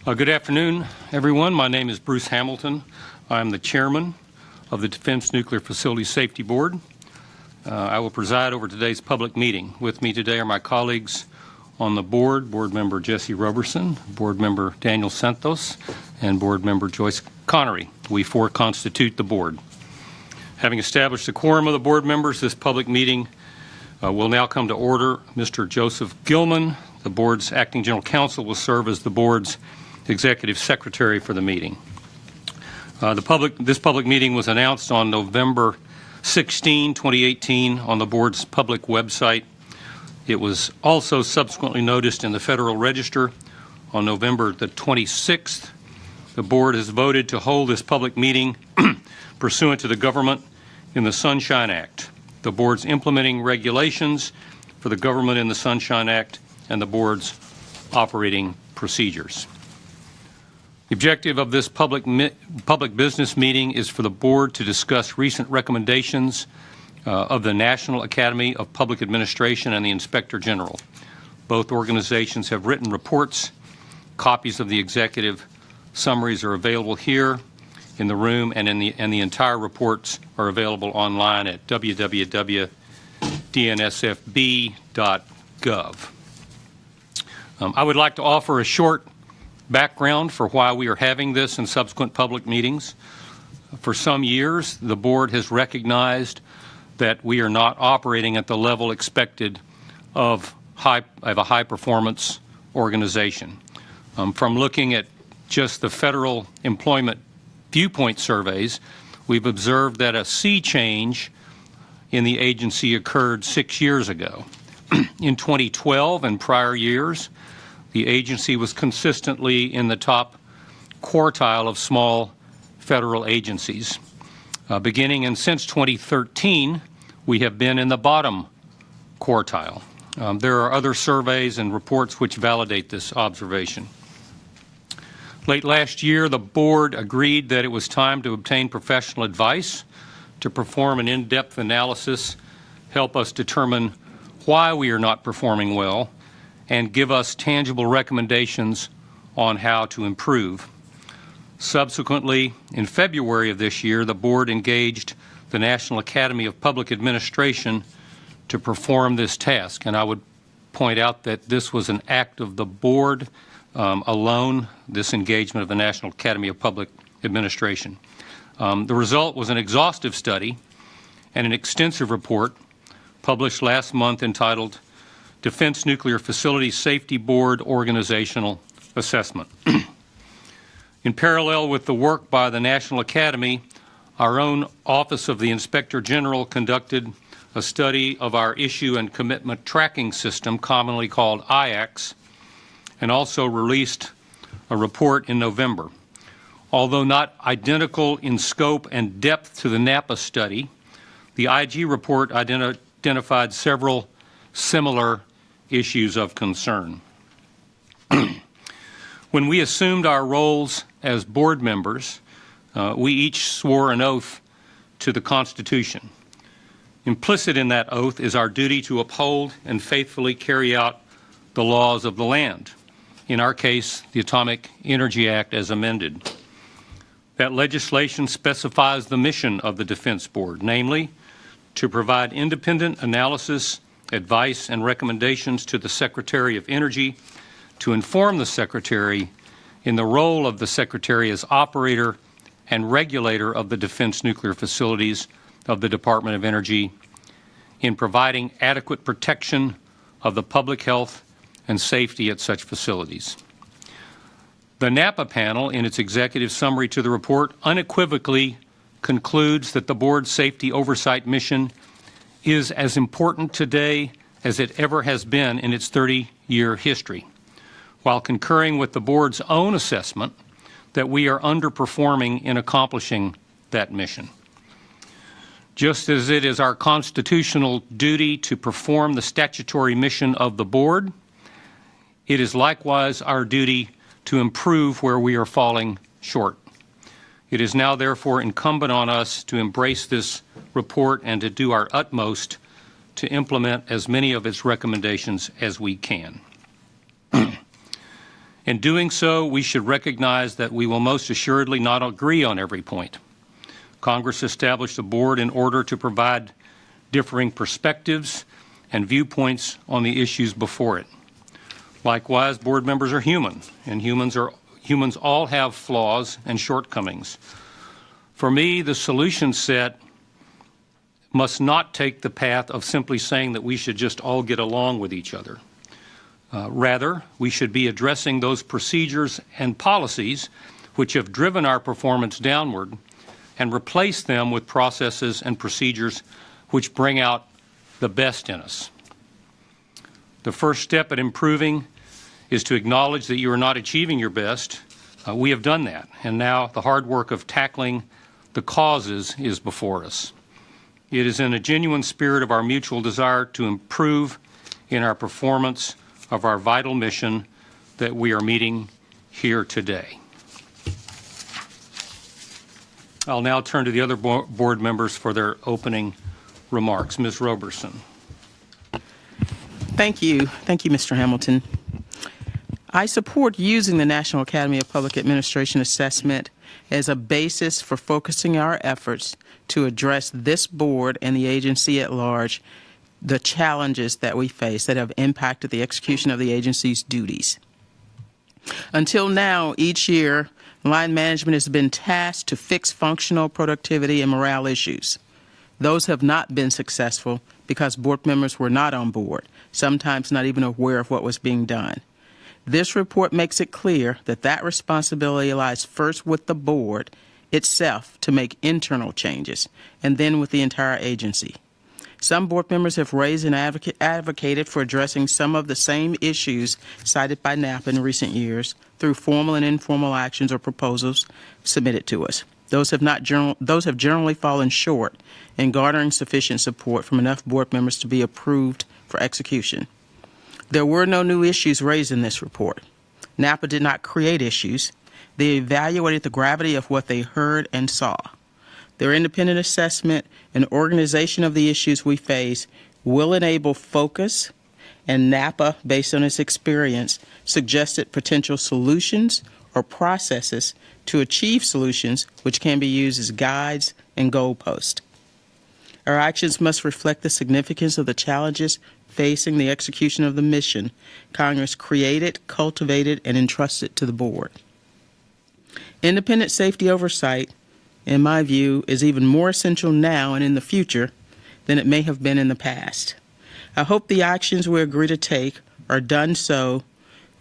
Good afternoon, everyone. My name is Bruce Hamilton. I'm the chairman of the Defense Nuclear Facility Safety Board. I will preside over today's public meeting. With me today are my colleagues on the board, Board Member Jesse Roberson, Board Member Daniel Santos, and Board Member Joyce Connery. We four constitute the board. Having established the quorum of the board members, this public meeting will now come to order. Mr. Joseph Gilman, the board's acting general counsel, will serve as the board's executive secretary for the meeting. This public meeting was announced on November 16, 2018 on the board's public website. It was also subsequently noticed in the Federal Register on November the 26th. The board has voted to hold this public meeting pursuant to the Government in the Sunshine Act, the board's implementing regulations for the Government in the Sunshine Act, and the board's operating procedures. The objective of this public business meeting is for the board to discuss recent recommendations of the National Academy of Public Administration and the Inspector General. Both organizations have written reports. Copies of the executive summaries are available here in the room, and the entire reports are available online at www.dnsfb.gov. I would like to offer a short background for why we are having this and subsequent public meetings. For some years, the board has recognized that we are not operating at the level expected of a high-performance organization. From looking at just the federal employment viewpoint surveys, we've observed that a sea change in the agency occurred 6 years ago. In 2012 and prior years, the agency was consistently in the top quartile of small federal agencies. Beginning and since 2013, we have been in the bottom quartile. There are other surveys and reports which validate this observation. Late last year, the board agreed that it was time to obtain professional advice to perform an in-depth analysis, help us determine why we are not performing well, and give us tangible recommendations on how to improve. Subsequently, in February of this year, the board engaged the National Academy of Public Administration to perform this task, and I would point out that this was an act of the board alone, this engagement of the National Academy of Public Administration. The result was an exhaustive study and an extensive report published last month entitled Defense Nuclear Facility Safety Board Organizational Assessment. In parallel with the work by the National Academy, our own Office of the Inspector General conducted a study of our issue and commitment tracking system, commonly called IACS, and also released a report in November. Although not identical in scope and depth to the NAPA study, the IG report identified several similar issues of concern. When we assumed our roles as board members, we each swore an oath to the Constitution. Implicit in that oath is our duty to uphold and faithfully carry out the laws of the land. In our case, the Atomic Energy Act as amended. That legislation specifies the mission of the Defense Board, namely, to provide independent analysis, advice, and recommendations to the Secretary of Energy, to inform the Secretary in the role of the Secretary as operator and regulator of the defense nuclear facilities of the Department of Energy, in providing adequate protection of the public health and safety at such facilities. The NAPA panel, in its executive summary to the report, unequivocally concludes that the board's safety oversight mission is as important today as it ever has been in its 30-year history, while concurring with the board's own assessment that we are underperforming in accomplishing that mission. Just as it is our constitutional duty to perform the statutory mission of the board, it is likewise our duty to improve where we are falling short. It is now therefore incumbent on us to embrace this report and to do our utmost to implement as many of its recommendations as we can. In doing so, we should recognize that we will most assuredly not agree on every point. Congress established a board in order to provide differing perspectives and viewpoints on the issues before it. Likewise, board members are human, and humans all have flaws and shortcomings. For me, the solution set must not take the path of simply saying that we should just all get along with each other. Rather, we should be addressing those procedures and policies which have driven our performance downward and replace them with processes and procedures which bring out the best in us. The first step at improving is to acknowledge that you are not achieving your best. We have done that, and now the hard work of tackling the causes is before us. It is in a genuine spirit of our mutual desire to improve in our performance of our vital mission that we are meeting here today. I'll now turn to the other board members for their opening remarks. Ms. Roberson. Thank you. Thank you, Mr. Hamilton. I support using the National Academy of Public Administration assessment as a basis for focusing our efforts to address this board and the agency at large, the challenges that we face that have impacted the execution of the agency's duties. Until now, each year, line management has been tasked to fix functional, productivity, and morale issues. Those have not been successful because board members were not on board, sometimes not even aware of what was being done. This report makes it clear that that responsibility lies first with the board itself to make internal changes, and then with the entire agency. Some board members have raised and advocated for addressing some of the same issues cited by NAPA in recent years through formal and informal actions or proposals submitted to us. Those have generally fallen short in garnering sufficient support from enough board members to be approved for execution. There were no new issues raised in this report. NAPA did not create issues. They evaluated the gravity of what they heard and saw. Their independent assessment and organization of the issues we face will enable focus, and NAPA, based on its experience, suggested potential solutions or processes to achieve solutions which can be used as guides and goalposts. Our actions must reflect the significance of the challenges facing the execution of the mission Congress created, cultivated, and entrusted to the board. Independent safety oversight, in my view, is even more essential now and in the future than it may have been in the past. I hope the actions we agree to take are done so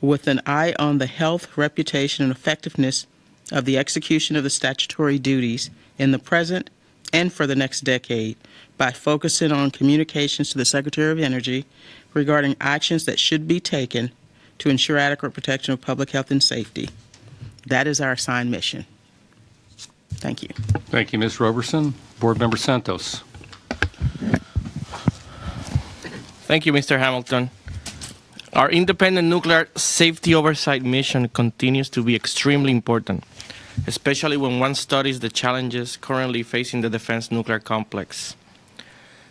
with an eye on the health, reputation, and effectiveness of the execution of the statutory duties in the present and for the next decade by focusing on communications to the Secretary of Energy regarding actions that should be taken to ensure adequate protection of public health and safety. That is our assigned mission. Thank you. Thank you, Ms. Roberson. Board Member Santos. Thank you, Mr. Hamilton. Our independent nuclear safety oversight mission continues to be extremely important, especially when one studies the challenges currently facing the defense nuclear complex.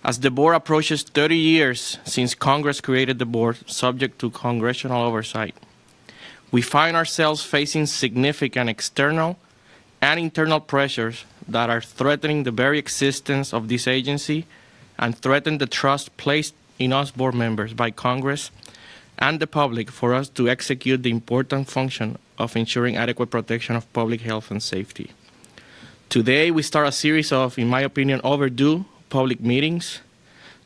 As the board approaches 30 years since Congress created the board subject to congressional oversight, we find ourselves facing significant external and internal pressures that are threatening the very existence of this agency and threaten the trust placed in us board members by Congress and the public for us to execute the important function of ensuring adequate protection of public health and safety. Today, we start a series of, in my opinion, overdue public meetings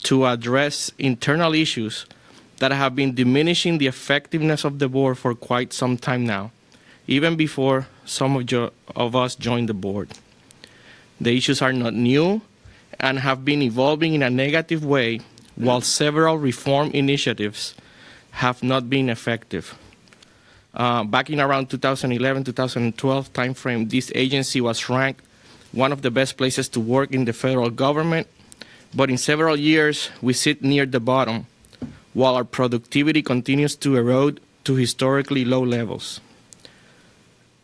to address internal issues that have been diminishing the effectiveness of the board for quite some time now, even before some of us joined the board. The issues are not new and have been evolving in a negative way, while several reform initiatives have not been effective. Back in around 2011-2012 timeframe, this agency was ranked one of the best places to work in the federal government, but in several years, we sit near the bottom, while our productivity continues to erode to historically low levels.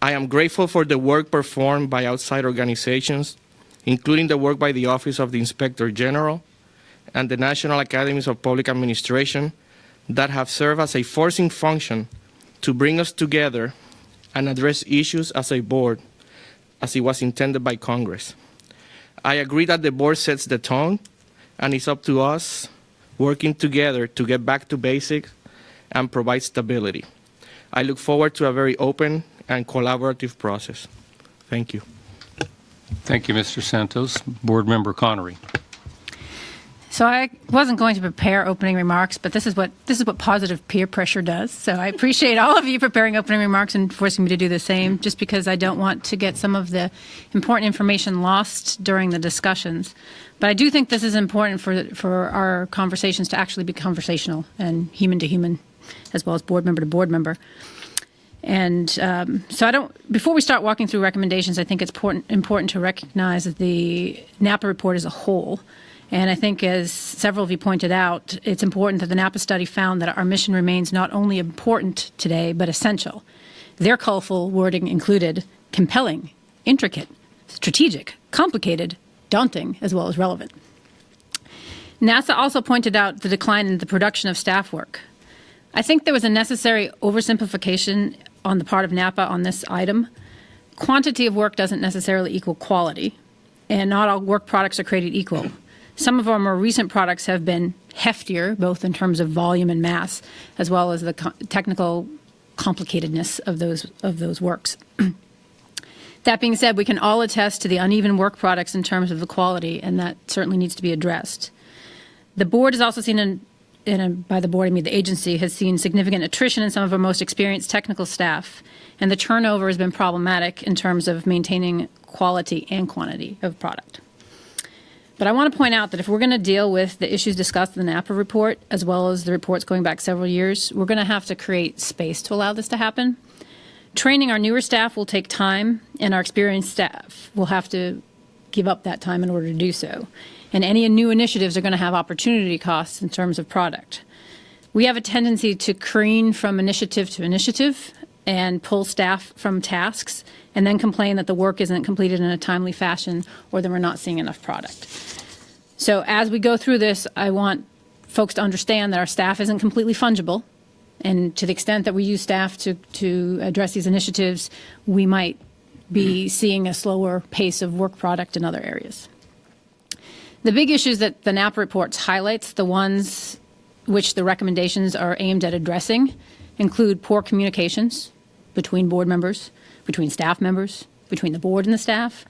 I am grateful for the work performed by outside organizations, including the work by the Office of the Inspector General and the National Academies of Public Administration that have served as a forcing function to bring us together and address issues as a board as it was intended by Congress. I agree that the board sets the tone, and it's up to us working together to get back to basics and provide stability. I look forward to a very open and collaborative process. Thank you. Thank you, Mr. Santos. Board Member Connery. So I wasn't going to prepare opening remarks, but this is what positive peer pressure does. So I appreciate all of you preparing opening remarks and forcing me to do the same, just because I don't want to get some of the important information lost during the discussions. But I do think this is important for our conversations to actually be conversational and human to human, as well as board member to board member. And so before we start walking through recommendations, I think it's important to recognize the NAPA report as a whole. And I think, as several of you pointed out, it's important that the NAPA study found that our mission remains not only important today, but essential. Their colorful wording included compelling, intricate, strategic, complicated, daunting, as well as relevant. NASA also pointed out the decline in the production of staff work. I think there was a necessary oversimplification on the part of NAPA on this item. Quantity of work doesn't necessarily equal quality, and not all work products are created equal. Some of our more recent products have been heftier, both in terms of volume and mass, as well as the technical complicatedness of those works. That being said, we can all attest to the uneven work products in terms of the quality, and that certainly needs to be addressed. The board has also seen, by the board I mean the agency, has seen significant attrition in some of our most experienced technical staff, and the turnover has been problematic in terms of maintaining quality and quantity of product. But I want to point out that if we're going to deal with the issues discussed in the NAPA report, as well as the reports going back several years, we're going to have to create space to allow this to happen. Training our newer staff will take time, and our experienced staff will have to give up that time in order to do so. And any new initiatives are going to have opportunity costs in terms of product. We have a tendency to careen from initiative to initiative and pull staff from tasks, and then complain that the work isn't completed in a timely fashion or that we're not seeing enough product. So as we go through this, I want folks to understand that our staff isn't completely fungible, and to the extent that we use staff to address these initiatives, we might be seeing a slower pace of work product in other areas. The big issues that the NAPA report highlights, the ones which the recommendations are aimed at addressing, include poor communications between board members, between staff members, between the board and the staff,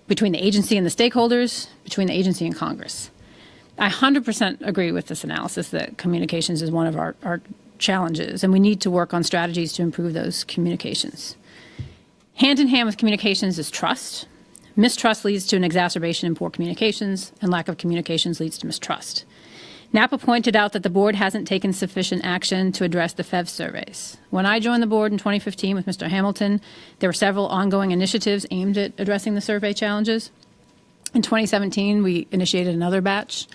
between the agency and the stakeholders, between the agency and Congress. I 100% agree with this analysis that communications is one of our challenges, and we need to work on strategies to improve those communications. Hand in hand with communications is trust. Mistrust leads to an exacerbation in poor communications, and lack of communications leads to mistrust. NAPA pointed out that the board hasn't taken sufficient action to address the FEV surveys. When I joined the board in 2015 with Mr. Hamilton, there were several ongoing initiatives aimed at addressing the survey challenges. In 2017, we initiated another batch,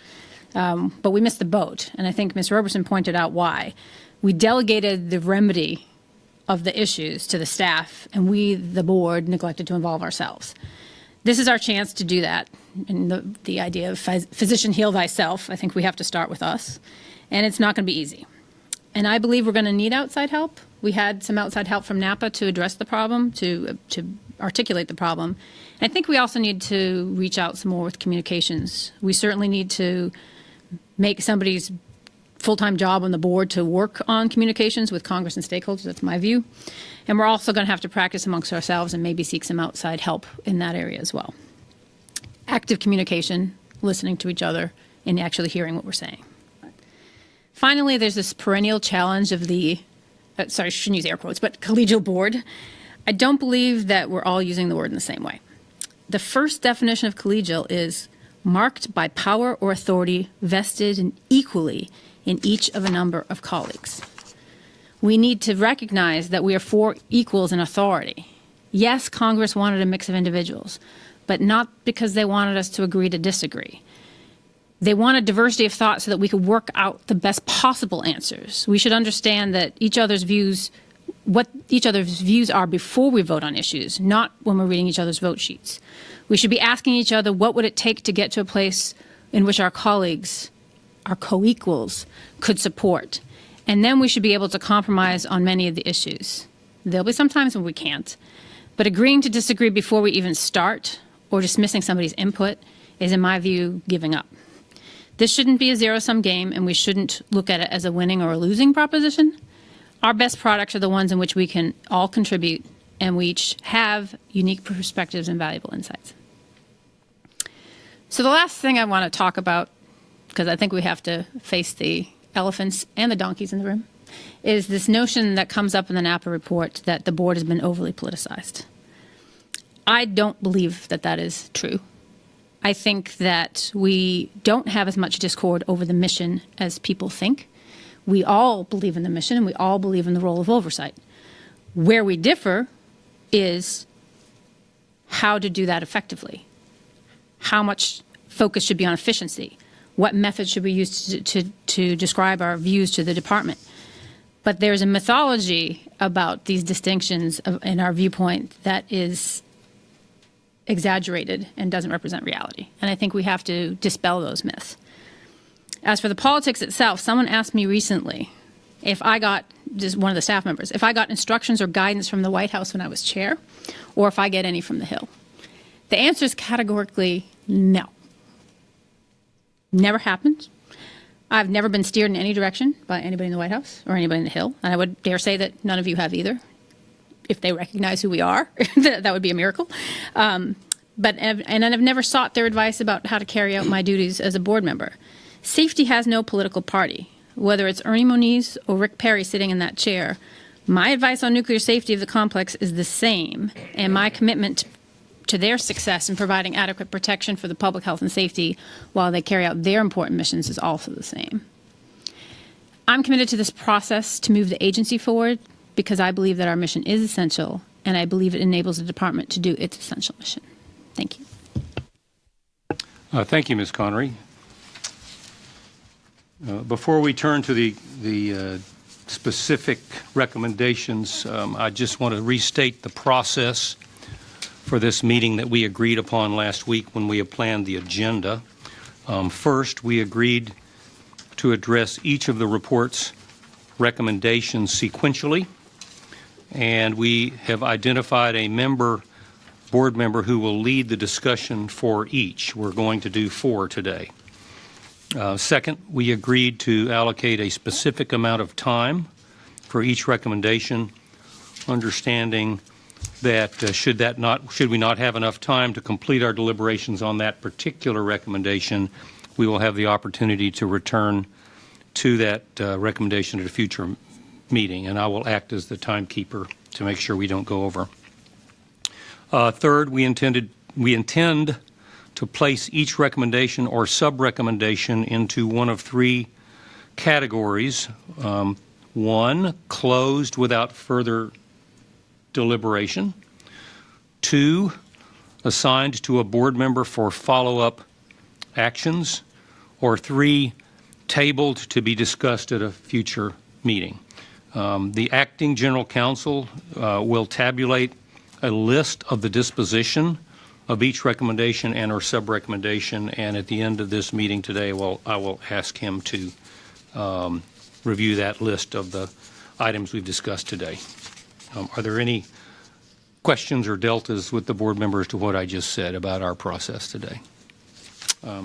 but we missed the boat, and I think Ms. Roberson pointed out why. We delegated the remedy of the issues to the staff, and we, the board, neglected to involve ourselves. This is our chance to do that. And the idea of physician heal thyself, I think we have to start with us. And it's not going to be easy. And I believe we're going to need outside help. We had some outside help from NAPA to address the problem, to articulate the problem. And I think we also need to reach out some more with communications. We certainly need to make somebody's full-time job on the board to work on communications with Congress and stakeholders. That's my view. And we're also going to have to practice amongst ourselves and maybe seek some outside help in that area as well. Active communication, listening to each other, and actually hearing what we're saying. Finally, there's this perennial challenge of the, sorry, I shouldn't use air quotes, but collegial board. I don't believe that we're all using the word in the same way. The first definition of collegial is marked by power or authority vested in equally in each of a number of colleagues. We need to recognize that we are four equals in authority. Yes, Congress wanted a mix of individuals, but not because they wanted us to agree to disagree. They wanted diversity of thought so that we could work out the best possible answers. We should understand that what each other's views are before we vote on issues, not when we're reading each other's vote sheets. We should be asking each other, what would it take to get to a place in which our colleagues, our co-equals, could support? And then we should be able to compromise on many of the issues. There'll be some times when we can't. But agreeing to disagree before we even start or dismissing somebody's input is, in my view, giving up. This shouldn't be a zero-sum game, and we shouldn't look at it as a winning or a losing proposition. Our best products are the ones in which we can all contribute, and we each have unique perspectives and valuable insights. So the last thing I want to talk about, because I think we have to face the elephants and the donkeys in the room, is this notion that comes up in the Napa report that the board has been overly politicized. I don't believe that that is true. I think that we don't have as much discord over the mission as people think. We all believe in the mission, and we all believe in the role of oversight. Where we differ is how to do that effectively. How much focus should be on efficiency? What methods should we use to describe our views to the department? But there's a mythology about these distinctions in our viewpoint that is exaggerated and doesn't represent reality. And I think we have to dispel those myths. As for the politics itself, someone asked me recently if I got, just one of the staff members, if I got instructions or guidance from the White House when I was chair, or if I get any from the Hill. The answer is categorically no. Never happened. I've never been steered in any direction by anybody in the White House or anybody in the Hill, and I would dare say that none of you have either. If they recognize who we are, that would be a miracle. And I've never sought their advice about how to carry out my duties as a board member. Safety has no political party. Whether it's Ernie Moniz or Rick Perry sitting in that chair, my advice on nuclear safety of the complex is the same, and my commitment to their success in providing adequate protection for the public health and safety while they carry out their important missions is also the same. I'm committed to this process to move the agency forward because I believe that our mission is essential, and I believe it enables the department to do its essential mission. Thank you. Thank you, Ms. Connery. Before we turn to the specific recommendations, I just want to restate the process for this meeting that we agreed upon last week when we had planned the agenda. First, we agreed to address each of the report's recommendations sequentially, and we have identified a board member who will lead the discussion for each. We're going to do 4 today. Second, we agreed to allocate a specific amount of time for each recommendation, understanding that should we not have enough time to complete our deliberations on that particular recommendation, we will have the opportunity to return to that recommendation at a future meeting, and I will act as the timekeeper to make sure we don't go over. Third, we intend to place each recommendation or sub-recommendation into one of 3 categories. 1, closed without further deliberation. 2, assigned to a board member for follow-up actions. Or 3, tabled to be discussed at a future meeting. The acting general counsel will tabulate a list of the disposition of each recommendation and or sub-recommendation, and at the end of this meeting today, I will ask him to review that list of the items we've discussed today. Are there any questions or deltas with the board members to what I just said about our process today?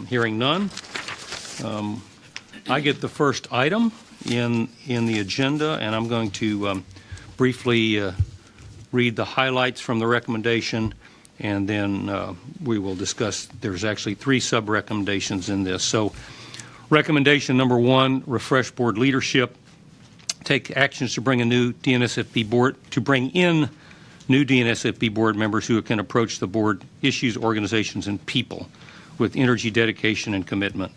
Hearing none, I get the first item in the agenda, and I'm going to briefly read the highlights from the recommendation, and then we will discuss. There's actually 3 sub-recommendations in this. So recommendation number 1, refresh board leadership. Take actions to bring in new DNFSB board members who can approach the board issues, organizations, and people with energy, dedication, and commitment.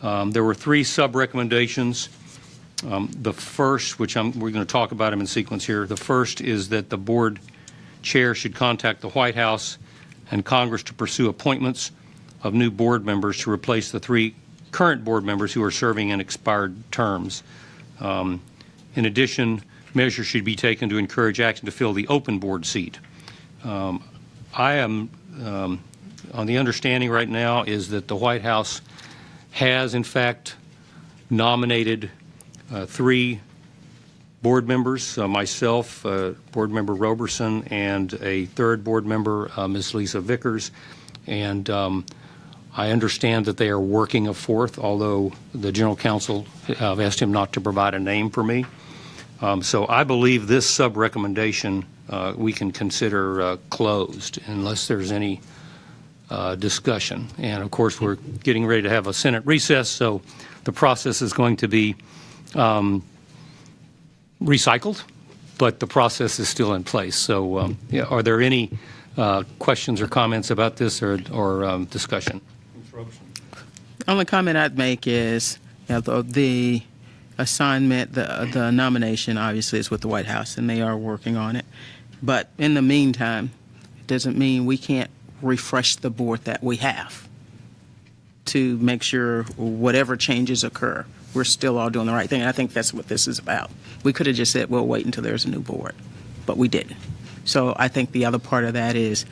There were 3 sub-recommendations. The first, which we're going to talk about them in sequence here, the first is that the board chair should contact the White House and Congress to pursue appointments of new board members to replace the 3 current board members who are serving in expired terms. In addition, measures should be taken to encourage action to fill the open board seat. I am on the understanding right now is that the White House has, in fact, nominated three board members, myself, Board Member Roberson, and a third board member, Ms. Lisa Vickers. And I understand that they are working a fourth, although the General Counsel asked him not to provide a name for me. So I believe this sub-recommendation we can consider closed unless there's any discussion. And of course, we're getting ready to have a Senate recess, so the process is going to be recycled, but the process is still in place. So yeah, are there any questions or comments about this or discussion? The only comment I'd make is the assignment, the nomination obviously is with the White House, and they are working on it. But in the meantime, it doesn't mean we can't refresh the board that we have to make sure whatever changes occur, we're still all doing the right thing. And I think that's what this is about. We could have just said, we'll wait until there's a new board, but we didn't. So I think the other part of that is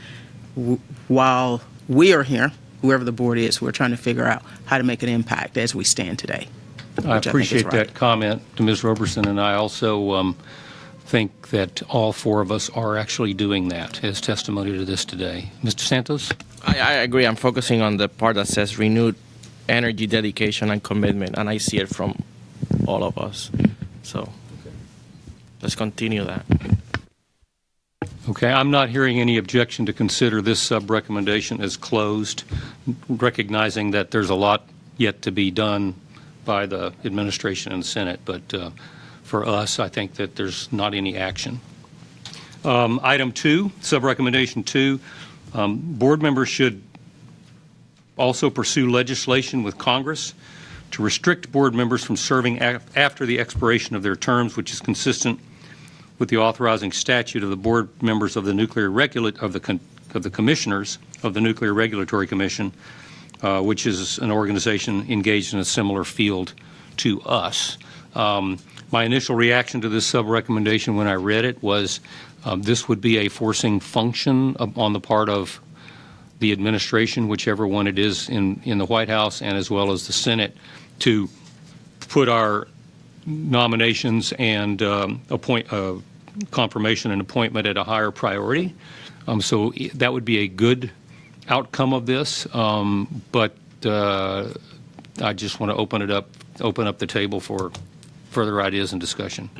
while we are here, whoever the board is, we're trying to figure out how to make an impact as we stand today. I appreciate that comment to Ms. Roberson, and I also think that all four of us are actually doing that as testimony to this today. Mr. Santos? I agree. I'm focusing on the part that says renewed energy, dedication, and commitment, and I see it from all of us. So let's continue that. Okay, I'm not hearing any objection to consider this sub-recommendation as closed, recognizing that there's a lot yet to be done by the administration and Senate, but for us, I think that there's not any action. Item 2, sub-recommendation 2, board members should also pursue legislation with Congress to restrict board members from serving after the expiration of their terms, which is consistent with the authorizing statute of the board members of the the commissioners of the Nuclear Regulatory Commission, which is an organization engaged in a similar field to us. My initial reaction to this sub-recommendation when I read it was this would be a forcing function on the part of the administration, whichever one it is in the White House, and as well as the Senate, to put our nominations and confirmation and appointment at a higher priority. So that would be a good outcome of this, but I just want to open up the table for further ideas and discussion.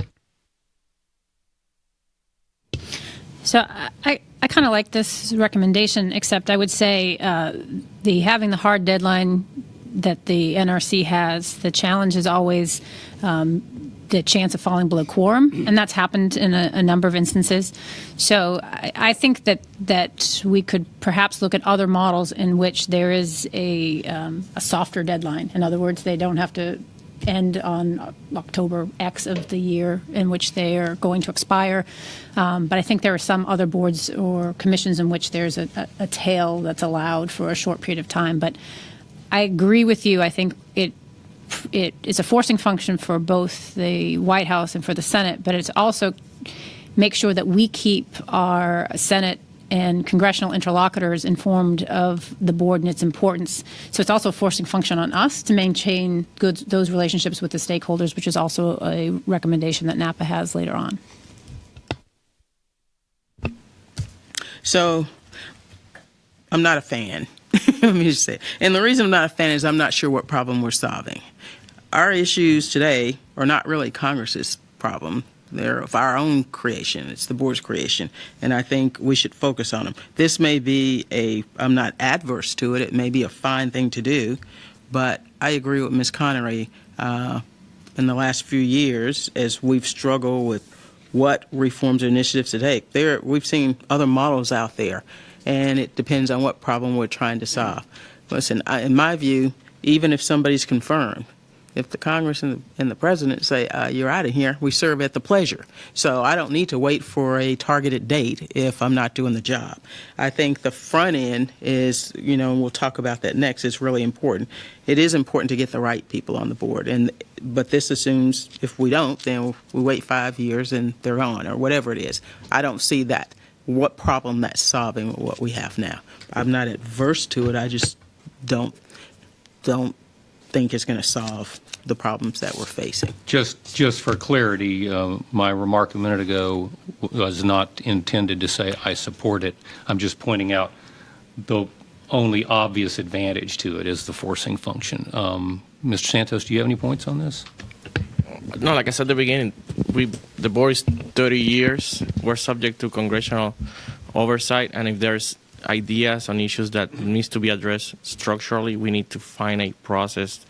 So I kind of like this recommendation, except I would say having the hard deadline that the NRC has, the challenge is always the chance of falling below quorum, and that's happened in a number of instances. So I think that we could perhaps look at other models in which there is a softer deadline. In other words, they don't have to end on October X of the year in which they are going to expire. But I think there are some other boards or commissions in which there's a tail that's allowed for a short period of time. But I agree with you. I think it is a forcing function for both the White House and for the Senate, but it's also make sure that we keep our Senate and congressional interlocutors informed of the board and its importance. So it's also a forcing function on us to maintain those relationships with the stakeholders, which is also a recommendation that NAPA has later on. So I'm not a fan. Let me just say. And the reason I'm not a fan is I'm not sure what problem we're solving. Our issues today are not really Congress's problem. They're of our own creation. It's the board's creation. And I think we should focus on them. This may be I'm not adverse to it. It may be a fine thing to do. But I agree with Ms. Connery. In the last few years, as we've struggled with what reforms or initiatives to take, we've seen other models out there. And it depends on what problem we're trying to solve. Listen, in my view, even if somebody's confirmed, if the Congress and the President say, you're out of here, we serve at the pleasure. So I don't need to wait for a targeted date if I'm not doing the job. I think the front end is, and we'll talk about that next, is really important. It is important to get the right people on the board. But this assumes if we don't, then we wait 5 years and they're gone or whatever it is. I don't see that. What problem that's solving with what we have now. I'm not adverse to it. I just don't think is going to solve the problems that we're facing. Just for clarity, my remark a minute ago was not intended to say I support it. I'm just pointing out the only obvious advantage to it is the forcing function. Mr. Santos, do you have any points on this? No, like I said at the beginning, the board is 30 years. We're subject to congressional oversight, and if there's ideas on issues that needs to be addressed structurally, we need to find a process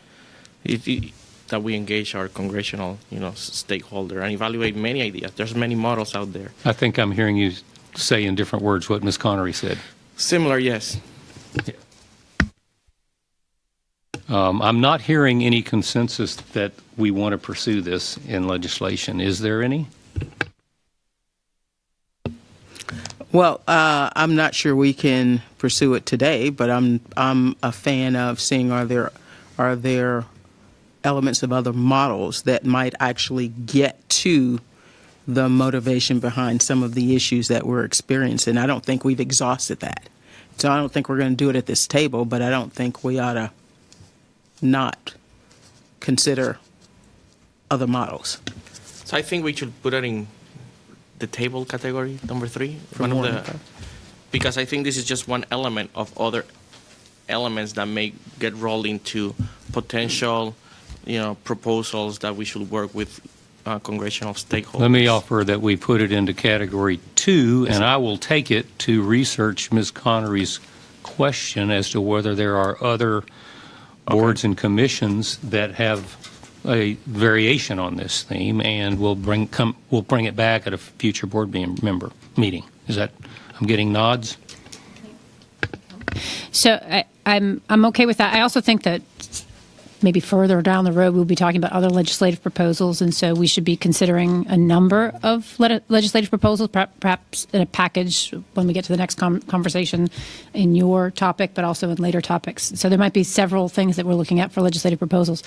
that we engage our congressional, stakeholder and evaluate many ideas. There's many models out there. I think I'm hearing you say in different words what Ms. Connery said. Similar, yes. I'm not hearing any consensus that we want to pursue this in legislation. Is there any? Well, I'm not sure we can pursue it today, but I'm a fan of seeing are there elements of other models that might actually get to the motivation behind some of the issues that we're experiencing. I don't think we've exhausted that. So I don't think we're going to do it at this table, but I don't think we ought to not consider other models. So I think we should put it in the table category, number 3. Because I think this is just one element of other elements that may get rolled into potential, proposals that we should work with congressional stakeholders. Let me offer that we put it into category 2, and I will take it to research Ms. Connery's question as to whether there are other boards and commissions that have a variation on this theme, and we'll bring it back at a future board member meeting. Is that? I'm getting nods. So I'm okay with that. I also think that maybe further down the road we'll be talking about other legislative proposals, and so we should be considering a number of legislative proposals, perhaps in a package when we get to the next conversation in your topic, but also in later topics. So there might be several things that we're looking at for legislative proposals.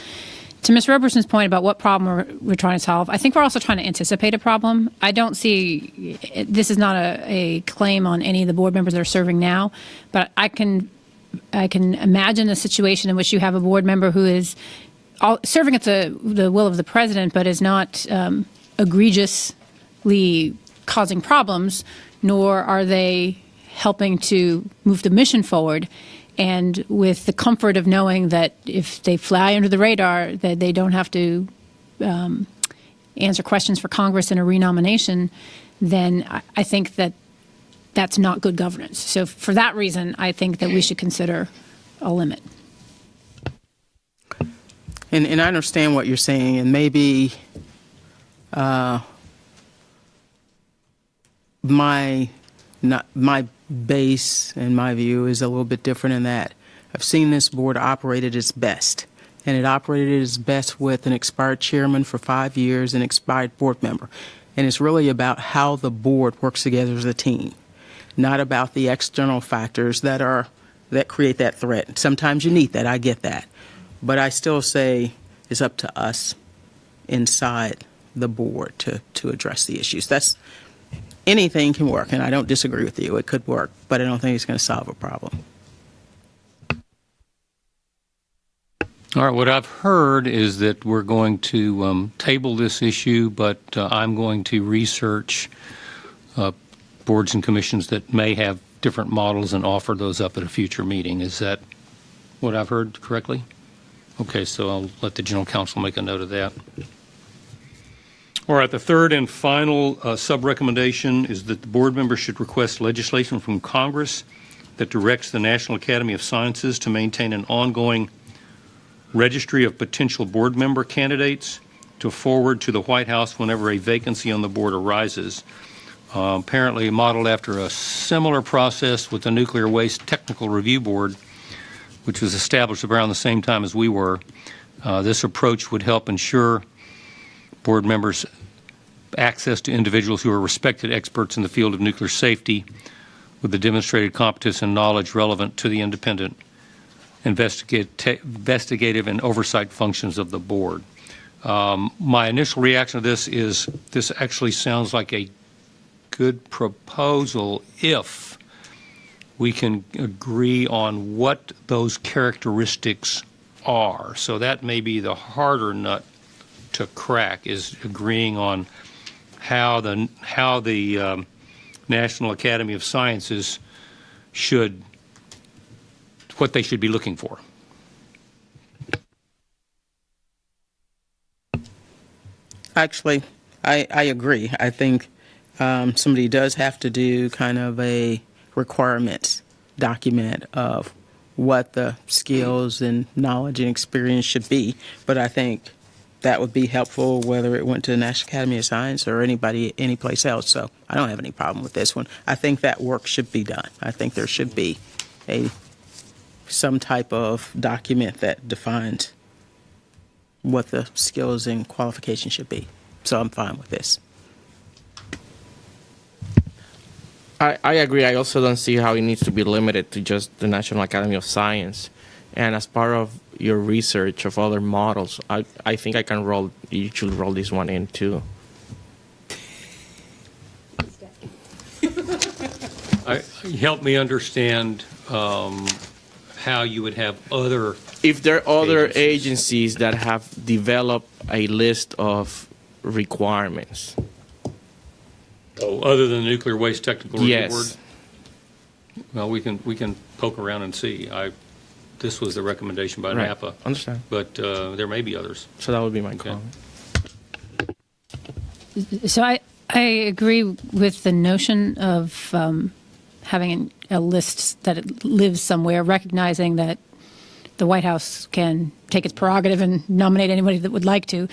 To Ms. Roberson's point about what problem we're trying to solve, I think we're also trying to anticipate a problem. I don't see this is not a claim on any of the board members that are serving now, but I can imagine a situation in which you have a board member who is serving at the will of the president, but is not egregiously causing problems, nor are they helping to move the mission forward. And with the comfort of knowing that if they fly under the radar, that they don't have to answer questions for Congress in a renomination, then I think that that's not good governance. So for that reason, I think that we should consider a limit. And I understand what you're saying, and maybe my base and my view is a little bit different in that I've seen this board operate at its best, and it operated at its best with an expired chairman for 5 years and expired board member. And it's really about how the board works together as a team, not about the external factors that create that threat. Sometimes you need that, I get that. But I still say it's up to us inside the board to address the issues. Anything can work, and I don't disagree with you. It could work, but I don't think it's going to solve a problem. All right, what I've heard is that we're going to table this issue, but I'm going to research boards and commissions that may have different models and offer those up at a future meeting. Is that what I've heard correctly? Okay, so I'll let the General Counsel make a note of that. All right, the third and final sub-recommendation is that the board members should request legislation from Congress that directs the National Academy of Sciences to maintain an ongoing registry of potential board member candidates to forward to the White House whenever a vacancy on the board arises. Apparently modeled after a similar process with the Nuclear Waste Technical Review Board, which was established around the same time as we were. This approach would help ensure board members access to individuals who are respected experts in the field of nuclear safety with the demonstrated competence and knowledge relevant to the independent investigative and oversight functions of the board. My initial reaction to this is this actually sounds like a good proposal if we can agree on what those characteristics are. So that may be the harder nut to crack, is agreeing on how the National Academy of Sciences what they should be looking for. Actually, I agree. I think somebody does have to do kind of a requirements document of what the skills and knowledge and experience should be. But I think that would be helpful whether it went to the National Academy of Science or anybody, anyplace else. So I don't have any problem with this one. I think that work should be done. I think there should be some type of document that defines what the skills and qualifications should be. So I'm fine with this. I agree. I also don't see how it needs to be limited to just the National Academy of Science. And as part of your research of other models, I think you should roll this one in too. Help me understand how you would have other. If there are other agencies that have developed a list of requirements. Oh, other than the Nuclear Waste Technical Review Board? Yes. Well, we can poke around and see. This was the recommendation by Right. NAPA. Understand. But there may be others. So that would be my comment. So I agree with the notion of having a list that it lives somewhere, recognizing that the White House can take its prerogative and nominate anybody that would like to.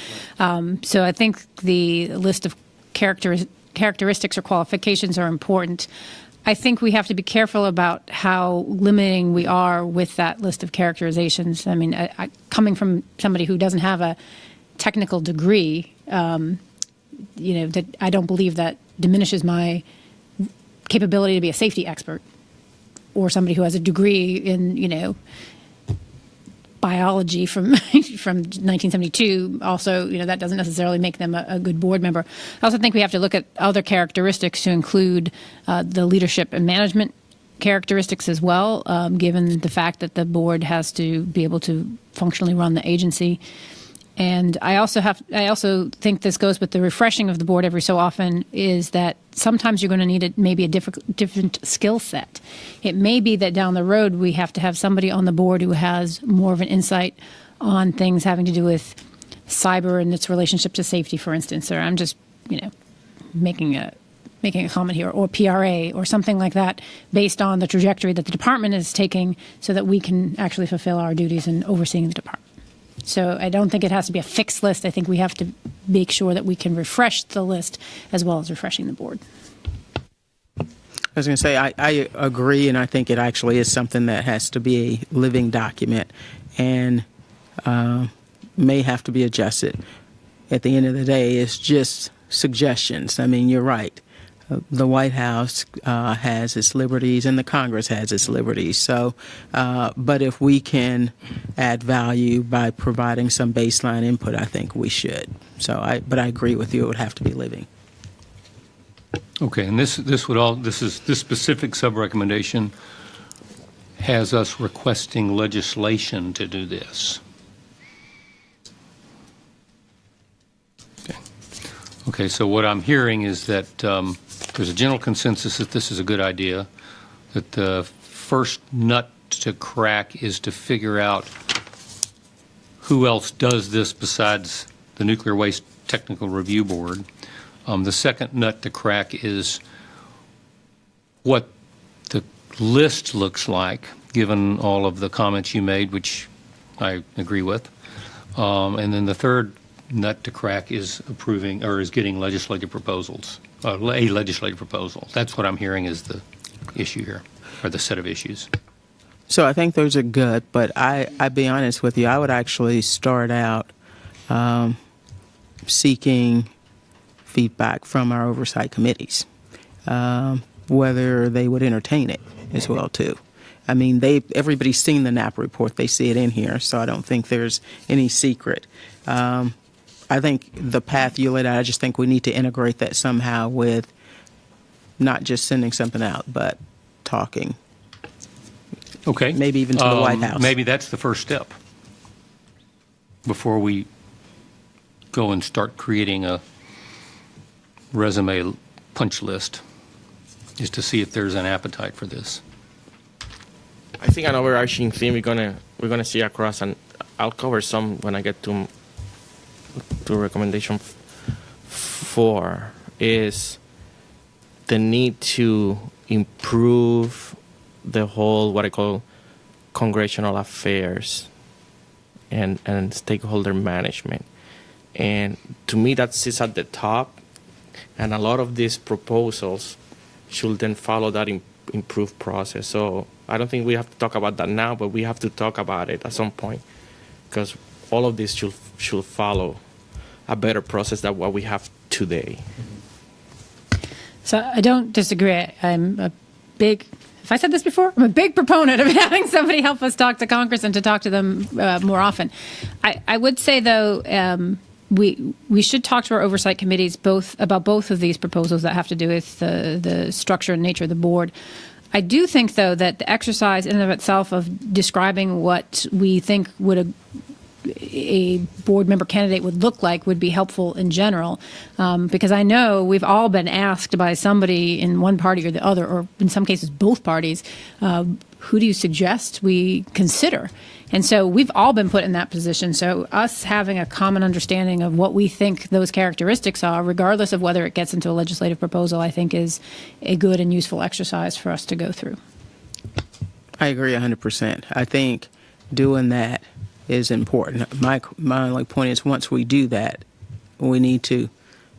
So I think the list of characteristics or qualifications are important. I think we have to be careful about how limiting we are with that list of characterizations. I mean, coming from somebody who doesn't have a technical degree, that I don't believe that diminishes my capability to be a safety expert, or somebody who has a degree in, biology from 1972. Also, that doesn't necessarily make them a good board member. I also think we have to look at other characteristics to include the leadership and management characteristics as well, given the fact that the board has to be able to functionally run the agency. And I also think this goes with the refreshing of the board every so often, is that sometimes you're going to need maybe a different skill set. It may be that down the road we have to have somebody on the board who has more of an insight on things having to do with cyber and its relationship to safety, for instance. Or I'm just, making a comment here, or PRA or something like that, based on the trajectory that the department is taking, so that we can actually fulfill our duties in overseeing the department. So I don't think it has to be a fixed list. I think we have to make sure that we can refresh the list as well as refreshing the board. I was going to say, I agree, and I think it actually is something that has to be a living document and may have to be adjusted. At the end of the day, it's just suggestions. I mean, you're right. The White House has its liberties and the Congress has its liberties. So, but if we can add value by providing some baseline input, I think we should. But I agree with you; it would have to be living. Okay, and this specific sub-recommendation has us requesting legislation to do this. Okay, so what I'm hearing is that there's a general consensus that this is a good idea, that the first nut to crack is to figure out who else does this besides the Nuclear Waste Technical Review Board. The second nut to crack is what the list looks like, given all of the comments you made, which I agree with. And then the third nut to crack is approving or is getting legislative proposals, a legislative proposal. That's what I'm hearing is the issue here, or the set of issues. So I think those are good, but I'd be honest with you, I would actually start out seeking feedback from our oversight committees, whether they would entertain it as well too. I mean, everybody's seen the NAP report; they see it in here, so I don't think there's any secret. I think the path you laid out, I just think we need to integrate that somehow with not just sending something out, but talking. Okay. Maybe even to the White House. Maybe that's the first step. before we go and start creating a resume punch list, is to see if there's an appetite for this. I think an overarching theme we're gonna see across, and I'll cover some when I get to recommendation 4, is the need to improve the whole, what I call, congressional affairs and stakeholder management. And to me, that sits at the top, and a lot of these proposals should then follow that improved process. So I don't think we have to talk about that now, but we have to talk about it at some point, because all of this should follow a better process than what we have today. So I don't disagree. I'm a big, if I said this before, I'm a big proponent of having somebody help us talk to Congress and to talk to them more often. I would say, though, we should talk to our oversight committees about both of these proposals that have to do with the structure and nature of the board. I do think, though, that the exercise in and of itself of describing what we think would a board member candidate would look like would be helpful in general, because I know we've all been asked by somebody in one party or the other, or in some cases both parties, who do you suggest we consider? And so we've all been put in that position. So us having a common understanding of what we think those characteristics are, regardless of whether it gets into a legislative proposal, I think is a good and useful exercise for us to go through. I agree 100%. I think doing that is important. My only point is, once we do that, we need to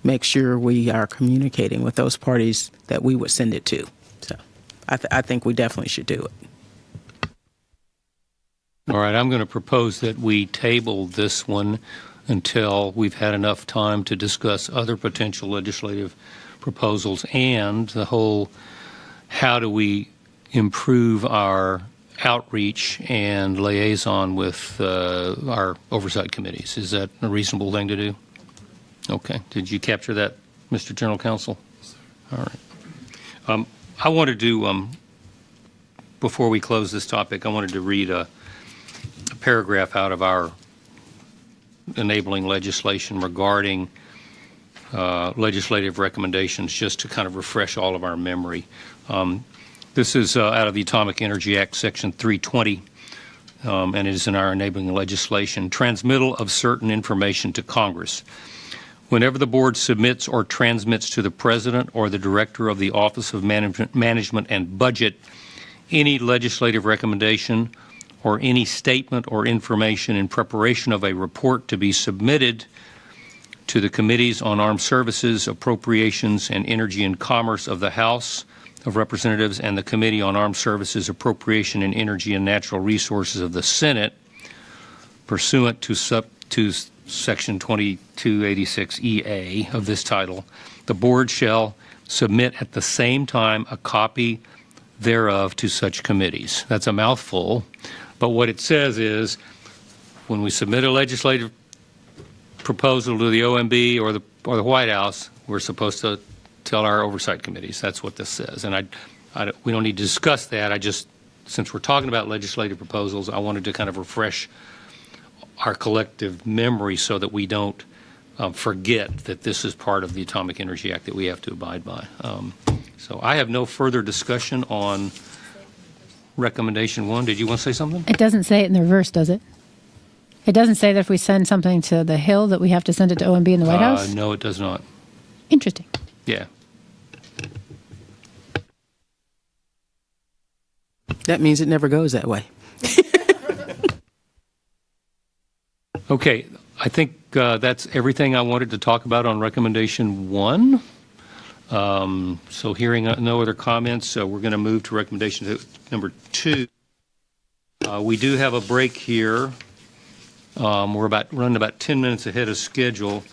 make sure we are communicating with those parties that we would send it to. So I think we definitely should do it. All right, I'm going to propose that we table this one until we've had enough time to discuss other potential legislative proposals and the whole, how do we improve our outreach and liaison with our oversight committees. Is that a reasonable thing to do? Okay. Did you capture that, Mr. General Counsel? All right. I wanted to, before we close this topic, I wanted to read a paragraph out of our enabling legislation regarding legislative recommendations, just to kind of refresh all of our memory. This is out of the Atomic Energy Act, Section 320, and it is in our enabling legislation. Transmittal of certain information to Congress. Whenever the board submits or transmits to the President or the Director of the Office of Management and Budget any legislative recommendation or any statement or information in preparation of a report to be submitted to the Committees on Armed Services, Appropriations, and Energy and Commerce of the House of Representatives and the Committee on Armed Services, Appropriation, and Energy and Natural Resources of the Senate, pursuant to Section 2286EA of this title, the board shall submit at the same time a copy thereof to such committees. That's a mouthful, but what it says is, when we submit a legislative proposal to the OMB or the White House, we're supposed to tell our oversight committees. That's what this says. And we don't need to discuss that. Since we're talking about legislative proposals, I wanted to kind of refresh our collective memory so that we don't forget that this is part of the Atomic Energy Act that we have to abide by. So I have no further discussion on recommendation 1. Did you want to say something? It doesn't say it in the reverse, does it? It doesn't say that if we send something to the Hill that we have to send it to OMB in the White House? No, it does not. Interesting. Yeah. That means it never goes that way. Okay, I think that's everything I wanted to talk about on recommendation 1. So hearing no other comments, we're going to move to recommendation number 2. We do have a break here. We're running about 10 minutes ahead of schedule,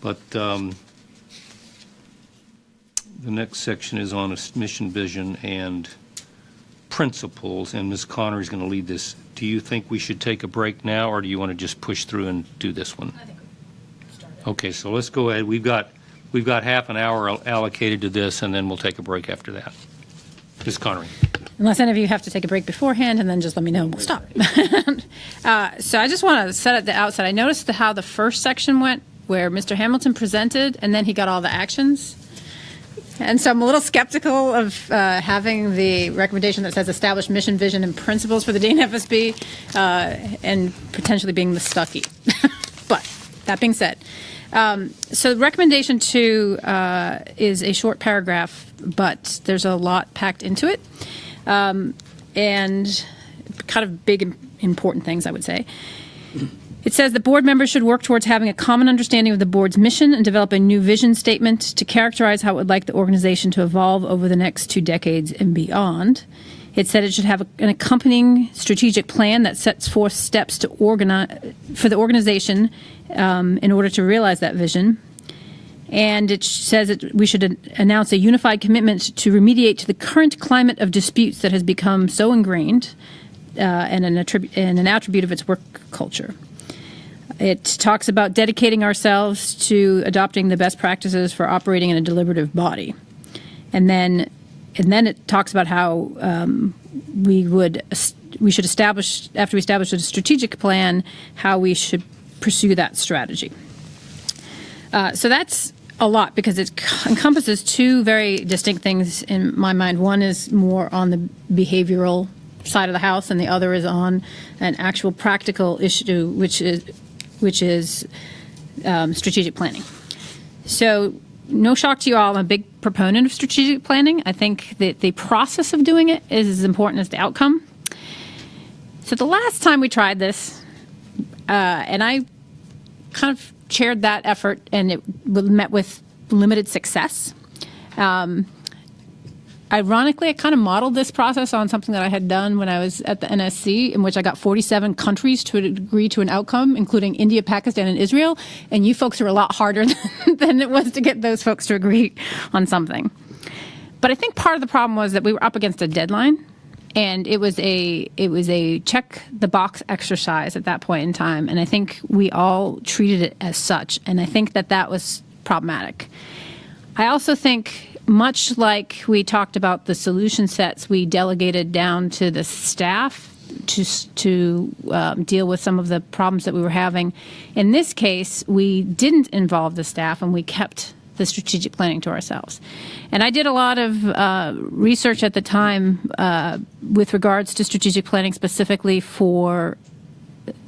but the next section is on mission, vision, and principles, and Ms. Connery is going to lead this. Do you think we should take a break now, or do you want to just push through and do this one? I think we start it. Okay, so let's go ahead. We've got half an hour allocated to this, and then we'll take a break after that. Ms. Connery. unless any of you have to take a break beforehand, and then just let me know and we'll stop. So I just want to set at the outset, I noticed how the first section went, where Mr. Hamilton presented, and then he got all the actions. And so I'm a little skeptical of having the recommendation that says establish mission, vision, and principles for the DNFSB and potentially being the Stuckey. But that being said, so recommendation 2 is a short paragraph, but there's a lot packed into it, and kind of big, important things, I would say. It says the board members should work towards having a common understanding of the board's mission and develop a new vision statement to characterize how it would like the organization to evolve over the next 2 decades and beyond. It said it should have an accompanying strategic plan that sets forth steps to for the organization in order to realize that vision. And it says that we should announce a unified commitment to remediate to the current climate of disputes that has become so ingrained and an attribute of its work culture. It talks about dedicating ourselves to adopting the best practices for operating in a deliberative body. And then it talks about how we should establish, after we establish a strategic plan, how we should pursue that strategy. So that's a lot because it encompasses 2 very distinct things in my mind. One is more on the behavioral side of the house, and the other is on an actual practical issue, which is strategic planning. So no shock to you all, I'm a big proponent of strategic planning. I think that the process of doing it is as important as the outcome. So the last time we tried this, and I kind of chaired that effort, and it met with limited success. Ironically, I kind of modeled this process on something that I had done when I was at the NSC, in which I got 47 countries to agree to an outcome, including India, Pakistan, and Israel. And you folks are a lot harder than it was to get those folks to agree on something. But I think part of the problem was that we were up against a deadline, and it was a check the box exercise at that point in time. And I think we all treated it as such, and I think that was problematic. I also think, much like we talked about the solution sets, we delegated down to the staff to deal with some of the problems that we were having. In this case, we didn't involve the staff, and we kept the strategic planning to ourselves. And I did a lot of research at the time with regards to strategic planning, specifically for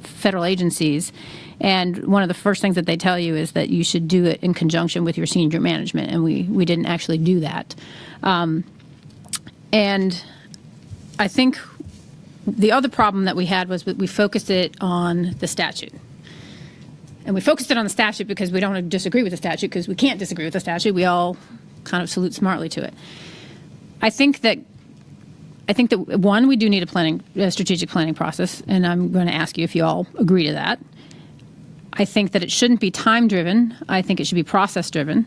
federal agencies. And one of the first things that they tell you is that you should do it in conjunction with your senior management, and we didn't actually do that. And I think the other problem that we had was we focused it on the statute. And we focused it on the statute because we don't disagree with the statute, because we can't disagree with the statute. We all kind of salute smartly to it. I think that one, we do need a strategic planning process, and I'm going to ask you if you all agree to that. I think that it shouldn't be time-driven. I think it should be process-driven.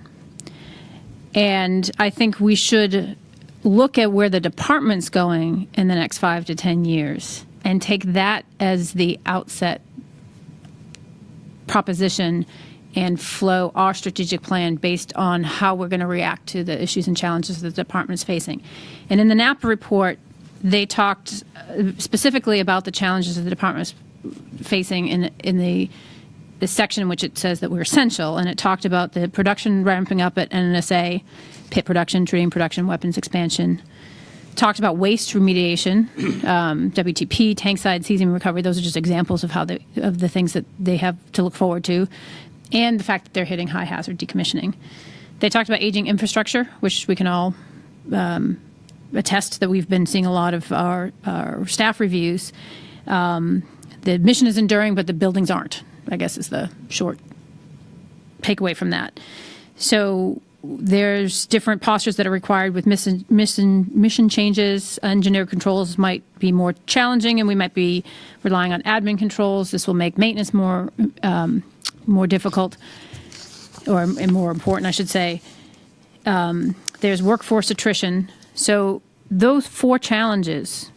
And I think we should look at where the department's going in the next 5 to 10 years and take that as the outset proposition and flow our strategic plan based on how we're going to react to the issues and challenges that the department's facing. And in the NAPA report, they talked specifically about the challenges that the department's facing in the section in which it says that we're essential, and it talked about the production ramping up at NNSA, pit production, tritium production, weapons expansion. Talked about waste remediation, WTP, tank side, cesium recovery. Those are just examples of of the things that they have to look forward to, and the fact that they're hitting high hazard decommissioning. They talked about aging infrastructure, which we can all attest that we've been seeing a lot of our staff reviews. The mission is enduring, but the buildings aren't, I guess, is the short takeaway from that. So there's different postures that are required with mission changes. Engineer controls might be more challenging, and we might be relying on admin controls. This will make maintenance more difficult, or more important, I should say. There's workforce attrition. So those 4 challenges,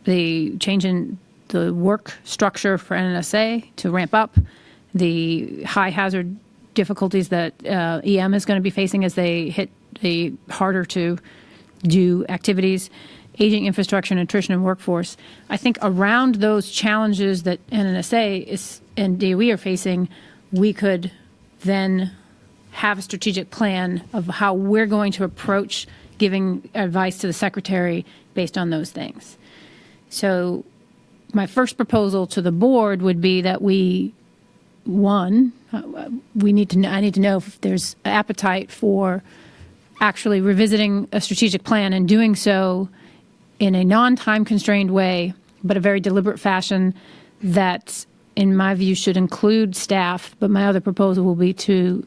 the change in the work structure for NNSA to ramp up, the high hazard difficulties that EM is going to be facing as they hit the harder to do activities, aging infrastructure, nutrition, and workforce. I think around those challenges that NNSA and DOE are facing, we could then have a strategic plan of how we're going to approach giving advice to the Secretary based on those things. So my first proposal to the board would be that I need to know if there's appetite for actually revisiting a strategic plan and doing so in a non-time constrained way, but a very deliberate fashion that, in my view, should include staff. But my other proposal will be to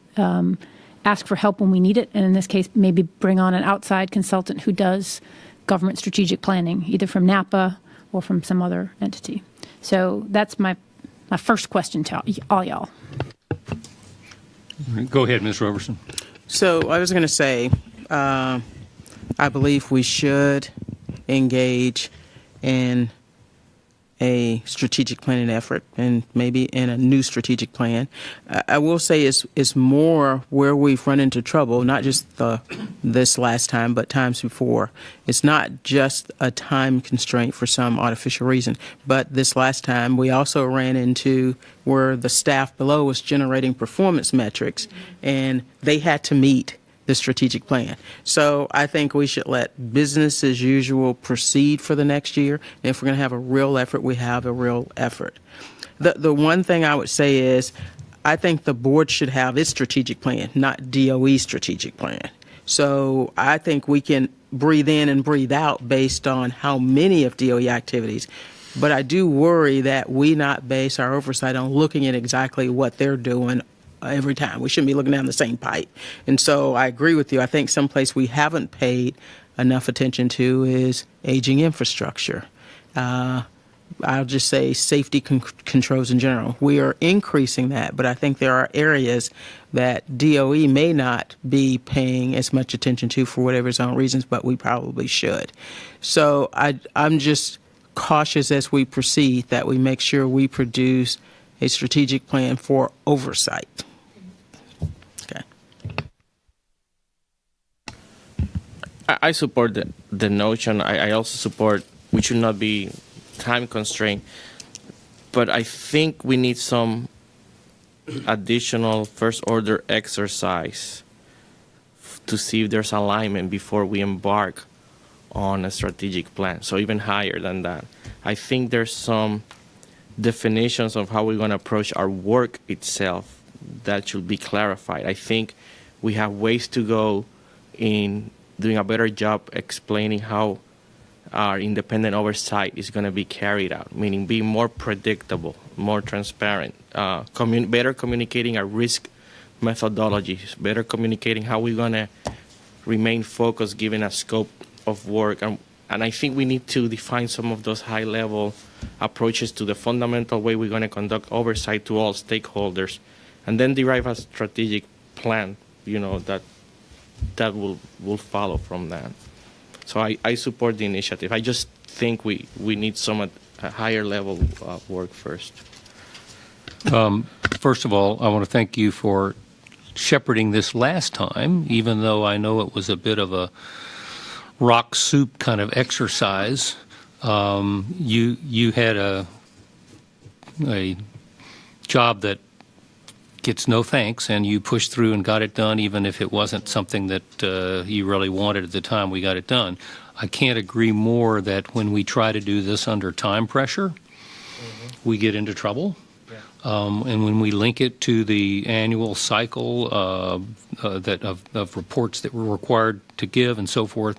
ask for help when we need it, and in this case, maybe bring on an outside consultant who does government strategic planning, either from NAPA or from some other entity. So that's my first question to all y'all. Go ahead, Ms. Roberson. So I was going to say, I believe we should engage in a strategic planning effort and maybe in a new strategic plan. I will say it's more where we've run into trouble, not just this last time, but times before. It's not just a time constraint for some artificial reason, but this last time we also ran into where the staff below was generating performance metrics and they had to meet the strategic plan. So I think we should let business as usual proceed for the next year. And if we're going to have a real effort, we have a real effort. The one thing I would say is I think the board should have its strategic plan, not DOE's strategic plan. So I think we can breathe in and breathe out based on how many of DOE activities. But I do worry that we not base our oversight on looking at exactly what they're doing every time. We shouldn't be looking down the same pipe. And so I agree with you. I think someplace we haven't paid enough attention to is aging infrastructure. I'll just say safety controls in general. We are increasing that, but I think there are areas that DOE may not be paying as much attention to for whatever its own reasons, but we probably should. So I'm just cautious as we proceed that we make sure we produce a strategic plan for oversight. Okay. I support the notion. I also support we should not be time constrained, but I think we need some additional first order exercise to see if there's alignment before we embark on a strategic plan. So even higher than that. I think there's some definitions of how we're going to approach our work itself that should be clarified. I think we have ways to go in doing a better job explaining how our independent oversight is going to be carried out, meaning being more predictable, more transparent, better communicating our risk methodologies, better communicating how we're going to remain focused given a scope of work. And I think we need to define some of those high-level approaches to the fundamental way we're going to conduct oversight to all stakeholders, and then derive a strategic plan, that will follow from that. So I support the initiative. I just think we need some at a higher level of work first. First of all, I want to thank you for shepherding this last time, even though I know it was a bit of a rock soup kind of exercise. You had a job that gets no thanks, and you pushed through and got it done, even if it wasn't something that you really wanted at the time we got it done. I can't agree more that when we try to do this under time pressure, we get into trouble. And when we link it to the annual cycle of reports that we're required to give and so forth,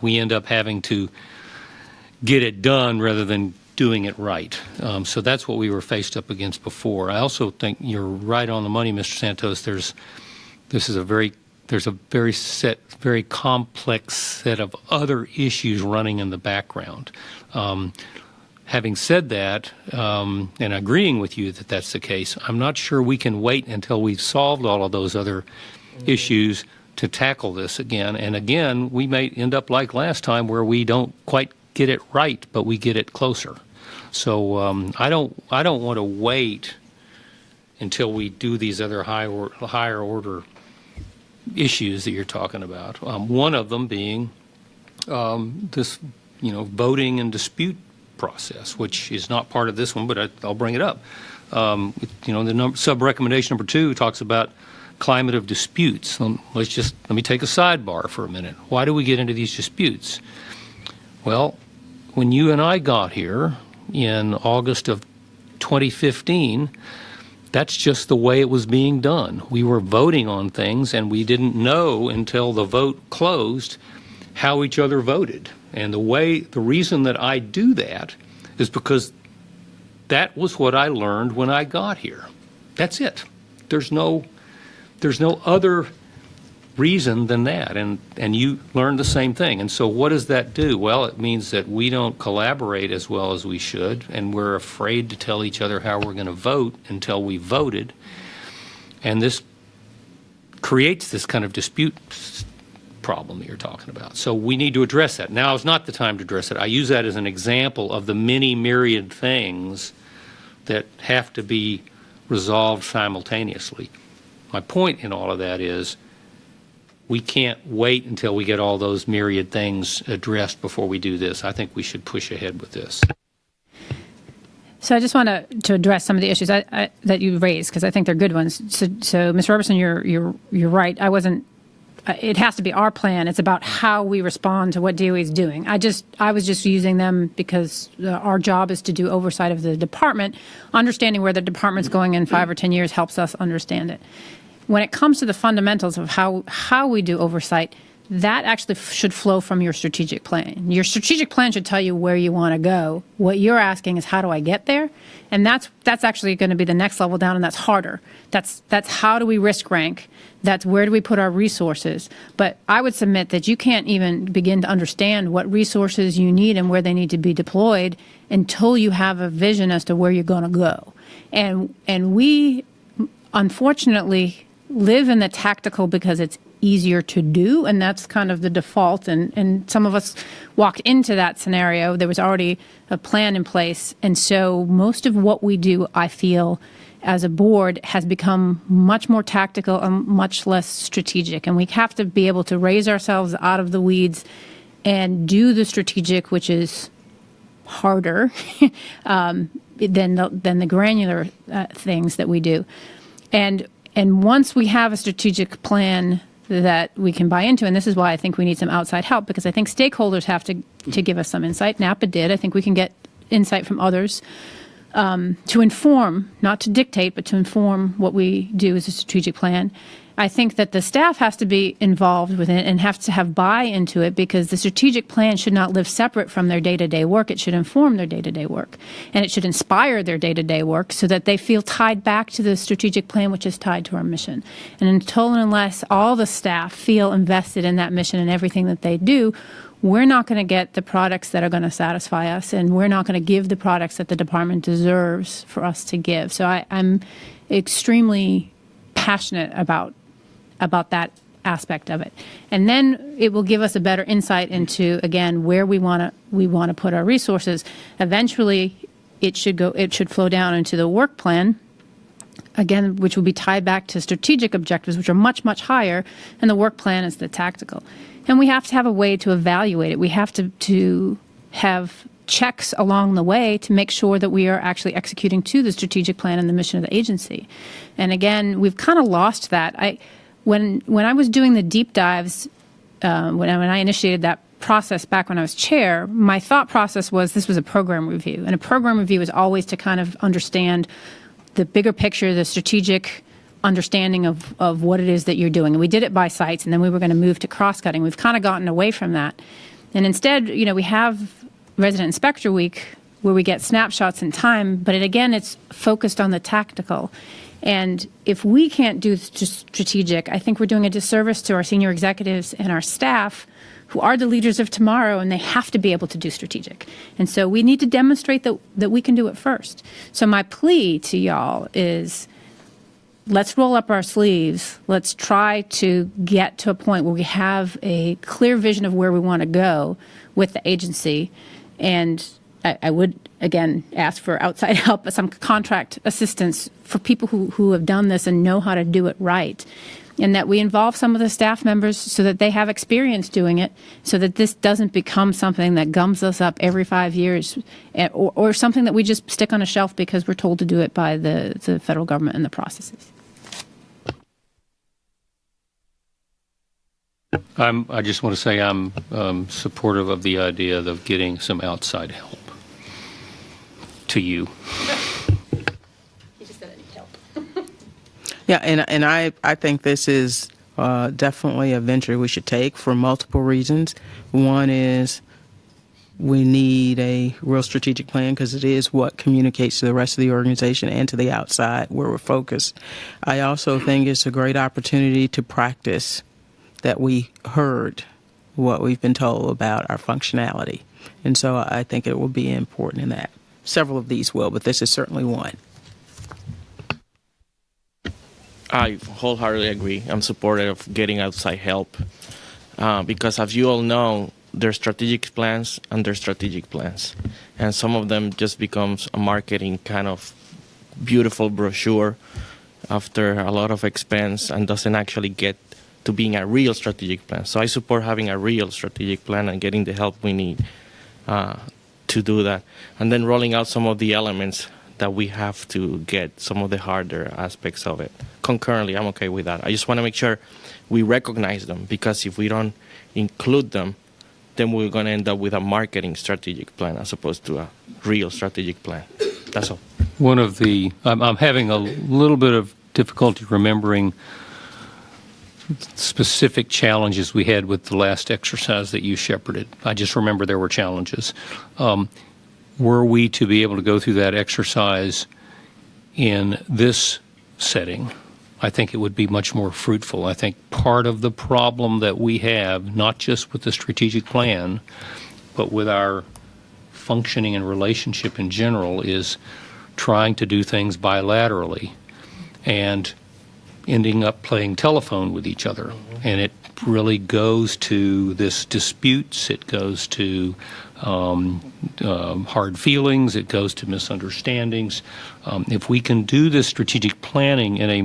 we end up having to get it done rather than doing it right. So that's what we were faced up against before. I also think you're right on the money, Mr. Santos. There's a very complex set of other issues running in the background. Having said that, and agreeing with you that that's the case, I'm not sure we can wait until we've solved all of those other issues to tackle this again. And again, we may end up like last time where we don't quite get it right, but we get it closer. So I don't want to wait until we do these other higher order issues that you're talking about. One of them being this, voting and dispute process, which is not part of this one, but I'll bring it up. The sub-recommendation number 2 talks about climate of disputes. Let me take a sidebar for a minute. Why do we get into these disputes? Well, when you and I got here in August of 2015, that's just the way it was being done. We were voting on things, and we didn't know until the vote closed how each other voted. And the reason that I do that is because that was what I learned when I got here. That's it. There's no other reason than that. And you learned the same thing. And so what does that do? Well, it means that we don't collaborate as well as we should, and we're afraid to tell each other how we're going to vote until we voted. And this creates this kind of dispute problem that you're talking about. So we need to address that. Now is not the time to address it. I use that as an example of the many myriad things that have to be resolved simultaneously. My point in all of that is we can't wait until we get all those myriad things addressed before we do this. I think we should push ahead with this. So I just want to address some of the issues that you raised, because I think they're good ones. So Ms. Robertson, you're right. It has to be our plan. It's about how we respond to what DOE is doing. I was just using them because our job is to do oversight of the department. Understanding where the department's going in 5 or 10 years helps us understand it. When it comes to the fundamentals of how we do oversight, that actually should flow from your strategic plan. Your strategic plan should tell you where you want to go. What you're asking is, how do I get there? And that's actually going to be the next level down, and that's harder. That's how do we risk rank? That's where do we put our resources? But I would submit that you can't even begin to understand what resources you need and where they need to be deployed until you have a vision as to where you're going to go. And we, unfortunately, live in the tactical because it's easier to do, and that's kind of the default. And some of us walked into that scenario. There was already a plan in place. And so most of what we do, I feel, as a board has become much more tactical and much less strategic. And we have to be able to raise ourselves out of the weeds and do the strategic, which is harder than the granular things that we do. And once we have a strategic plan that we can buy into, and this is why I think we need some outside help, because I think stakeholders have to give us some insight. NAPA did. I think we can get insight from others to inform, not to dictate, but to inform what we do as a strategic plan. I think that the staff has to be involved with it and have to have buy into it, because the strategic plan should not live separate from their day-to-day work. It should inform their day-to-day work, and it should inspire their day-to-day work so that they feel tied back to the strategic plan, which is tied to our mission. And until and unless all the staff feel invested in that mission and everything that they do, we're not going to get the products that are going to satisfy us, and we're not going to give the products that the department deserves for us to give. So I'm extremely passionate about that aspect of it. And then it will give us a better insight into, again, where we want to put our resources. Eventually, it should flow down into the work plan, again, which will be tied back to strategic objectives, which are much, much higher, and the work plan is the tactical. And we have to have a way to evaluate it. We have to have checks along the way to make sure that we are actually executing to the strategic plan and the mission of the agency. And again, we've kind of lost that. When I was doing the deep dives, when I initiated that process back when I was chair, my thought process was this was a program review. And a program review is always to kind of understand the bigger picture, the strategic understanding of what it is that you're doing. And we did it by sites, and then we were going to move to cross-cutting. We've kind of gotten away from that. And instead, we have Resident Inspector Week where we get snapshots in time, but it's focused on the tactical. And if we can't do strategic, I think we're doing a disservice to our senior executives and our staff, who are the leaders of tomorrow, and they have to be able to do strategic. And so we need to demonstrate that we can do it first. So my plea to y'all is, let's roll up our sleeves. Let's try to get to a point where we have a clear vision of where we want to go with the agency. And I would, again, ask for outside help, some contract assistance for people who have done this and know how to do it right. and that we involve some of the staff members so that they have experience doing it, so that this doesn't become something that gums us up every 5 years, or something that we just stick on a shelf because we're told to do it by the federal government and the processes. I just want to say I'm supportive of the idea of getting some outside help to you. He just said I need help. Yeah, and I think this is definitely a venture we should take for multiple reasons. One is we need a real strategic plan because it is what communicates to the rest of the organization and to the outside where we're focused. I also think it's a great opportunity to practice that we heard what we've been told about our functionality. And so I think it will be important in that. Several of these will, but this is certainly one. I wholeheartedly agree. I'm supportive of getting outside help because, as you all know, there's strategic plans and there's strategic plans. And some of them just becomes a marketing kind of beautiful brochure after a lot of expense and doesn't actually get to being a real strategic plan. So I support having a real strategic plan and getting the help we need to do that. And then rolling out some of the elements that we have to get, some of the harder aspects of it. Concurrently, I'm okay with that. I just want to make sure we recognize them, because if we don't include them, then we're going to end up with a marketing strategic plan as opposed to a real strategic plan. That's all. I'm having a little bit of difficulty remembering specific challenges we had with the last exercise that you shepherded. I just remember there were challenges. Were we to be able to go through that exercise in this setting, I think it would be much more fruitful. I think part of the problem that we have, not just with the strategic plan, but with our functioning and relationship in general, is trying to do things bilaterally and ending up playing telephone with each other. And it really goes to this disputes, it goes to hard feelings, it goes to misunderstandings. If we can do this strategic planning in a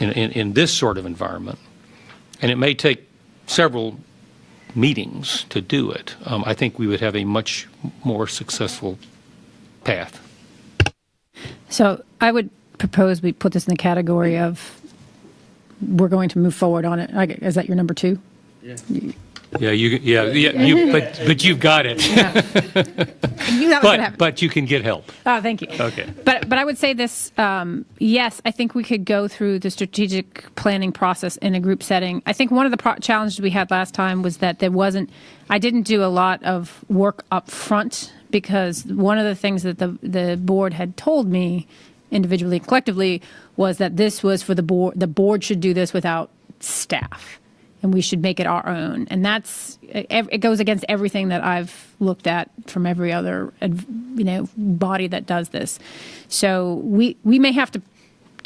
in this sort of environment, and it may take several meetings to do it, I think we would have a much more successful path. So I would propose we put this in the category of we're going to move forward on it. Is that your number 2? Yeah. But you've got it. Yeah. You knew that was gonna happen. But you can get help. Oh, thank you. Okay. But I would say this, yes, I think we could go through the strategic planning process in a group setting. I think one of the challenges we had last time was that I didn't do a lot of work up front, because one of the things that the board had told me individually and collectively was that this was for the board should do this without staff, and we should make it our own. And it goes against everything that I've looked at from every other body that does this. So we may have to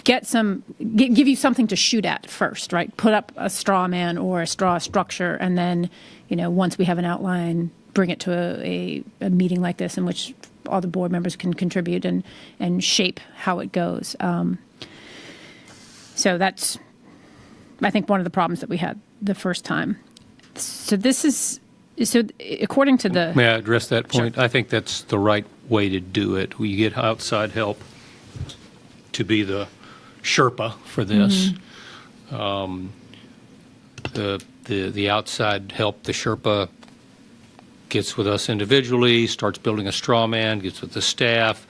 give you something to shoot at first, right? Put up a straw man or a straw structure, and then once we have an outline, bring it to a meeting like this in which all the board members can contribute and shape how it goes. So that's, I think, one of the problems that we had the first time. So according to the... May I address that point? Sure. I think that's the right way to do it. We get outside help to be the Sherpa for this. Mm-hmm. The outside help, the Sherpa, gets with us individually, starts building a straw man, gets with the staff,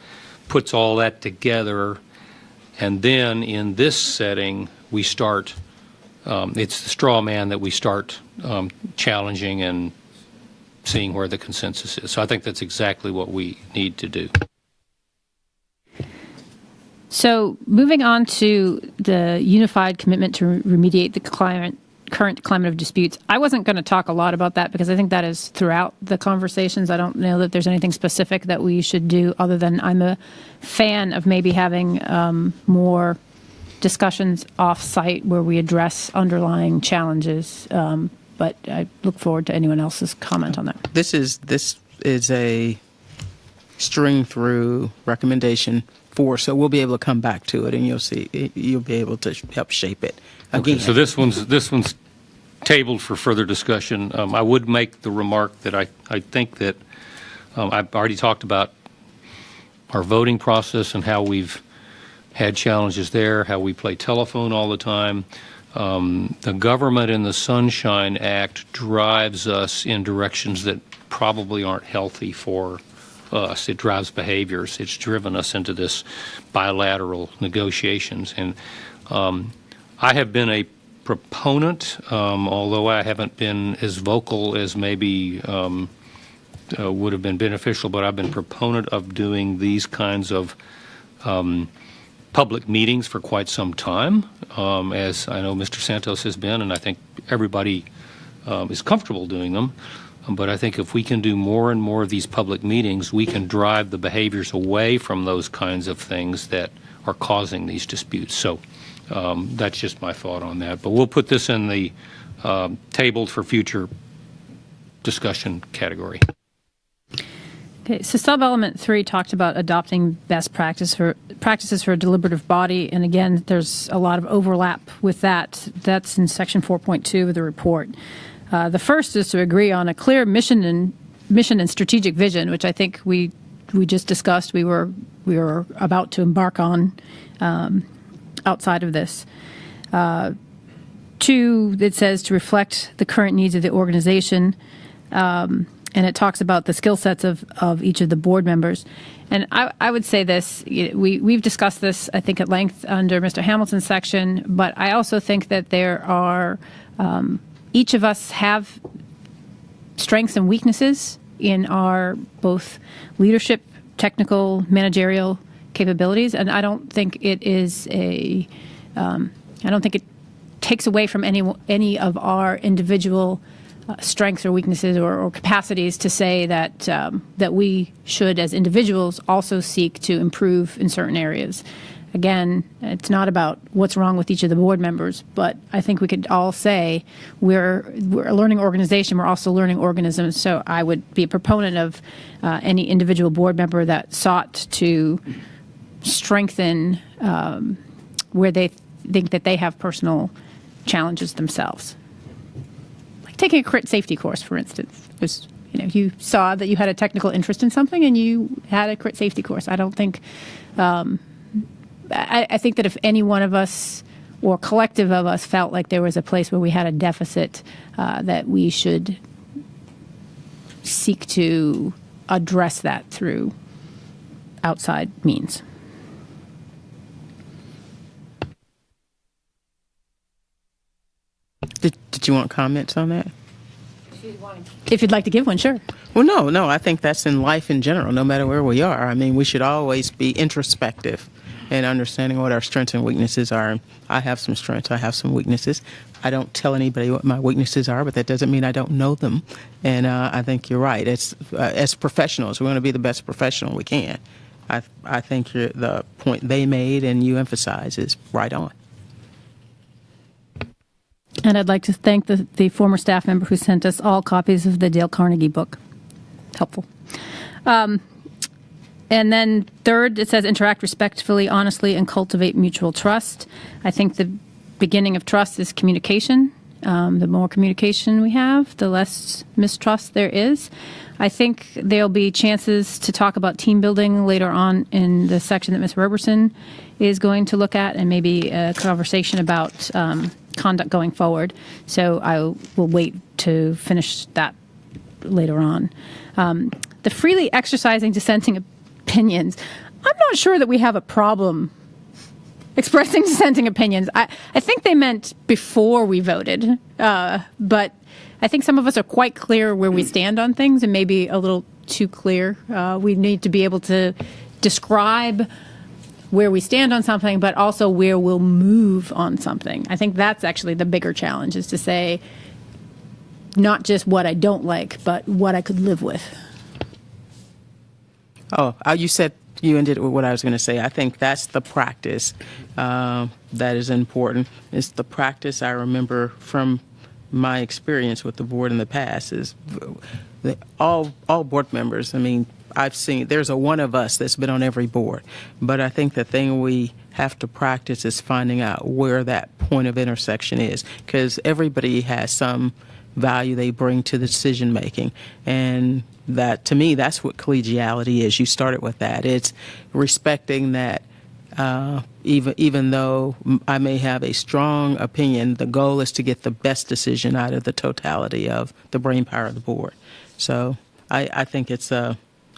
puts all that together, and then in this setting we start, it's the straw man that we start challenging and seeing where the consensus is. So I think that's exactly what we need to do. So moving on to the unified commitment to remediate the current climate of disputes. I wasn't going to talk a lot about that because I think that is throughout the conversations. I don't know that there's anything specific that we should do other than I'm a fan of maybe having more discussions off-site where we address underlying challenges. But I look forward to anyone else's comment on that. This is a string through recommendation 4, so we'll be able to come back to it, and you'll be able to help shape it again. Okay, so this one's tabled for further discussion. I would make the remark that I think that I've already talked about our voting process and how we've had challenges there, how we play telephone all the time. The Government in the Sunshine Act drives us in directions that probably aren't healthy for us. It drives behaviors. It's driven us into this bilateral negotiations. And I have been a proponent, although I haven't been as vocal as maybe would have been beneficial, but I've been proponent of doing these kinds of public meetings for quite some time, as I know Mr. Santos has been, and I think everybody is comfortable doing them. But I think if we can do more and more of these public meetings, we can drive the behaviors away from those kinds of things that are causing these disputes. So that's just my thought on that. But we'll put this in the tabled for future discussion category. Okay, so sub-element 3 talked about adopting best practices for a deliberative body, and again, there's a lot of overlap with that. That's in section 4.2 of the report. The first is to agree on a clear mission and strategic vision, which I think we just discussed. We were about to embark on outside of this. 2, it says to reflect the current needs of the organization. And it talks about the skill sets of each of the board members. And I would say this, we've discussed this, I think, at length under Mr. Hamilton's section, but I also think that there are, each of us have strengths and weaknesses in our both leadership, technical, managerial capabilities. And I don't think it is I don't think it takes away from any of our individual strengths or weaknesses or capacities to say that that we should, as individuals, also seek to improve in certain areas. Again, it's not about what's wrong with each of the board members, but I think we could all say we're a learning organization. We're also learning organisms. So I would be a proponent of any individual board member that sought to strengthen where they think that they have personal challenges themselves. Taking a crit safety course, for instance, was, you saw that you had a technical interest in something and you had a crit safety course. I don't think, I think that if any one of us or collective of us felt like there was a place where we had a deficit, that we should seek to address that through outside means. Did you want comments on that? If you'd like to give one, sure. Well, no, I think that's in life in general, no matter where we are. I mean, we should always be introspective and understanding what our strengths and weaknesses are. I have some strengths, I have some weaknesses. I don't tell anybody what my weaknesses are, but that doesn't mean I don't know them. And I think you're right. It's, as professionals, we want to be the best professional we can. I think the point they made and you emphasize is right on. And I'd like to thank the former staff member who sent us all copies of the Dale Carnegie book. Helpful. And then third, it says interact respectfully, honestly, and cultivate mutual trust. I think the beginning of trust is communication. The more communication we have, the less mistrust there is. I think there'll be chances to talk about team building later on in the section that Ms. Roberson is going to look at, and maybe a conversation about conduct going forward. So I will wait to finish that later on. The freely exercising dissenting opinions. I'm not sure that we have a problem expressing dissenting opinions. I think they meant before we voted, but I think some of us are quite clear where we stand on things and maybe a little too clear. We need to be able to describe where we stand on something, but also where we'll move on something. I think that's actually the bigger challenge, is to say not just what I don't like, but what I could live with. Oh, you said you ended with what I was going to say. I think that's the practice that is important. It's the practice I remember from my experience with the board in the past is all board members. I mean, I've seen there's a one of us that's been on every board, but I think the thing we have to practice is finding out where that point of intersection is, because everybody has some value they bring to the decision making, and that, to me, that's what collegiality is. You started with that. It's respecting that even though I may have a strong opinion, the goal is to get the best decision out of the totality of the brain power of the board. So I think it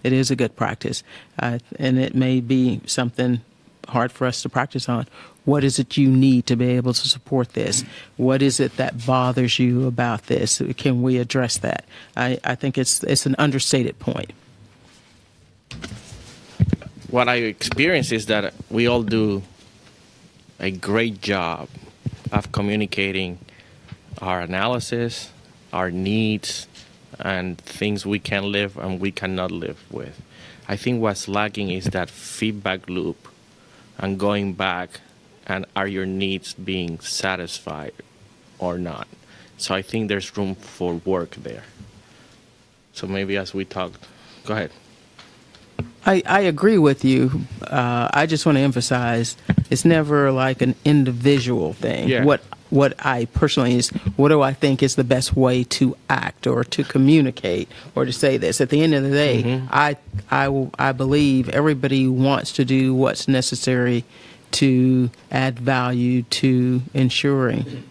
is a good practice, and it may be something hard for us to practice on. What is it you need to be able to support this? What is it that bothers you about this? Can we address that? I think it's an understated point. What I experience is that we all do a great job of communicating our analysis, our needs, and things we can live and we cannot live with. I think what's lacking is that feedback loop and going back and are your needs being satisfied or not. So I think there's room for work there. So maybe as we talk, go ahead. I agree with you. I just want to emphasize it's never like an individual thing. Yeah. What I personally is, what do I think is the best way to act or to communicate or to say this? At the end of the day, I believe everybody wants to do what's necessary to add value to ensuring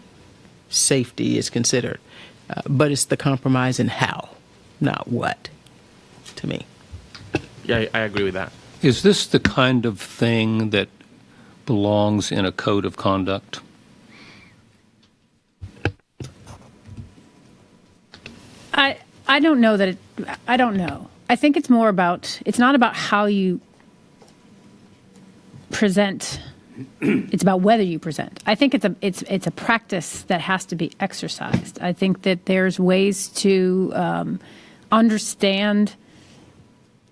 safety is considered. But it's the compromise in how, not what, to me. Yeah, I agree with that. Is this the kind of thing that belongs in a code of conduct? I don't know that I don't know. I think it's more about, it's not about how you present. It's about whether you present. I think it's a practice that has to be exercised. I think that there's ways to understand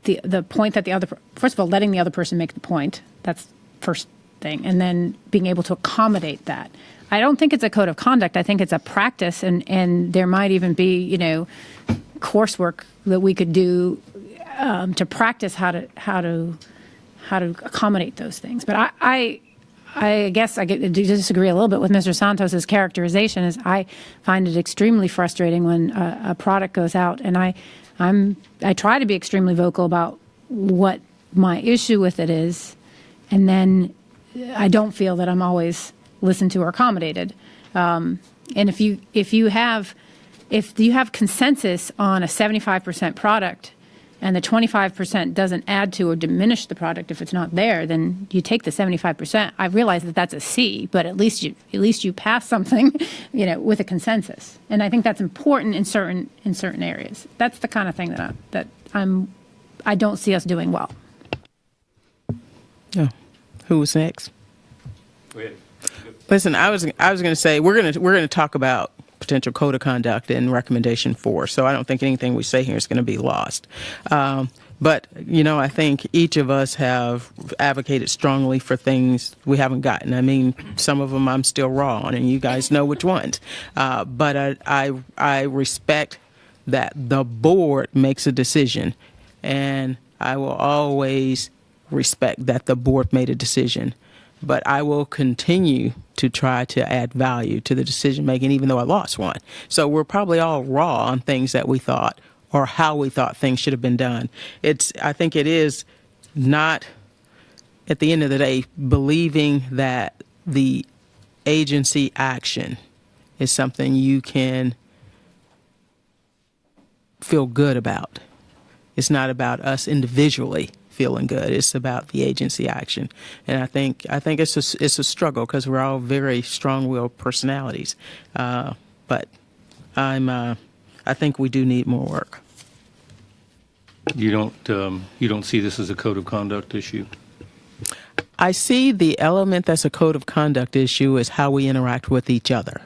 the point that the other, first of all, letting the other person make the point. That's first thing. And then being able to accommodate that. I don't think it's a code of conduct. I think it's a practice, and there might even be, coursework that we could do to practice how to accommodate those things. But I guess I disagree a little bit with Mr. Santos's characterization. Is I find it extremely frustrating when a product goes out, and I try to be extremely vocal about what my issue with it is, and then I don't feel that I'm always listened to or accommodated. And if you have consensus on a 75% product, and the 25% doesn't add to or diminish the product if it's not there, then you take the 75%. I realize that that's a C, but at least you pass something, with a consensus. And I think that's important in certain areas. That's the kind of thing that I don't see us doing well. Yeah. Who was next? Go ahead. Listen, I was going to say we're going to talk about potential code of conduct in recommendation 4. So I don't think anything we say here is going to be lost. But, I think each of us have advocated strongly for things we haven't gotten. I mean, some of them I'm still raw on, and you guys know which ones. But I respect that the board makes a decision, and I will always respect that the board made a decision. But I will continue to try to add value to the decision making, even though I lost one. So we're probably all raw on things that we thought or how we thought things should have been done. I think it is not, at the end of the day, believing that the agency action is something you can feel good about. It's not about us individually feeling good. It's about the agency action, and I think it's a struggle because we're all very strong-willed personalities. But I think we do need more work. You don't see this as a code of conduct issue? I see the element that's a code of conduct issue is how we interact with each other.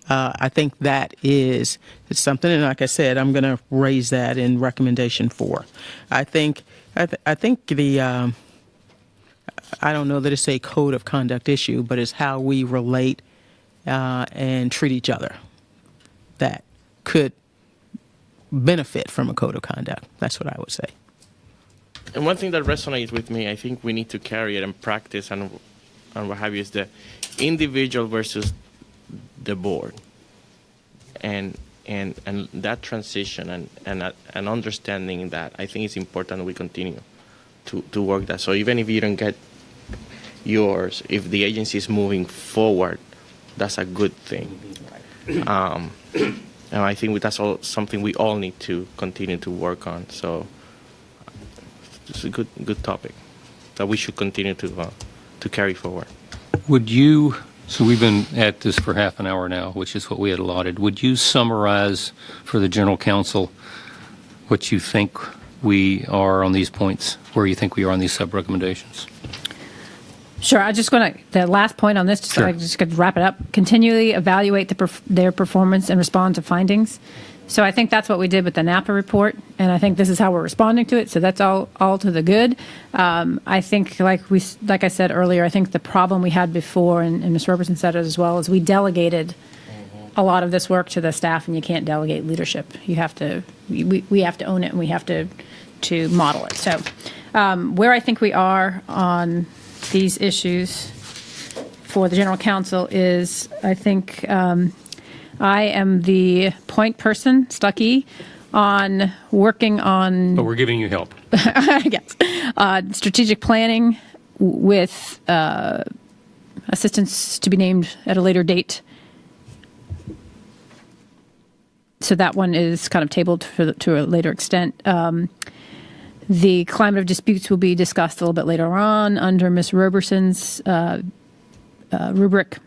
I think it's something, and like I said, I'm going to raise that in recommendation 4. I think the I don't know that it's a code of conduct issue, but it's how we relate and treat each other that could benefit from a code of conduct. That's what I would say. And one thing that resonates with me, I think we need to carry it and practice and and what have you is the individual versus the board, and that transition and understanding that, I think it's important we continue to work that. So even if you don't get yours, if the agency is moving forward, that's a good thing. And I think that's something we all need to continue to work on. So it's a good topic that we should continue to carry forward. So we've been at this for half an hour now, which is what we had allotted. Would you summarize for the General Counsel what you think we are on these points, where you think we are on these sub-recommendations? Sure. I just want to, the last point on this, Sure. I just could wrap it up. Continually evaluate their performance and respond to findings. So I think that's what we did with the Napa report, and I think this is how we're responding to it. So that's all to the good. I think, like I said earlier, I think the problem we had before, and Ms. Roberson said it as well, is we delegated a lot of this work to the staff, and you can't delegate leadership. You have to, we have to own it, and we have to model it. So where I think we are on these issues for the General Counsel is, I think I am the point person, Stuckey, on working on... But we're giving you help. Yes. Strategic planning with assistance to be named at a later date. So that one is kind of tabled to a later extent. The climate of disputes will be discussed a little bit later on under Ms. Roberson's rubric.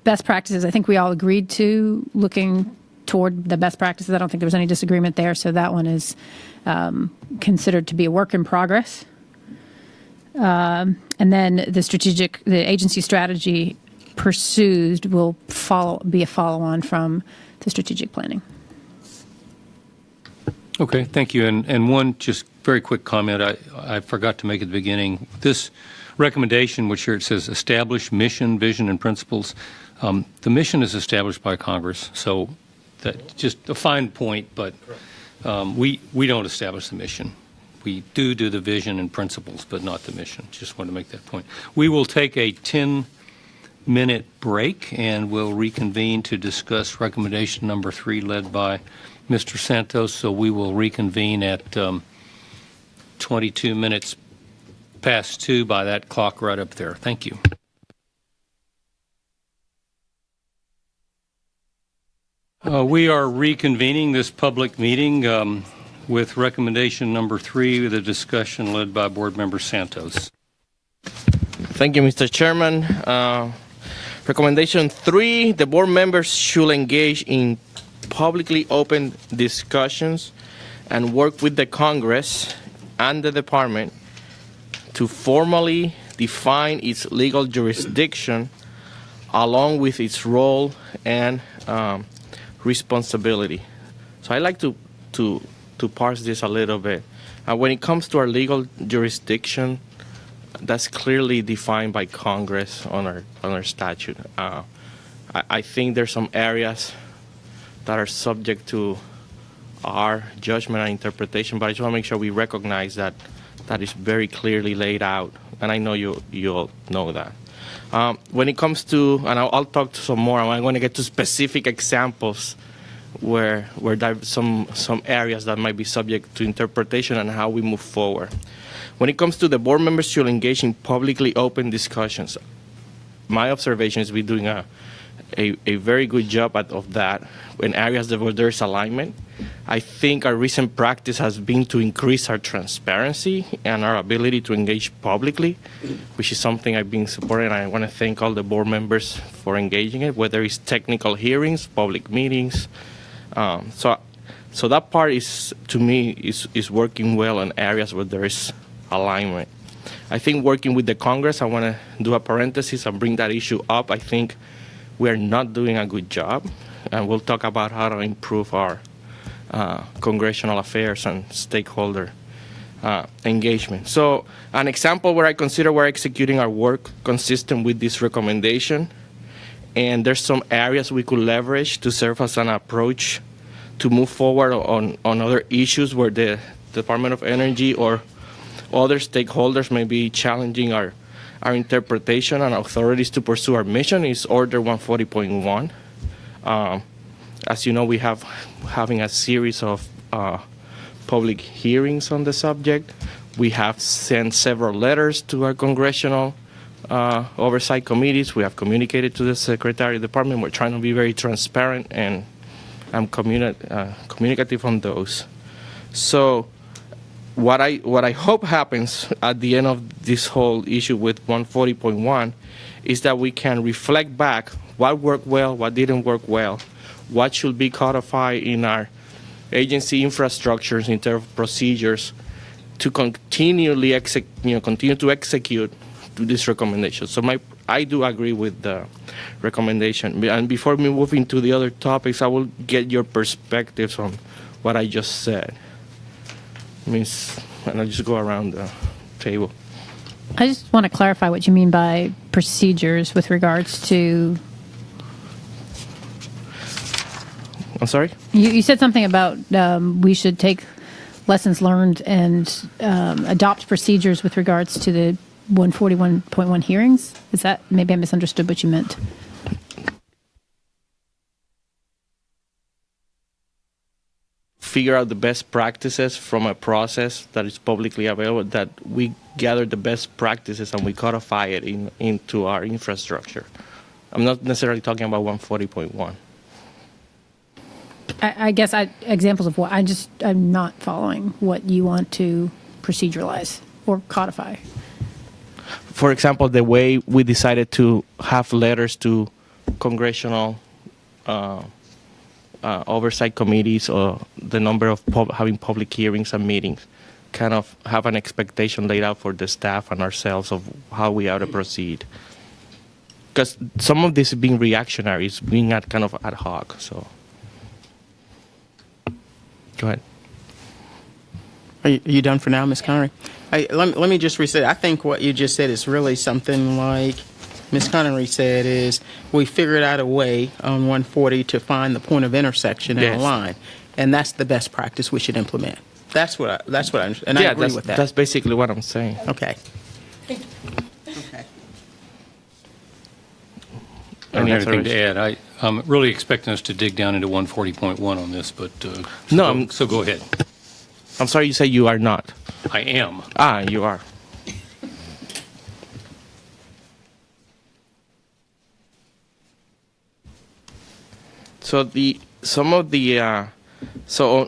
Best practices, I think we all agreed to looking toward the best practices. I don't think there was any disagreement there, so that one is considered to be a work in progress. And then the agency strategy pursued will be a follow-on from the strategic planning. Okay, thank you. And one just very quick comment I forgot to make at the beginning. This recommendation, which here it says establish mission, vision, and principles. The mission is established by Congress, so that just a fine point, but we don't establish the mission. We do the vision and principles, but not the mission. Just wanted to make that point. We will take a 10-minute break, and we'll reconvene to discuss recommendation number 3 led by Mr. Santos. So we will reconvene at 22 minutes past 2 by that clock right up there. Thank you. We are reconvening this public meeting with recommendation number 3, with a discussion led by Board Member Santos. Thank you, Mr. Chairman. Recommendation 3, the board members should engage in publicly open discussions and work with the Congress and the Department to formally define its legal jurisdiction along with its role and responsibility. So I like to parse this a little bit. When it comes to our legal jurisdiction, that's clearly defined by Congress on our statute. I think there's some areas that are subject to our judgment and interpretation, but I just want to make sure we recognize that is very clearly laid out, and I know you all know that. When it comes to, and I'll talk to some more, I'm going to get to specific examples where there are some areas that might be subject to interpretation and how we move forward. When it comes to the board members should engage in publicly open discussions, my observation is we're doing a very good job of that in areas where there's alignment. I think our recent practice has been to increase our transparency and our ability to engage publicly, which is something I've been supporting, and I want to thank all the board members for engaging it, whether it's technical hearings, public meetings. So that part is, to me, is working well in areas where there is alignment. I think working with the Congress, I want to do a parenthesis and bring that issue up. I think we are not doing a good job, and we'll talk about how to improve our congressional affairs and stakeholder engagement. So an example where I consider we're executing our work consistent with this recommendation, and there's some areas we could leverage to serve as an approach to move forward on other issues where the Department of Energy or other stakeholders may be challenging our our interpretation and authorities to pursue our mission is Order 140.1. As you know, we have having a series of public hearings on the subject. We have sent several letters to our congressional oversight committees. We have communicated to the Secretary of the Department. We're trying to be very transparent and communicative on those. So what I hope happens at the end of this whole issue with 140.1 is that we can reflect back what worked well, what didn't work well, what should be codified in our agency infrastructures in terms of procedures to continually continue to execute this recommendation. So I do agree with the recommendation. And before we move into the other topics, I will get your perspectives on what I just said. And I'll just go around the table. I just want to clarify what you mean by procedures with regards to. I'm sorry? You said something about we should take lessons learned and adopt procedures with regards to the 141.1 hearings. Is that, maybe I misunderstood what you meant? Figure out the best practices from a process that is publicly available, that we gather the best practices and we codify it into our infrastructure. I'm not necessarily talking about 140.1. I guess examples of what I'm not following what you want to proceduralize or codify. For example, the way we decided to have letters to congressional oversight committees, or the number of having public hearings and meetings, kind of have an expectation laid out for the staff and ourselves of how we ought to proceed. Because some of this is being reactionary, it's being kind of ad hoc. So, go ahead. Are you done for now, Ms. Connery? Let me just reset. I think what you just said is really something like Ms. Connery said is we figured out a way on 140 to find the point of intersection in a line, and that's the best practice we should implement. That's what I and I agree with that. That's basically what I'm saying. Okay. I don't have anything to add. I'm really expecting us to dig down into 140.1 on this, but so go ahead. I'm sorry, you say you are not. I am. You are. So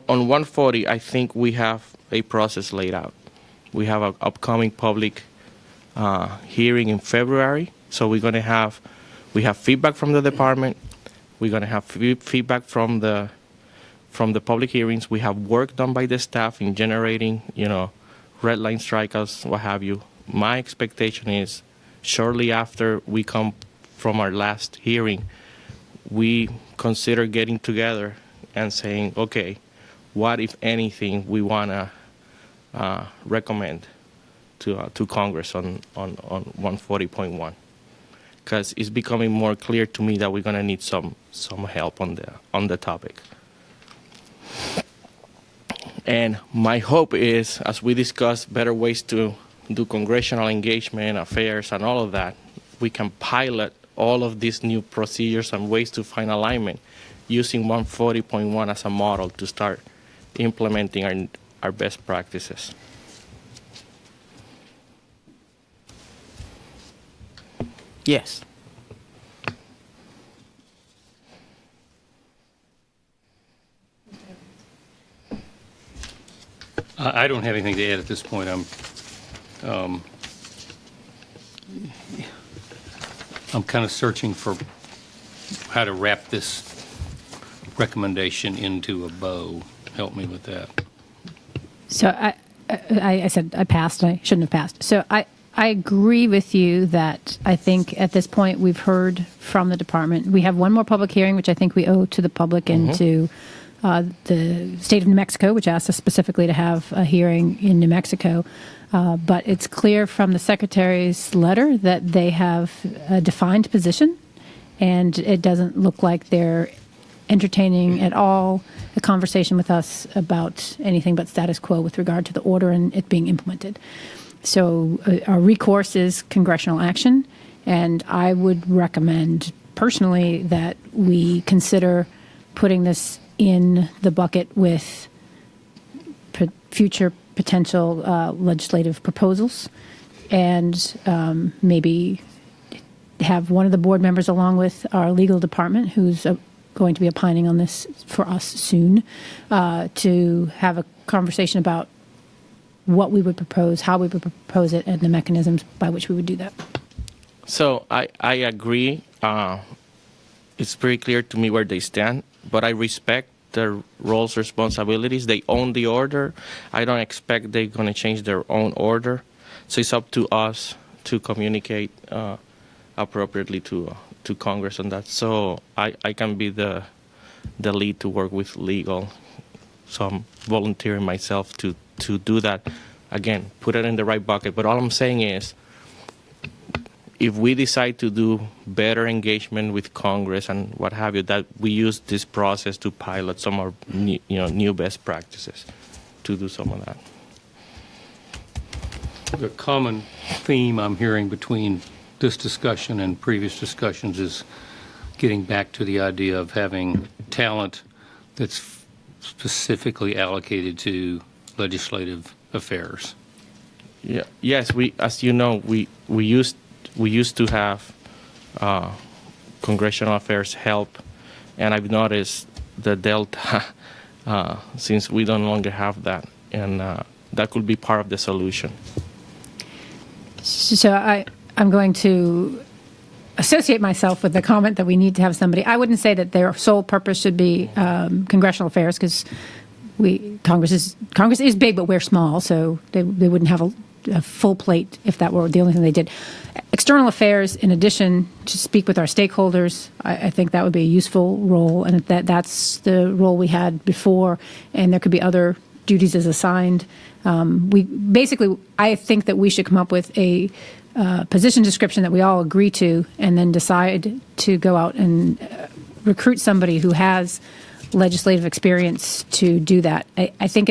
on 140, I think we have a process laid out. We have an upcoming public hearing in February. So we have feedback from the department. We're going to have feedback from the public hearings. We have work done by the staff in generating, red line strikeouts, what have you. My expectation is shortly after we come from our last hearing, we consider getting together and saying, okay, what, if anything, we want to recommend to Congress on 140.1. Because it's becoming more clear to me that we're going to need some help on the topic. And my hope is, as we discuss better ways to do congressional engagement, affairs, and all of that, we can pilot all of these new procedures and ways to find alignment using 140.1 as a model to start implementing our best practices. Yes. I don't have anything to add at this point. I'm kind of searching for how to wrap this recommendation into a bow. Help me with that. So I said I passed. I shouldn't have passed. So I agree with you that I think at this point we've heard from the department. We have one more public hearing, which I think we owe to the public and to the state of New Mexico, which asked us specifically to have a hearing in New Mexico. But it's clear from the Secretary's letter that they have a defined position, and it doesn't look like they're entertaining at all a conversation with us about anything but status quo with regard to the order and it being implemented. Our recourse is congressional action, and I would recommend personally that we consider putting this in the bucket with future potential legislative proposals, and maybe have one of the board members, along with our legal department, who's going to be opining on this for us soon, to have a conversation about what we would propose, how we would propose it, and the mechanisms by which we would do that. So I agree. It's pretty clear to me where they stand, but I respect their roles, responsibilities. They own the order. I don't expect they're going to change their own order. So it's up to us to communicate appropriately to Congress on that. So I can be the lead to work with legal. So I'm volunteering myself to do that. Again, put it in the right bucket. But all I'm saying is, if we decide to do better engagement with Congress and what have you, that we use this process to pilot some of our new best practices to do some of that. The common theme I'm hearing between this discussion and previous discussions is getting back to the idea of having talent that's specifically allocated to legislative affairs. Yeah. Yes. As you know, we used to have congressional affairs help, and I've noticed the delta since we no longer have that, and that could be part of the solution. So I'm going to associate myself with the comment that we need to have somebody. I wouldn't say that their sole purpose should be congressional affairs, because Congress is big, but we're small, so they wouldn't have a full plate if that were the only thing they did. External affairs, in addition, to speak with our stakeholders, I think that would be a useful role, and that's the role we had before, and there could be other duties as assigned. I think that we should come up with a position description that we all agree to, and then decide to go out and recruit somebody who has legislative experience to do that. I think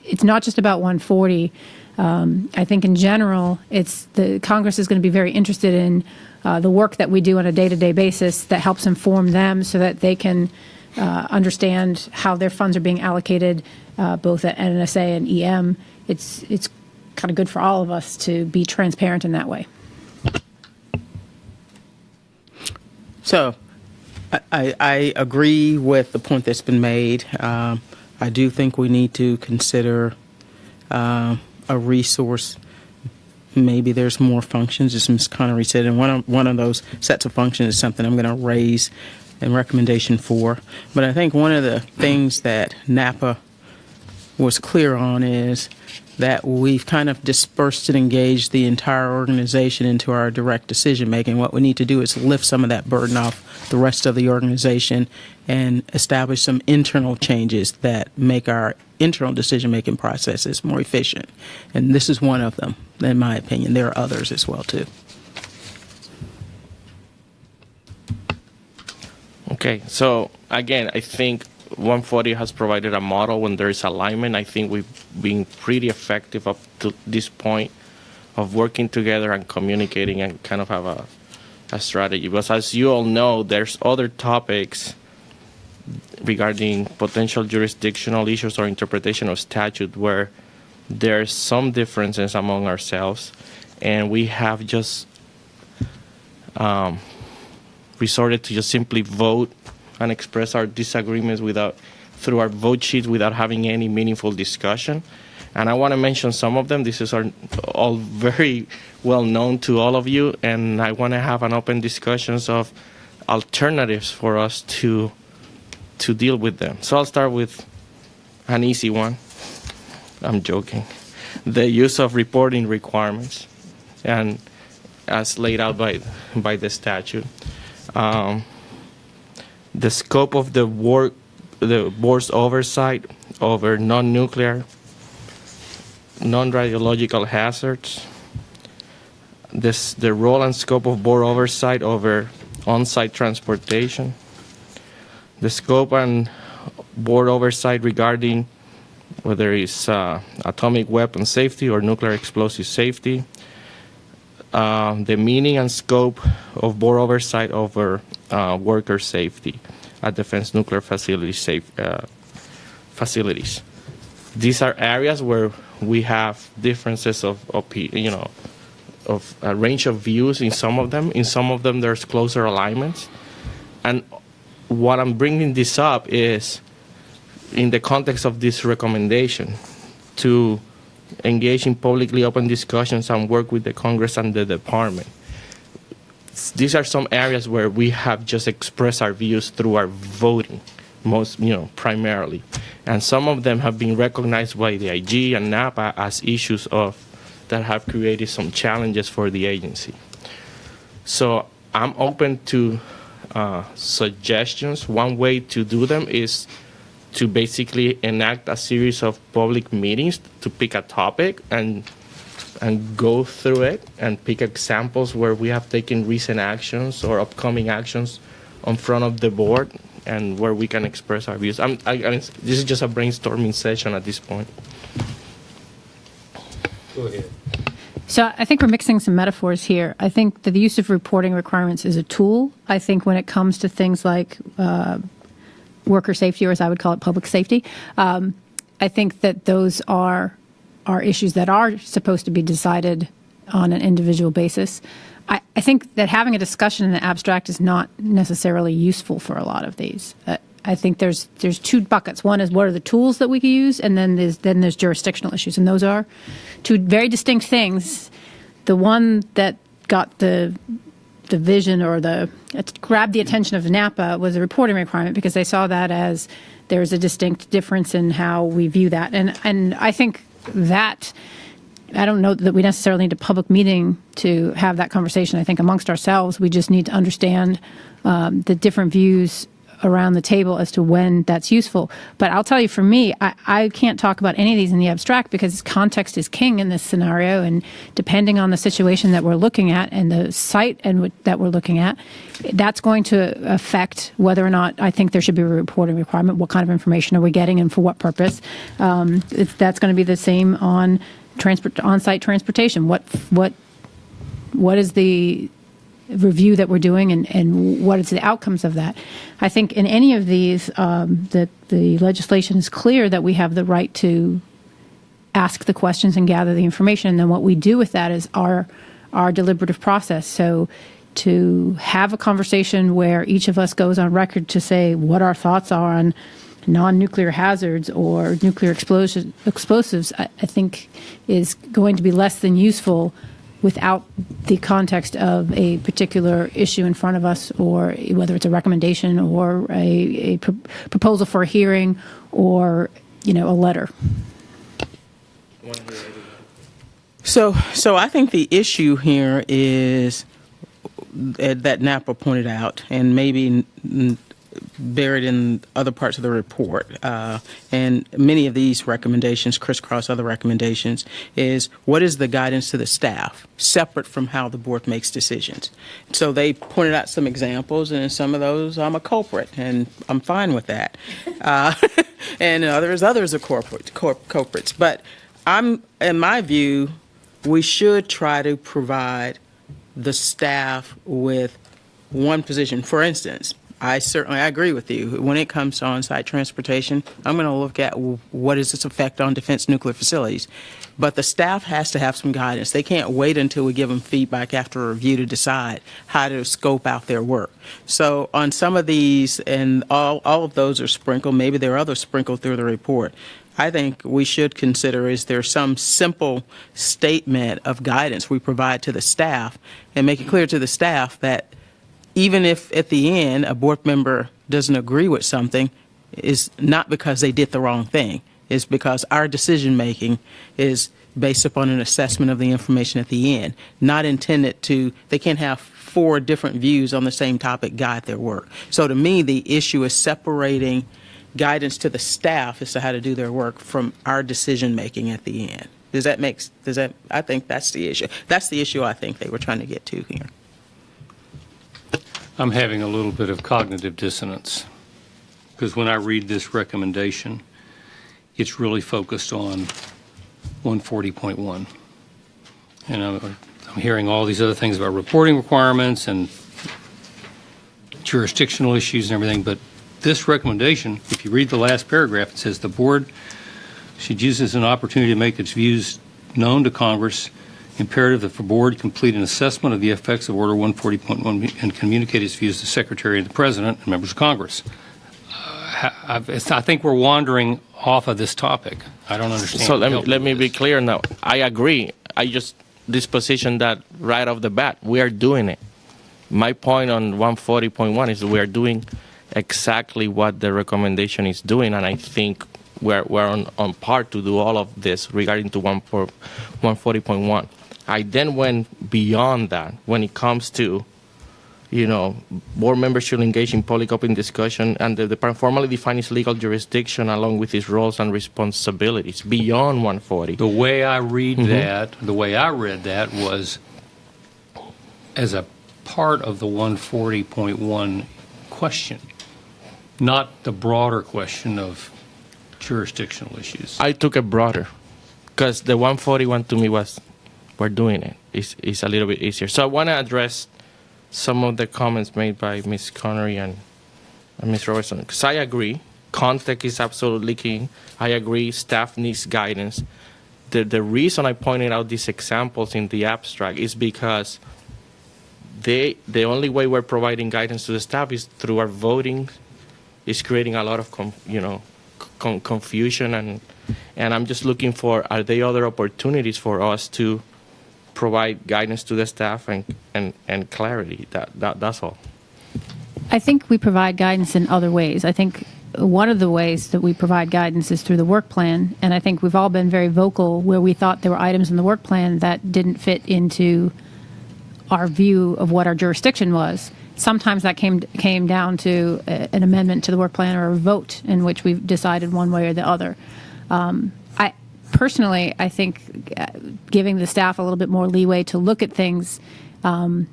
it's not just about 140. I think in general, the Congress is going to be very interested in the work that we do on a day-to-day basis that helps inform them so that they can understand how their funds are being allocated, both at NSA and EM. It's kind of good for all of us to be transparent in that way. So I agree with the point that's been made. I do think we need to consider a resource. Maybe there's more functions, as Ms. Connery said, and one of those sets of functions is something I'm going to raise a recommendation for. But I think one of the things that NAPA was clear on is that we've kind of dispersed and engaged the entire organization into our direct decision making. What we need to do is lift some of that burden off the rest of the organization and establish some internal changes that make our internal decision making processes more efficient. And this is one of them, in my opinion. There are others as well, too. Okay, so again, I think 140 has provided a model when there is alignment. I think we've been pretty effective up to this point of working together and communicating and kind of have a strategy. But as you all know, there's other topics regarding potential jurisdictional issues or interpretation of statute where there's some differences among ourselves, and we have just resorted to just simply vote and express our disagreements through our vote sheets without having any meaningful discussion. And I want to mention some of them. This is all very well known to all of you, and I want to have an open discussions of alternatives for us to deal with them. So I'll start with an easy one. I'm joking. The use of reporting requirements, and as laid out by the statute. The scope of the board's oversight over non-nuclear, non-radiological hazards, the role and scope of board oversight over on-site transportation, the scope and board oversight regarding whether it's atomic weapon safety or nuclear explosive safety, the meaning and scope of board oversight over worker safety at defense nuclear facilities. These are areas where we have differences of a range of views in some of them. In some of them, there's closer alignments. And what I'm bringing this up is in the context of this recommendation to engage in publicly open discussions and work with the Congress and the department. These are some areas where we have just expressed our views through our voting, primarily. And some of them have been recognized by the IG and NAPA as issues that have created some challenges for the agency. So I'm open to suggestions. One way to do them is to basically enact a series of public meetings to pick a topic and go through it and pick examples where we have taken recent actions or upcoming actions in front of the board and where we can express our views. This is just a brainstorming session at this point. Go ahead. So I think we're mixing some metaphors here. I think that the use of reporting requirements is a tool. I think when it comes to things like worker safety, or as I would call it, public safety, I think that those are issues that are supposed to be decided on an individual basis. I think that having a discussion in the abstract is not necessarily useful for a lot of these. I think there's two buckets. One is what are the tools that we can use, and then there's jurisdictional issues, and those are two very distinct things. The one that got the vision or grabbed the attention of NAPA was a reporting requirement because they saw that as there's a distinct difference in how we view that, and I think that. I don't know that we necessarily need a public meeting to have that conversation. I think amongst ourselves, we just need to understand the different views around the table as to when that's useful. But I'll tell you, for me, I can't talk about any of these in the abstract because context is king in this scenario. And depending on the situation that we're looking at and the site that we're looking at, that's going to affect whether or not I think there should be a reporting requirement. What kind of information are we getting and for what purpose? That's going to be the same on on-site transportation. What is the review that we're doing and what is the outcomes of that? I think in any of these, the legislation is clear that we have the right to ask the questions and gather the information. And then what we do with that is our deliberative process. So to have a conversation where each of us goes on record to say what our thoughts are on non-nuclear hazards or nuclear explosives, I think is going to be less than useful without the context of a particular issue in front of us, or whether it's a recommendation or a proposal for a hearing or, a letter. So I think the issue here is that NAPA pointed out, and maybe buried in other parts of the report, and many of these recommendations crisscross other recommendations, is what is the guidance to the staff separate from how the board makes decisions. So they pointed out some examples, and in some of those I'm a culprit, and I'm fine with that. And others are culprits. But in my view, we should try to provide the staff with one position. For instance, I agree with you. When it comes to on-site transportation, I'm going to look at what is its effect on defense nuclear facilities. But the staff has to have some guidance. They can't wait until we give them feedback after a review to decide how to scope out their work. So on some of these, and all of those are sprinkled, maybe there are others sprinkled through the report, I think we should consider, is there some simple statement of guidance we provide to the staff and make it clear to the staff that even if at the end a board member doesn't agree with something, is not because they did the wrong thing. It's because our decision making is based upon an assessment of the information at the end, not intended to, they can't have 4 different views on the same topic guide their work. So to me, the issue is separating guidance to the staff as to how to do their work from our decision making at the end. I think that's the issue. That's the issue I think they were trying to get to here. I'm having a little bit of cognitive dissonance because when I read this recommendation, it's really focused on 140.1. And I'm hearing all these other things about reporting requirements and jurisdictional issues and everything, but this recommendation, if you read the last paragraph, it says the board should use this as an opportunity to make its views known to Congress. Imperative that the board complete an assessment of the effects of Order 140.1 and communicate its views to the Secretary and the President and members of Congress. I think we're wandering off of this topic. I don't understand. So let me be clear now. I agree. I just disposition that right off the bat. We are doing it. My point on 140.1 is we are doing exactly what the recommendation is doing, and I think we're on par to do all of this regarding to 140.1. I then went beyond that when it comes to, board members should engage in public open discussion, and the department formally define its legal jurisdiction along with its roles and responsibilities beyond 140. The way I read that was as a part of the 140.1 question, not the broader question of jurisdictional issues. I took it broader because the 141 to me was, we're doing it. It's a little bit easier. So I want to address some of the comments made by Ms. Connery and Ms. Robertson, because I agree, context is absolutely key. I agree, staff needs guidance. The reason I pointed out these examples in the abstract is because the only way we're providing guidance to the staff is through our voting. Is creating a lot of confusion, and I'm just looking for, are there other opportunities for us to provide guidance to the staff and clarity? That's all. I think we provide guidance in other ways. I think one of the ways that we provide guidance is through the work plan, and I think we've all been very vocal where we thought there were items in the work plan that didn't fit into our view of what our jurisdiction was. Sometimes that came down to an amendment to the work plan or a vote in which we've decided one way or the other. I think giving the staff a little bit more leeway to look at things and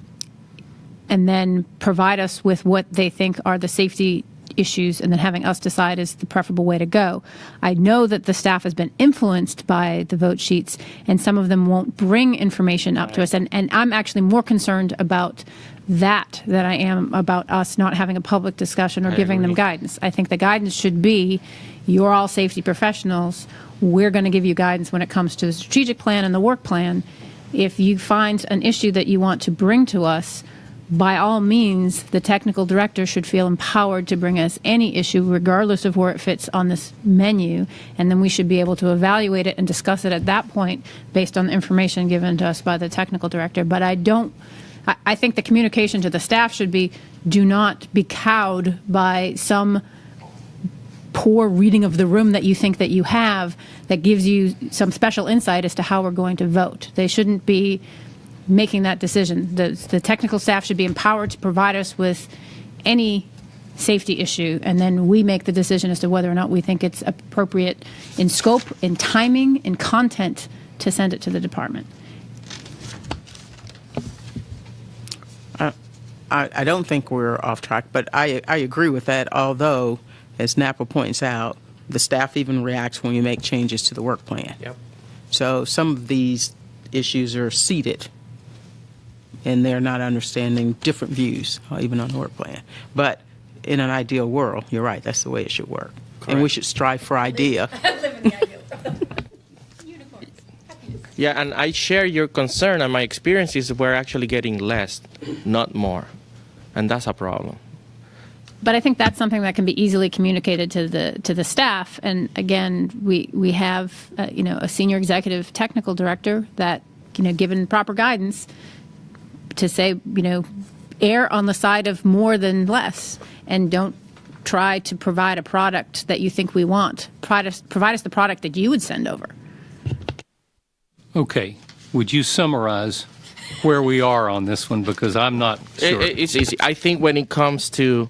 then provide us with what they think are the safety issues and then having us decide is the preferable way to go. I know that the staff has been influenced by the vote sheets, and some of them won't bring information up to us. And I'm actually more concerned about that than I am about us not having a public discussion or giving them guidance. I think the guidance should be, you're all safety professionals. We're going to give you guidance when it comes to the strategic plan and the work plan. If you find an issue that you want to bring to us, by all means, the technical director should feel empowered to bring us any issue, regardless of where it fits on this menu, and then we should be able to evaluate it and discuss it at that point based on the information given to us by the technical director. But I think the communication to the staff should be, do not be cowed by some poor reading of the room that you think that you have that gives you some special insight as to how we're going to vote. They shouldn't be making that decision. The technical staff should be empowered to provide us with any safety issue, and then we make the decision as to whether or not we think it's appropriate in scope, in timing, in content to send it to the department. I don't think we're off track, but I agree with that, although, as Napa points out, the staff even reacts when you make changes to the work plan. Yep. So some of these issues are seated, and they're not understanding different views, even on the work plan. But in an ideal world, you're right, that's the way it should work. Correct. And we should strive for idea. Live in the ideal. Yeah, and I share your concern, and my experience is we're actually getting less, not more. And that's a problem. But I think that's something that can be easily communicated to the staff. And again, we have a senior executive technical director that, given proper guidance, to say, err on the side of more than less, and don't try to provide a product that you think we want. Provide us the product that you would send over. Okay. Would you summarize where we are on this one? Because I'm not sure. It's easy. I think when it comes to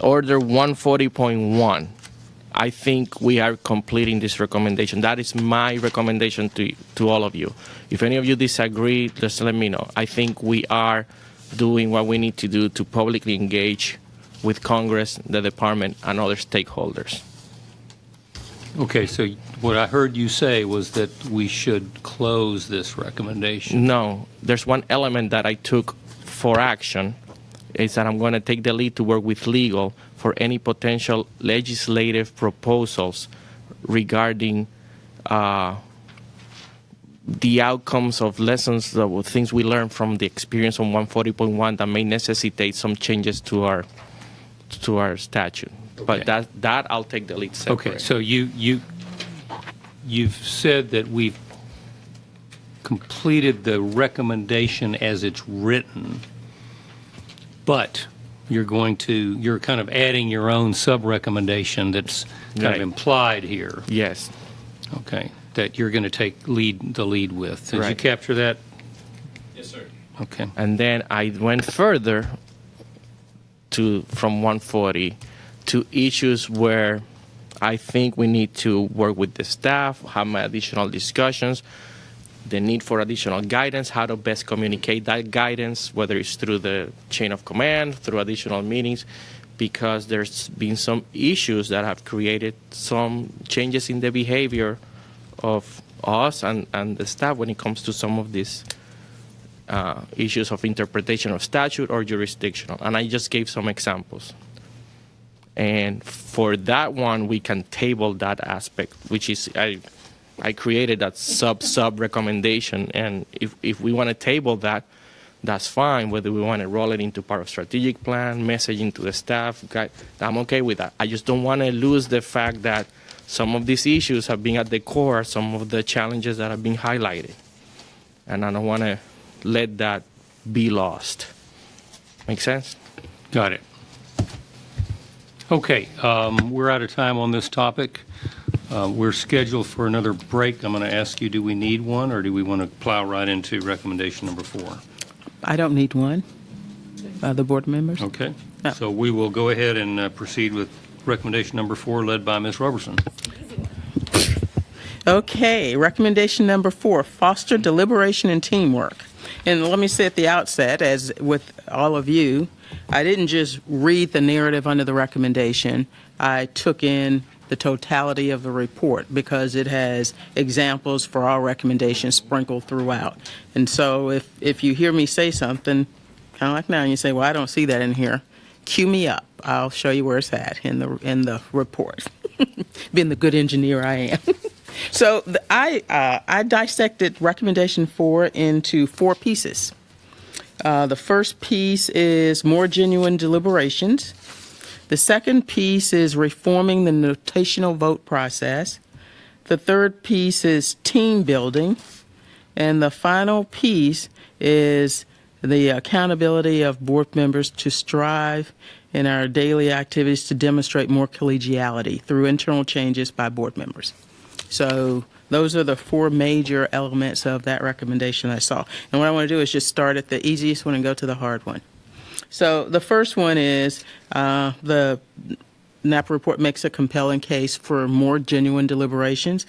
Order 140.1, I think we are completing this recommendation. That is my recommendation to all of you. If any of you disagree, just let me know. I think we are doing what we need to do to publicly engage with Congress, the department, and other stakeholders. Okay, so what I heard you say was that we should close this recommendation. No, there's one element that I took for action, is that I'm going to take the lead to work with legal for any potential legislative proposals regarding the outcomes of lessons, the things we learned from the experience on 140.1 that may necessitate some changes to our statute. But Okay. that I'll take the lead separate. Okay, so you've said that we've completed the recommendation as it's written, but you're kind of adding your own sub-recommendation that's kind Right. of implied here. Yes. Okay, that you're going to take the lead with. Did you Right. capture that? Yes, sir. Okay. And then I went further from 140 to issues where I think we need to work with the staff, have additional discussions, the need for additional guidance, how to best communicate that guidance, whether it's through the chain of command, through additional meetings, because there's been some issues that have created some changes in the behavior of us and the staff when it comes to some of these issues of interpretation of statute or jurisdictional. And I just gave some examples. And for that one, we can table that aspect, which is I created that sub recommendation. And if we want to table that, that's fine. Whether we want to roll it into part of strategic plan, messaging to the staff, I'm okay with that. I just don't want to lose the fact that some of these issues have been at the core, some of the challenges that have been highlighted. And I don't want to let that be lost. Make sense? Got it. Okay, we're out of time on this topic. We're scheduled for another break. I'm going to ask you, do we need one, or do we want to plow right into recommendation number 4? I don't need one. The board members? Okay, No. so we will go ahead and proceed with recommendation number 4, led by Ms. Roberson. Okay, recommendation number 4, foster deliberation and teamwork. And let me say at the outset, as with all of you, I didn't just read the narrative under the recommendation. I took in the totality of the report because it has examples for all recommendations sprinkled throughout. And so if you hear me say something, kind of like now, and you say, well, I don't see that in here, cue me up. I'll show you where it's at in the report, being the good engineer I am. So I dissected recommendation 4 into 4 pieces. The first piece is more genuine deliberations. The second piece is reforming the notational vote process. The third piece is team building. And the final piece is the accountability of board members to strive in our daily activities to demonstrate more collegiality through internal changes by board members. So those are the 4 major elements of that recommendation I saw. And what I want to do is just start at the easiest one and go to the hard one. So the first one is the NAPA report makes a compelling case for more genuine deliberations.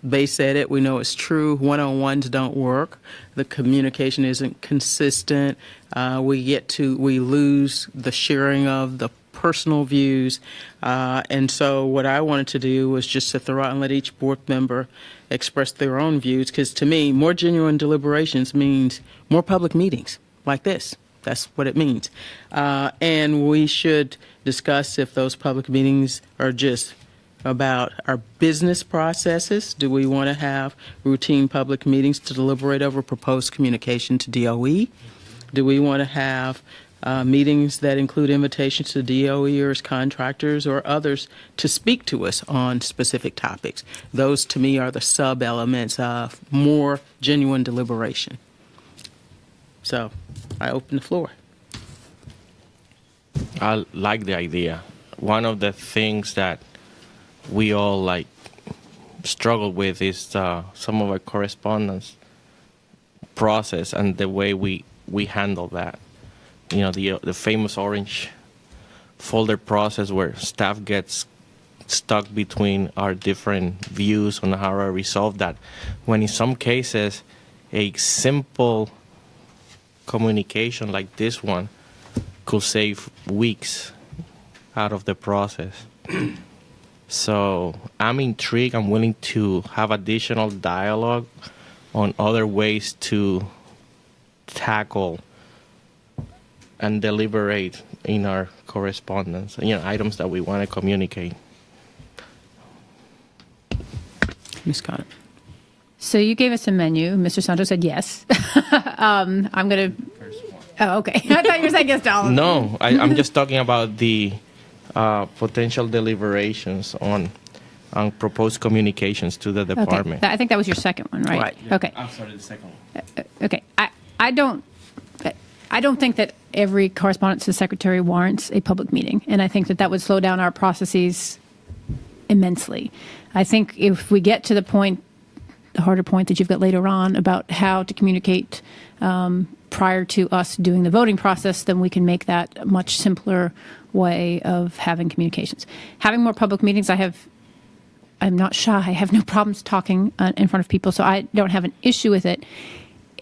They said it. We know it's true. One-on-ones don't work. The communication isn't consistent. We lose the sharing of the personal views. And so what I wanted to do was just to throw out and let each board member express their own views, because to me, more genuine deliberations means more public meetings like this. That's what it means. And we should discuss if those public meetings are just about our business processes. Do we want to have routine public meetings to deliberate over proposed communication to DOE? Do we want to have meetings that include invitations to DOEers, contractors, or others to speak to us on specific topics? Those, to me, are the sub-elements of more genuine deliberation. So I open the floor. I like the idea. One of the things that we all struggle with is some of our correspondence process and the way we handle that. You know, the famous orange folder process where staff gets stuck between our different views on how to resolve that, when in some cases a simple communication like this one could save weeks out of the process. So I'm intrigued. I'm willing to have additional dialogue on other ways to tackle and deliberate in our correspondence, items that we want to communicate. Ms. Scott. So you gave us a menu. Mr. Santos said yes. I'm going to. Oh, okay. I thought you were saying yes to all of them. No, I'm just talking about the potential deliberations on proposed communications to the department. Okay. I think that was your second one, right? Right. Yeah. Okay. I'm sorry, the second one. Okay. I don't think that every correspondence to the secretary warrants a public meeting, and I think that would slow down our processes immensely. I think if we get to the point, the harder point that you've got later on about how to communicate prior to us doing the voting process, then we can make that a much simpler way of having communications. Having more public meetings, I'm not shy. I have no problems talking in front of people, so I don't have an issue with it,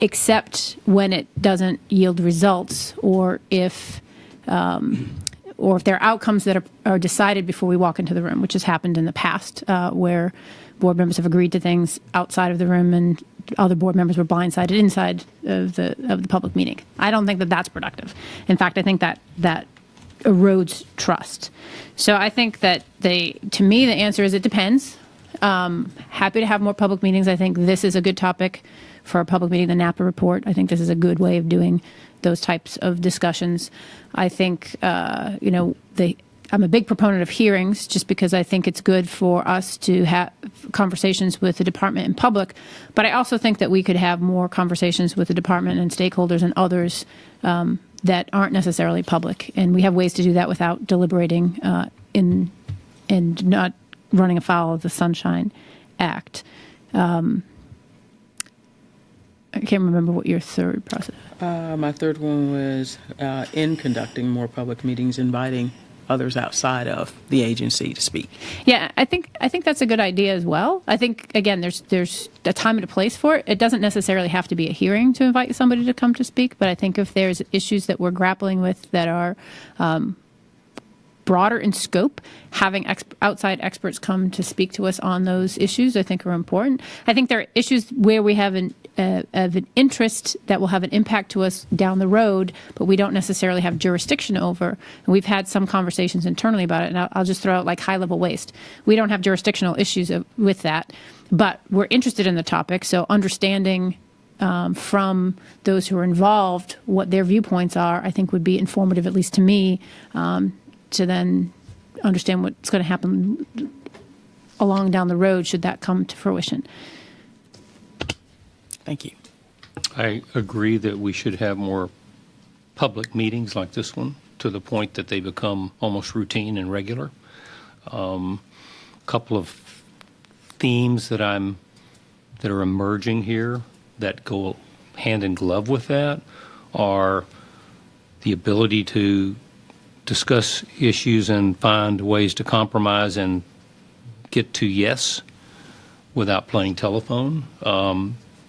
except when it doesn't yield results, or if there are outcomes that are decided before we walk into the room, which has happened in the past, where board members have agreed to things outside of the room and other board members were blindsided inside of the public meeting. I don't think that that's productive. In fact, I think that erodes trust. So I think that to me, the answer is it depends. Happy to have more public meetings. I think this is a good topic for a public meeting, the Napa report. I think this is a good way of doing those types of discussions. I think, I'm a big proponent of hearings just because I think it's good for us to have conversations with the department in public. But I also think that we could have more conversations with the department and stakeholders and others that aren't necessarily public. And we have ways to do that without deliberating and not running afoul of the Sunshine Act. I can't remember what your third process. My third one was in conducting more public meetings, inviting others outside of the agency to speak. Yeah, I think that's a good idea as well. I think, again, there's a time and a place for it. It doesn't necessarily have to be a hearing to invite somebody to come to speak, but I think if there's issues that we're grappling with that are broader in scope, having outside experts come to speak to us on those issues, I think are important. I think there are issues where we have an interest that will have an impact to us down the road, but we don't necessarily have jurisdiction over. And we've had some conversations internally about it, and I'll just throw out like high-level waste. We don't have jurisdictional issues with that, but we're interested in the topic, so understanding from those who are involved what their viewpoints are, I think would be informative, at least to me, to then understand what's going to happen along down the road should that come to fruition. Thank you. I agree that we should have more public meetings like this one to the point that they become almost routine and regular. A couple of themes that are emerging here that go hand in glove with that are the ability to discuss issues and find ways to compromise and get to yes without playing telephone.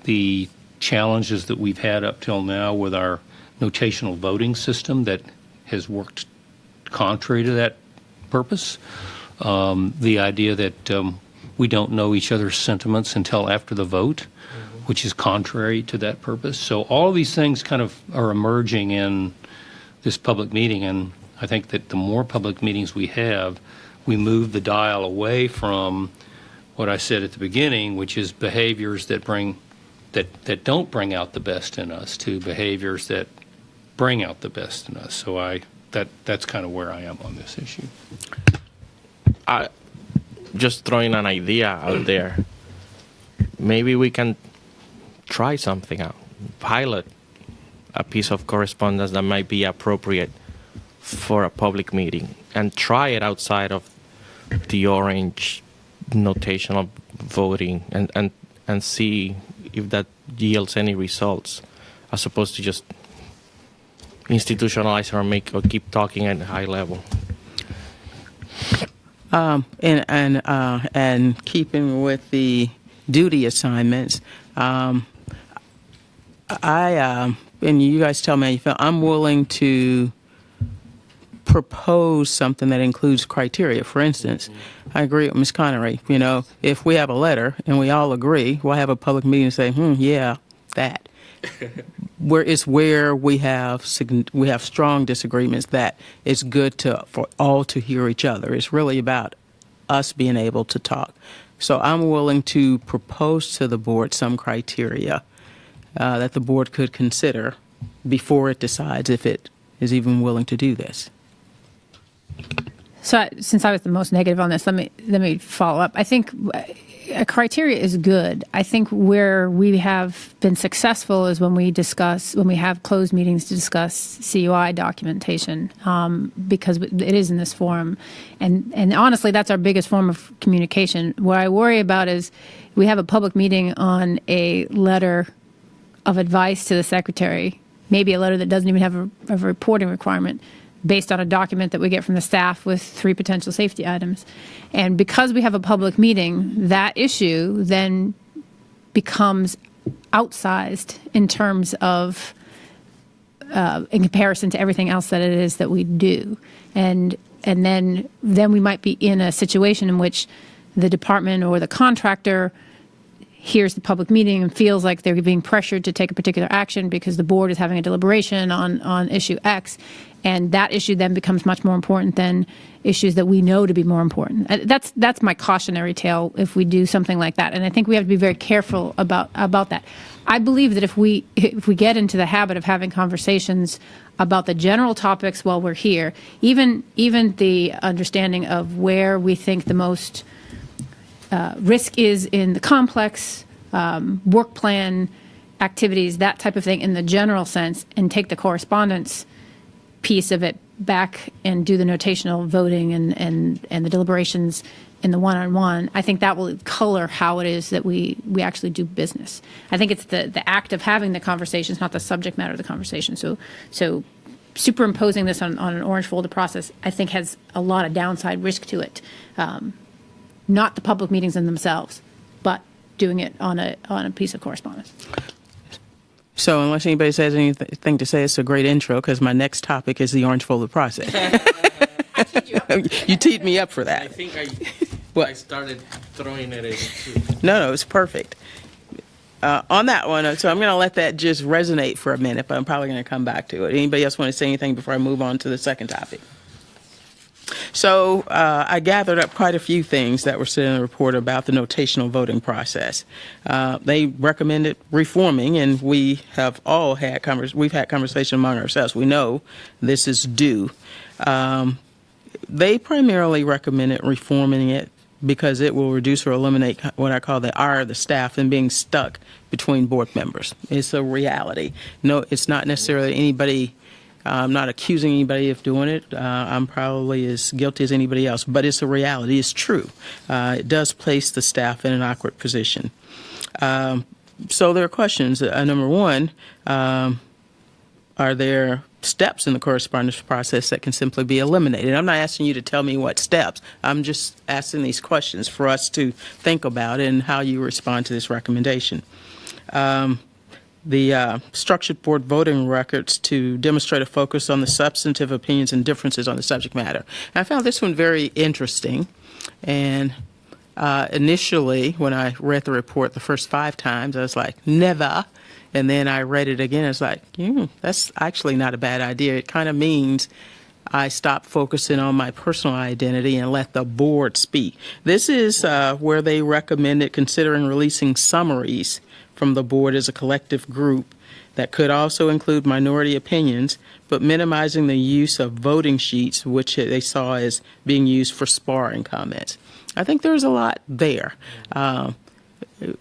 The challenges that we've had up till now with our notational voting system that has worked contrary to that purpose. The idea that we don't know each other's sentiments until after the vote, which is contrary to that purpose. So all of these things kind of are emerging in this public meeting, and I think that the more public meetings we have, we move the dial away from what I said at the beginning, which is behaviors that don't bring out the best in us, to behaviors that bring out the best in us. So that's kind of where I am on this issue. Just throwing an idea out there. Maybe we can try something out, pilot a piece of correspondence that might be appropriate for a public meeting, and try it outside of the orange notational voting and see if that yields any results, as opposed to just institutionalize or keep talking at a high level. And keeping with the duty assignments, and you guys tell me how you feel. I'm willing to propose something that includes criteria. For instance, I agree with Ms. Connery. You know, if we have a letter and we all agree, we'll have a public meeting and say, yeah, that. where we have strong disagreements, that it's good for all to hear each other. It's really about us being able to talk. So I'm willing to propose to the board some criteria that the board could consider before it decides if it is even willing to do this. So since I was the most negative on this, let me follow up. I think a criteria is good. I think where we have been successful is when we have closed meetings to discuss CUI documentation, because it is in this forum. And honestly, that's our biggest form of communication. What I worry about is we have a public meeting on a letter of advice to the secretary, maybe a letter that doesn't even have a reporting requirement, based on a document that we get from the staff with 3 potential safety items. And because we have a public meeting, that issue then becomes outsized in terms of, in comparison to everything else that it is that we do. And then we might be in a situation in which the department or the contractor hears the public meeting and feels like they're being pressured to take a particular action because the board is having a deliberation on issue X, and that issue then becomes much more important than issues that we know to be more important. That's my cautionary tale if we do something like that, and I think we have to be very careful about that. I believe that if we get into the habit of having conversations about the general topics while we're here, even the understanding of where we think the most risk is in the complex work plan activities, that type of thing in the general sense, and take the correspondence piece of it back and do the notational voting and the deliberations in the one-on-one, I think that will color how it is that we actually do business. I think it's the act of having the conversations, not the subject matter of the conversation. So superimposing this on an orange folder process, I think, has a lot of downside risk to it. Not the public meetings in themselves, but doing it on a piece of correspondence. So unless anybody has anything to say, it's a great intro, because my next topic is the orange folder process. You teed me up for that. I think I started throwing it in too. No, it's perfect. On that one, so I'm going to let that just resonate for a minute, but I'm probably going to come back to it. Anybody else want to say anything before I move on to the second topic? So I gathered up quite a few things that were said in the report about the notational voting process. They recommended reforming, and we have all had conversation among ourselves. We know this is due. They primarily recommended reforming it because it will reduce or eliminate what I call the ire of the staff and being stuck between board members. It's a reality. No, it's not necessarily anybody. I'm not accusing anybody of doing it. I'm probably as guilty as anybody else, but it's a reality. It's true. It does place the staff in an awkward position. So there are questions. Number one, are there steps in the correspondence process that can simply be eliminated? I'm not asking you to tell me what steps. I'm just asking these questions for us to think about and how you respond to this recommendation. The structured board voting records to demonstrate a focus on the substantive opinions and differences on the subject matter. And I found this one very interesting. And initially, when I read the report the first 5 times, I was like, never. And then I read it again. I was like, that's actually not a bad idea. It kind of means I stop focusing on my personal identity and let the board speak. This is where they recommended considering releasing summaries from the board as a collective group that could also include minority opinions, but minimizing the use of voting sheets, which they saw as being used for sparring comments. I think there's a lot there.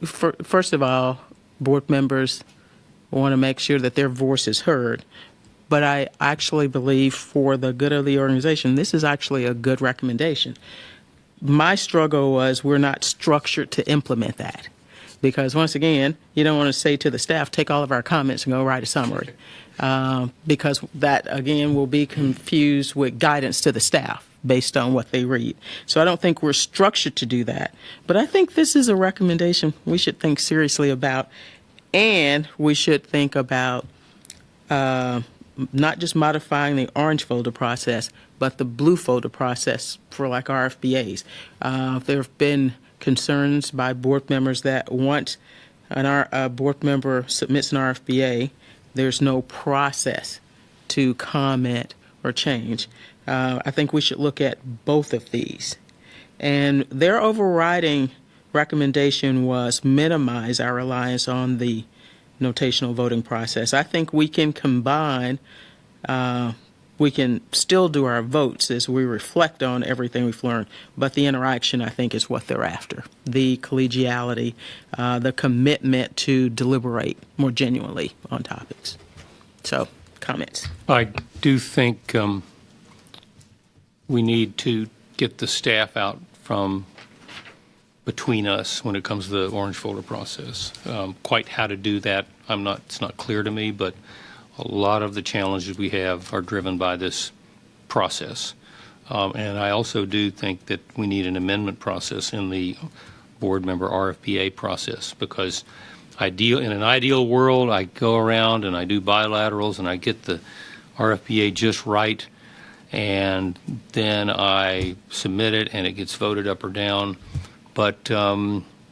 First of all, board members want to make sure that their voice is heard. But I actually believe, for the good of the organization, this is actually a good recommendation. My struggle was we're not structured to implement that. Because once again, you don't want to say to the staff, take all of our comments and go write a summary. Because that, again, will be confused with guidance to the staff based on what they read. So I don't think we're structured to do that. But I think this is a recommendation we should think seriously about. And we should think about not just modifying the orange folder process, but the blue folder process for like RFBAs. There have been concerns by board members that once a board member submits an RFBA, there's no process to comment or change. I think we should look at both of these. And their overriding recommendation was minimize our reliance on the notational voting process. I think we can combine, we can still do our votes as we reflect on everything we've learned, but the interaction, I think, is what they're after. The collegiality, the commitment to deliberate more genuinely on topics. So, comments? I do think we need to get the staff out from between us when it comes to the orange folder process. Quite how to do that, it's not clear to me, but a lot of the challenges we have are driven by this process. And I also do think that we need an amendment process in the board member RFPA process, because in an ideal world, I go around and I do bilaterals and I get the RFPA just right, and then I submit it and it gets voted up or down. But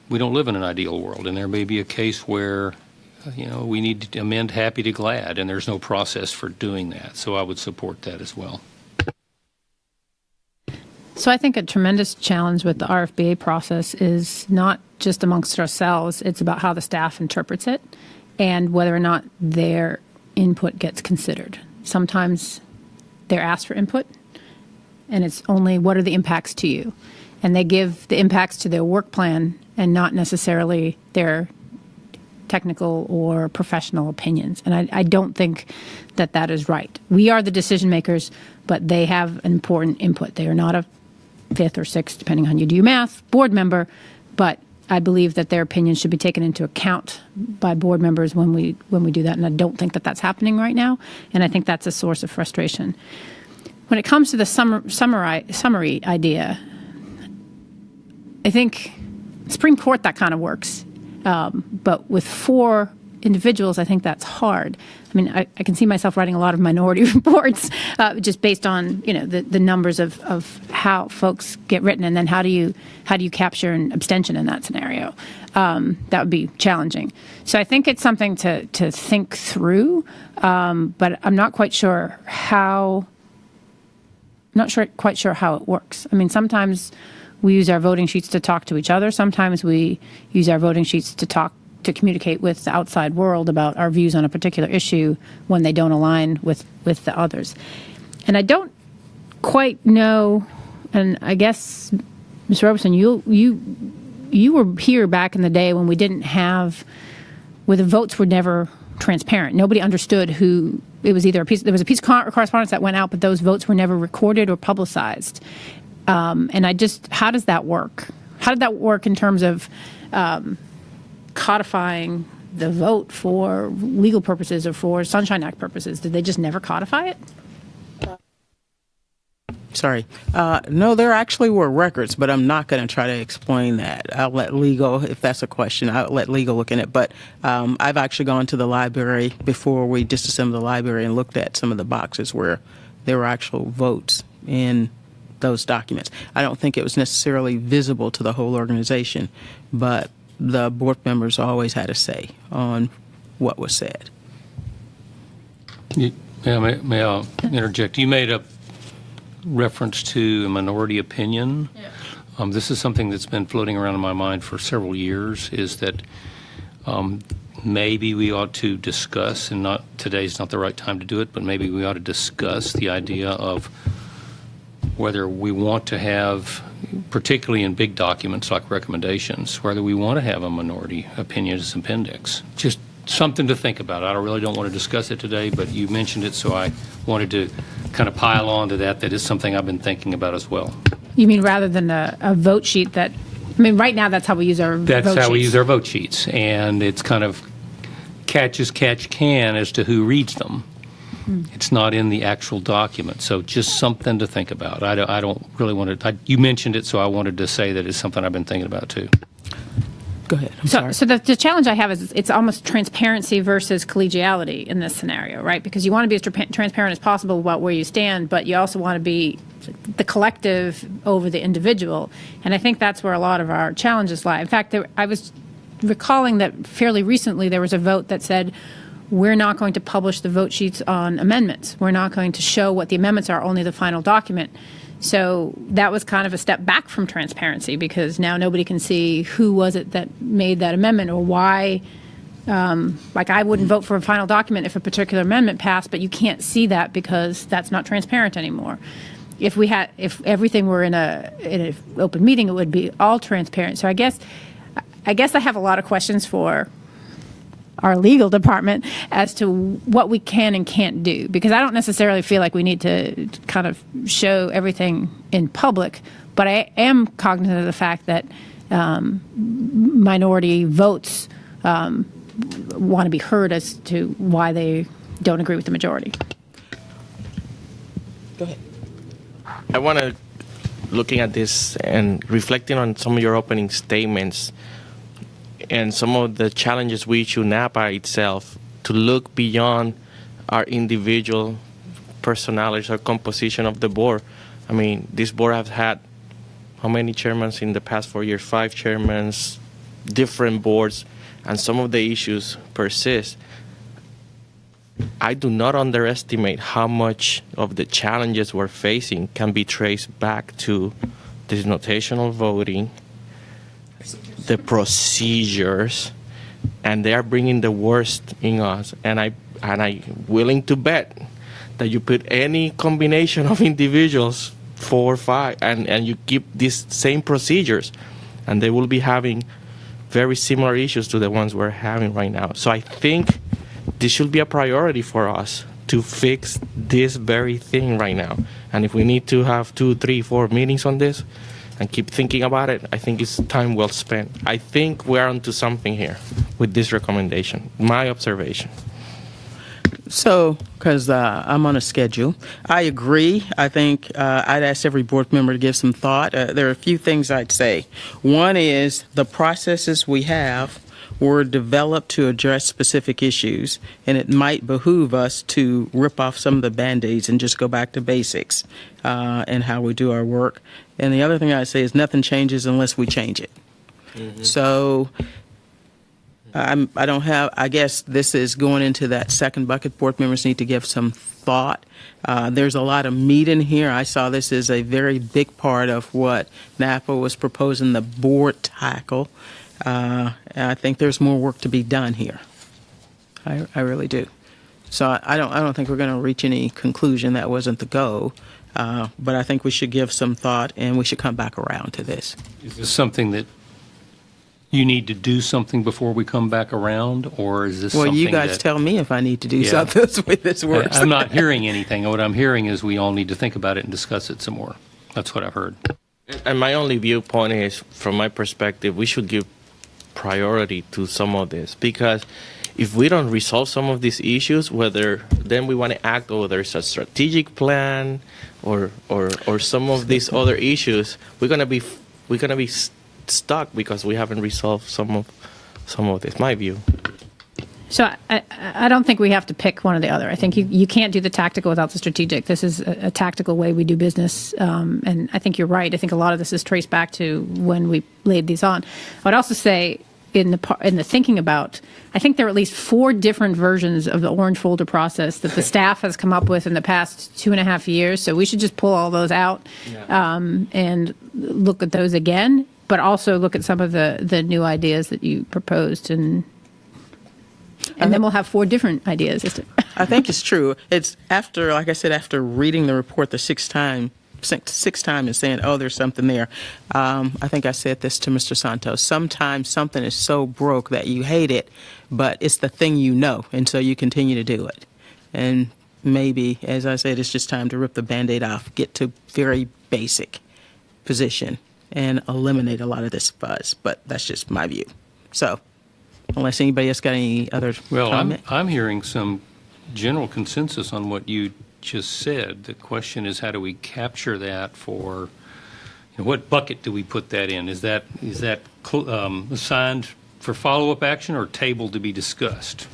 we don't live in an ideal world, and there may be a case where we need to amend happy to glad, and there's no process for doing that. So I would support that as well. So I think a tremendous challenge with the RFBA process is not just amongst ourselves, it's about how the staff interprets it and whether or not their input gets considered. Sometimes they're asked for input, and it's only what are the impacts to you? And they give the impacts to their work plan and not necessarily their technical or professional opinions. And I don't think that that is right. We are the decision makers, but they have an important input. They are not a fifth or sixth, depending on how you do your math, board member, but I believe that their opinions should be taken into account by board members when we do that, and I don't think that that's happening right now, and I think that's a source of frustration. When it comes to the summary idea, I think Supreme Court, that kind of works. But with 4 individuals, I think that's hard. I mean, I can see myself writing a lot of minority reports just based on, the numbers of how folks get written, and then how do you capture an abstention in that scenario? That would be challenging. So I think it's something to think through, but I'm not quite sure how. Quite sure how it works. I mean, sometimes we use our voting sheets to talk to each other. Sometimes we use our voting sheets to communicate with the outside world about our views on a particular issue when they don't align with the others. And I don't quite know, and I guess, Ms. Robeson, you were here back in the day when we didn't have, where the votes were never transparent. Nobody understood who, it was either there was a piece of correspondence that went out, but those votes were never recorded or publicized. And how does that work? How did that work in terms of codifying the vote for legal purposes or for Sunshine Act purposes? Did they just never codify it? Sorry. No, there actually were records, but I'm not going to try to explain that. I'll let legal, if that's a question, I'll let legal look in it. But I've actually gone to the library before we disassembled the library and looked at some of the boxes where there were actual votes in those documents. I don't think it was necessarily visible to the whole organization, but the board members always had a say on what was said. May I interject? You made a reference to a minority opinion. Yeah. This is something that's been floating around in my mind for several years, is that maybe we ought to discuss, and today's not the right time to do it, but maybe we ought to discuss the idea of whether we want to have, particularly in big documents like recommendations, whether we want to have a minority opinion as an appendix. Just something to think about. I really don't want to discuss it today, but you mentioned it, so I wanted to kind of pile on to that. That is something I've been thinking about as well. You mean rather than a vote sheet that, right now that's how we use our vote sheets. That's how we use our vote sheets, and it's kind of catch as catch can as to who reads them. It's not in the actual document, so just something to think about. I don't really want to. You mentioned it, so I wanted to say that it's something I've been thinking about too. Go ahead. I'm sorry. So the challenge I have is it's almost transparency versus collegiality in this scenario, right? Because you want to be as transparent as possible about where you stand, but you also want to be the collective over the individual. And I think that's where a lot of our challenges lie. In fact, I was recalling that fairly recently there was a vote that said, we're not going to publish the vote sheets on amendments. We're not going to show what the amendments are, only the final document. So that was kind of a step back from transparency, because now nobody can see who was it that made that amendment or why. Like, I wouldn't vote for a final document if a particular amendment passed, but you can't see that because that's not transparent anymore. If everything were in an open meeting, it would be all transparent. So I guess I have a lot of questions for our legal department as to what we can and can't do, because I don't necessarily feel like we need to kind of show everything in public, but I am cognizant of the fact that minority votes want to be heard as to why they don't agree with the majority. Go ahead. I want to, looking at this and reflecting on some of your opening statements and some of the challenges we issue NAPA itself, to look beyond our individual personalities or composition of the board. I mean, this board has had how many chairmen in the past 4 years? 5 chairmen, different boards, and some of the issues persist. I do not underestimate how much of the challenges we're facing can be traced back to this notational voting, the procedures, and they are bringing the worst in us. And I'm willing to bet that you put any combination of individuals, 4 or 5, and you keep these same procedures, and they will be having very similar issues to the ones we're having right now. So I think this should be a priority for us to fix this very thing right now. And if we need to have 2, 3, 4 meetings on this and keep thinking about it, I think it's time well spent. I think we're onto something here with this recommendation, my observation. So, because I'm on a schedule, I agree. I think I'd ask every board member to give some thought. There are a few things I'd say. One is the processes we have were developed to address specific issues, and it might behoove us to rip off some of the Band-Aids and just go back to basics and how we do our work. And the other thing I'd say is nothing changes unless we change it. Mm-hmm. So I guess this is going into that second bucket. Board members need to give some thought. There's a lot of meat in here. I saw this as a very big part of what NAPA was proposing the board tackle. And I think there's more work to be done here. I really do. So I don't think we're going to reach any conclusion. That wasn't the goal. But I think we should give some thought, and we should come back around to this. Is this something that you need to do something before we come back around, or is this something Well, you guys that, tell me if I need to do something with this works. I'm not hearing anything. What I'm hearing is we all need to think about it and discuss it some more. That's what I've heard. And my only viewpoint is, from my perspective, we should give priority to some of this, because if we don't resolve some of these issues, whether then we want to act, or there's a strategic plan, or some of these other issues, we're gonna be stuck because we haven't resolved some of this. My view. So I don't think we have to pick one or the other. I think you can't do the tactical without the strategic. This is a tactical way we do business, and I think you're right. I think a lot of this is traced back to when we laid these on. I would also say, in the thinking about, I think there are at least 4 different versions of the orange folder process that the staff has come up with in the past 2.5 years. So we should just pull all those out and look at those again, but also look at some of the new ideas that you proposed, and then we'll have 4 different ideas. I think it's true. It's after, like I said, after reading the report the sixth time and saying, oh, there's something there. I think I said this to Mr. Santos. Sometimes something is so broke that you hate it, but it's the thing you know, and so you continue to do it. And maybe, as I said, it's just time to rip the Band-Aid off, get to very basic position, and eliminate a lot of this fuzz. But that's just my view. So, unless anybody else got any other comment? I'm hearing some general consensus on what you just said. The question is, how do we capture that for, And what bucket do we put that in? Is that assigned for follow-up action or tabled to be discussed?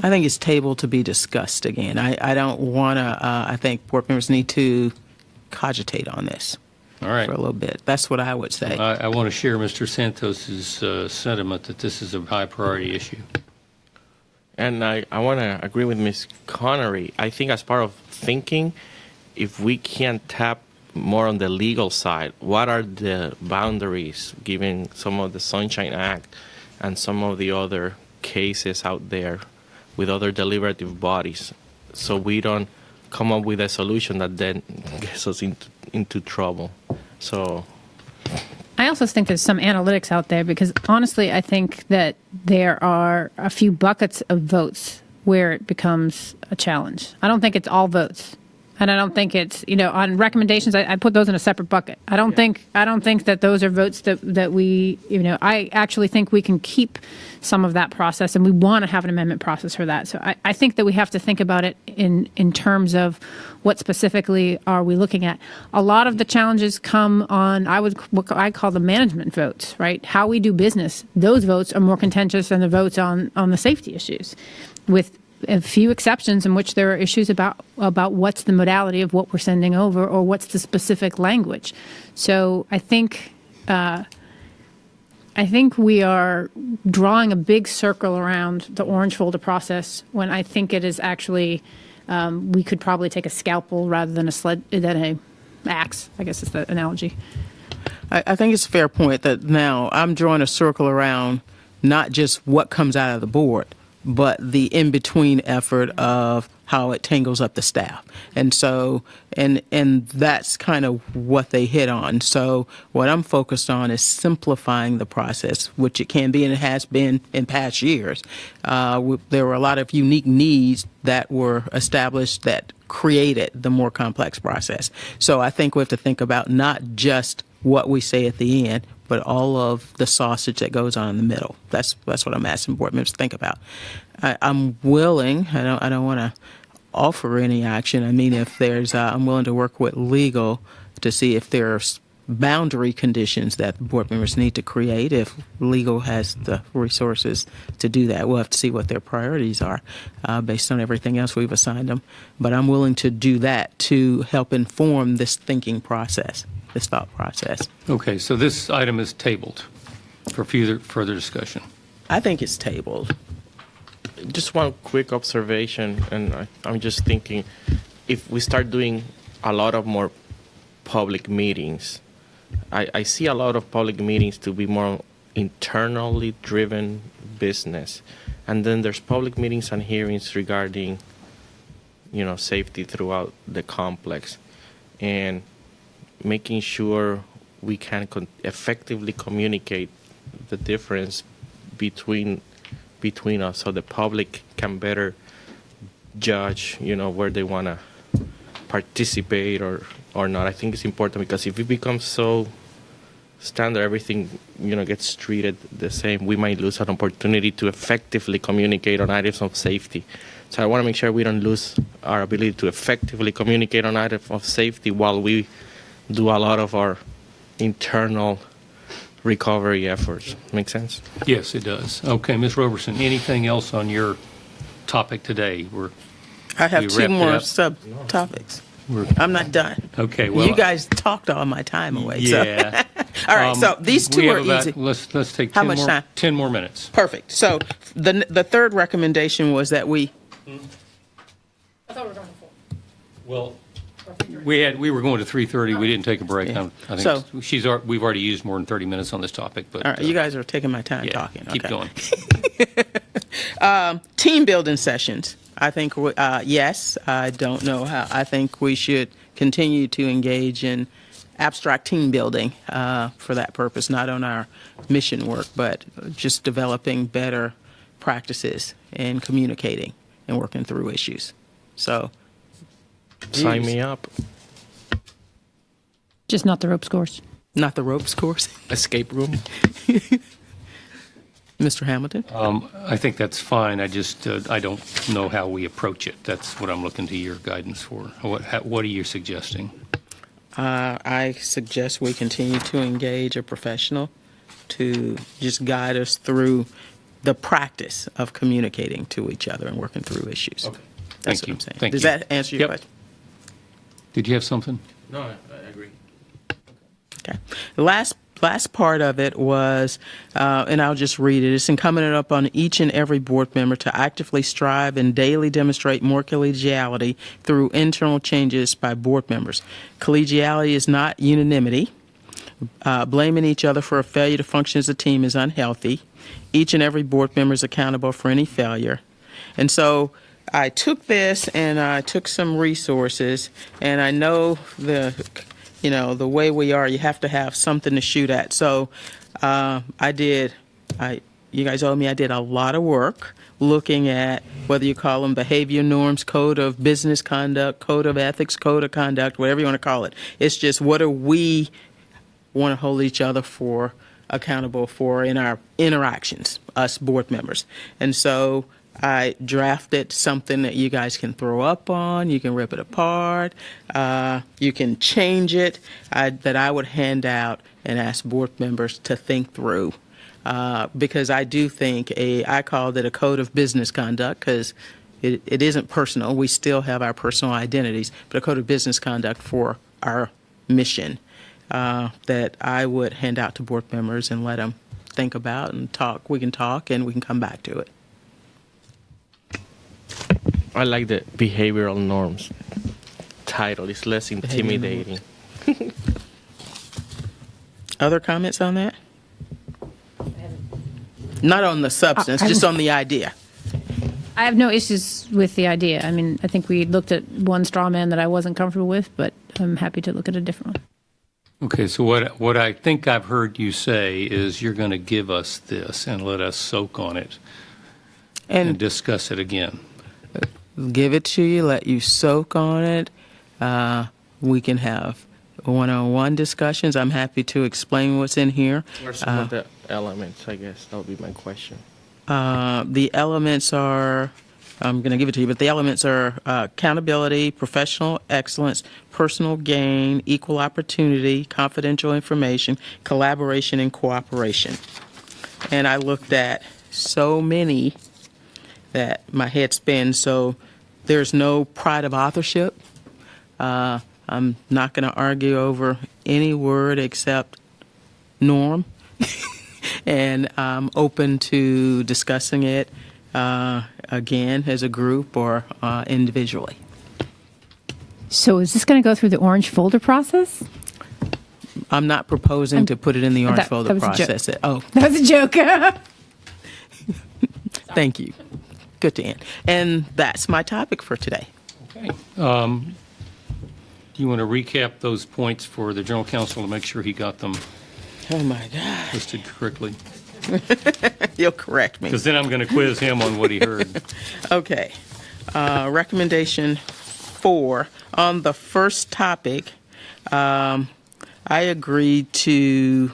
I think it's tabled to be discussed again. I don't want to, I think board members need to cogitate on this All right. for a little bit. That's what I would say. I want to share Mr. Santos's sentiment that this is a high priority issue. And I want to agree with Ms. Connery. I think as part of thinking, if we can tap more on the legal side, what are the boundaries given some of the Sunshine Act and some of the other cases out there with other deliberative bodies, so we don't come up with a solution that then gets us into trouble. So I also think there's some analytics out there because honestly, I think that there are a few buckets of votes where it becomes a challenge. I don't think it's all votes. And I don't think it's, on recommendations, I put those in a separate bucket. I don't think that those are votes that we, I actually think we can keep some of that process, and we want to have an amendment process for that. So I think that we have to think about it in terms of what specifically are we looking at. A lot of the challenges come on, what I call the management votes, right? How we do business. Those votes are more contentious than the votes on the safety issues, with a few exceptions in which there are issues about what's the modality of what we're sending over or what's the specific language. So I think we are drawing a big circle around the orange folder process when I think it is actually we could probably take a scalpel rather than an axe. I guess is the analogy. I think it's a fair point that now I'm drawing a circle around not just what comes out of the board, but the in-between effort of how it tangles up the staff. And so, and that's kind of what they hit on. So what I'm focused on is simplifying the process, which it can be and it has been in past years. There were a lot of unique needs that were established that created the more complex process. So I think we have to think about not just what we say at the end, but all of the sausage that goes on in the middle. That's what I'm asking board members to think about. I'm willing. I don't want to offer any action. I mean, if there's, I'm willing to work with legal to see if there's boundary conditions that board members need to create. If legal has the resources to do that, we'll have to see what their priorities are based on everything else we've assigned them. But I'm willing to do that to help inform this thinking process, this thought process. Okay, so this item is tabled for further discussion. I think it's tabled. just one quick observation, and I'm just thinking, if we start doing a lot of more public meetings, I see a lot of public meetings to be more internally driven business. And then there's public meetings and hearings regarding, safety throughout the complex. And making sure we can effectively communicate the difference between us so the public can better judge, where they want to participate or not. I think it's important because if it becomes so standard, everything, gets treated the same, we might lose an opportunity to effectively communicate on items of safety. So I want to make sure we don't lose our ability to effectively communicate on items of safety while we do a lot of our internal recovery efforts. Make sense? Yes, it does. Okay, Ms. Roberson, anything else on your topic today? I have We two wrapped it more up? subtopics. I'm not done. Okay, well, you guys talked all my time away. yeah. So. All right, so these two we are have about, easy. Let's take How 10 much more, time? 10 more minutes. Perfect. So the third recommendation was that we. I thought we were going to 4. Well, we were going to 3:30. We didn't take a break. Yeah. I think So- we've already used more than 30 minutes on this topic. But All right, you guys are taking my time yeah, talking. keep Okay. going. Team building sessions. I think, yes, I don't know how. I think we should continue to engage in abstract team building for that purpose, not on our mission work, but just developing better practices in communicating and working through issues. So, Sign me up. Just not the ropes course. not the ropes course. Escape room. Mr. Hamilton? I think that's fine. I just I don't know how we approach it. That's what I'm looking to your guidance for. What are you suggesting? I suggest we continue to engage a professional to just guide us through the practice of communicating to each other and working through issues. Okay. That's Thank what you. I'm saying. Thank Does you. that answer your Yep. question? Did you have something? No, I agree. Okay. The last part of it was, and I'll just read it. It's incumbent upon each and every board member to actively strive and daily demonstrate more collegiality through internal changes by board members. Collegiality is not unanimity. Blaming each other for a failure to function as a team is unhealthy. Each and every board member is accountable for any failure. And so I took this and I took some resources, and I know the way we are, you have to have something to shoot at. So you guys owe me, I did a lot of work looking at whether you call them behavior norms, code of business conduct, code of ethics, code of conduct, whatever you want to call it. It's just what do we want to hold each other for accountable for in our interactions, us board members. And so I drafted something that you guys can throw up on, you can rip it apart, you can change it, that I would hand out and ask board members to think through. Because I do think I called it a code of business conduct because it isn't personal. We still have our personal identities, but a code of business conduct for our mission that I would hand out to board members and let them think about and talk. We can talk and we can come back to it. I like the behavioral norms title. It's less intimidating. Other comments on that? Not on the substance, just on the idea. I have no issues with the idea. I mean, I think we looked at one straw man that I wasn't comfortable with, but I'm happy to look at a different one. Okay, so what I think I've heard you say is you're going to give us this and let us soak on it and discuss it again. Give it to you, let you soak on it. We can have one-on-one discussions. I'm happy to explain what's in here. What are some of the elements, I guess? That would be my question. The elements are, I'm going to give it to you, but the elements are accountability, professional excellence, personal gain, equal opportunity, confidential information, collaboration, and cooperation. And I looked at so many that my head spins. So there's no pride of authorship. I'm not going to argue over any word except norm. And I'm open to discussing it again as a group or individually. So is this going to go through the orange folder process? I'm not proposing to put it in the orange folder was a joke. process. Oh, That was a joke. thank you. Good to end. And that's my topic for today. Okay. Do you want to recap those points for the General Counsel to make sure he got them Oh, my God. listed correctly? You'll correct me. Because then I'm going to quiz him on what he heard. Okay. Recommendation 4. On the first topic, I agreed to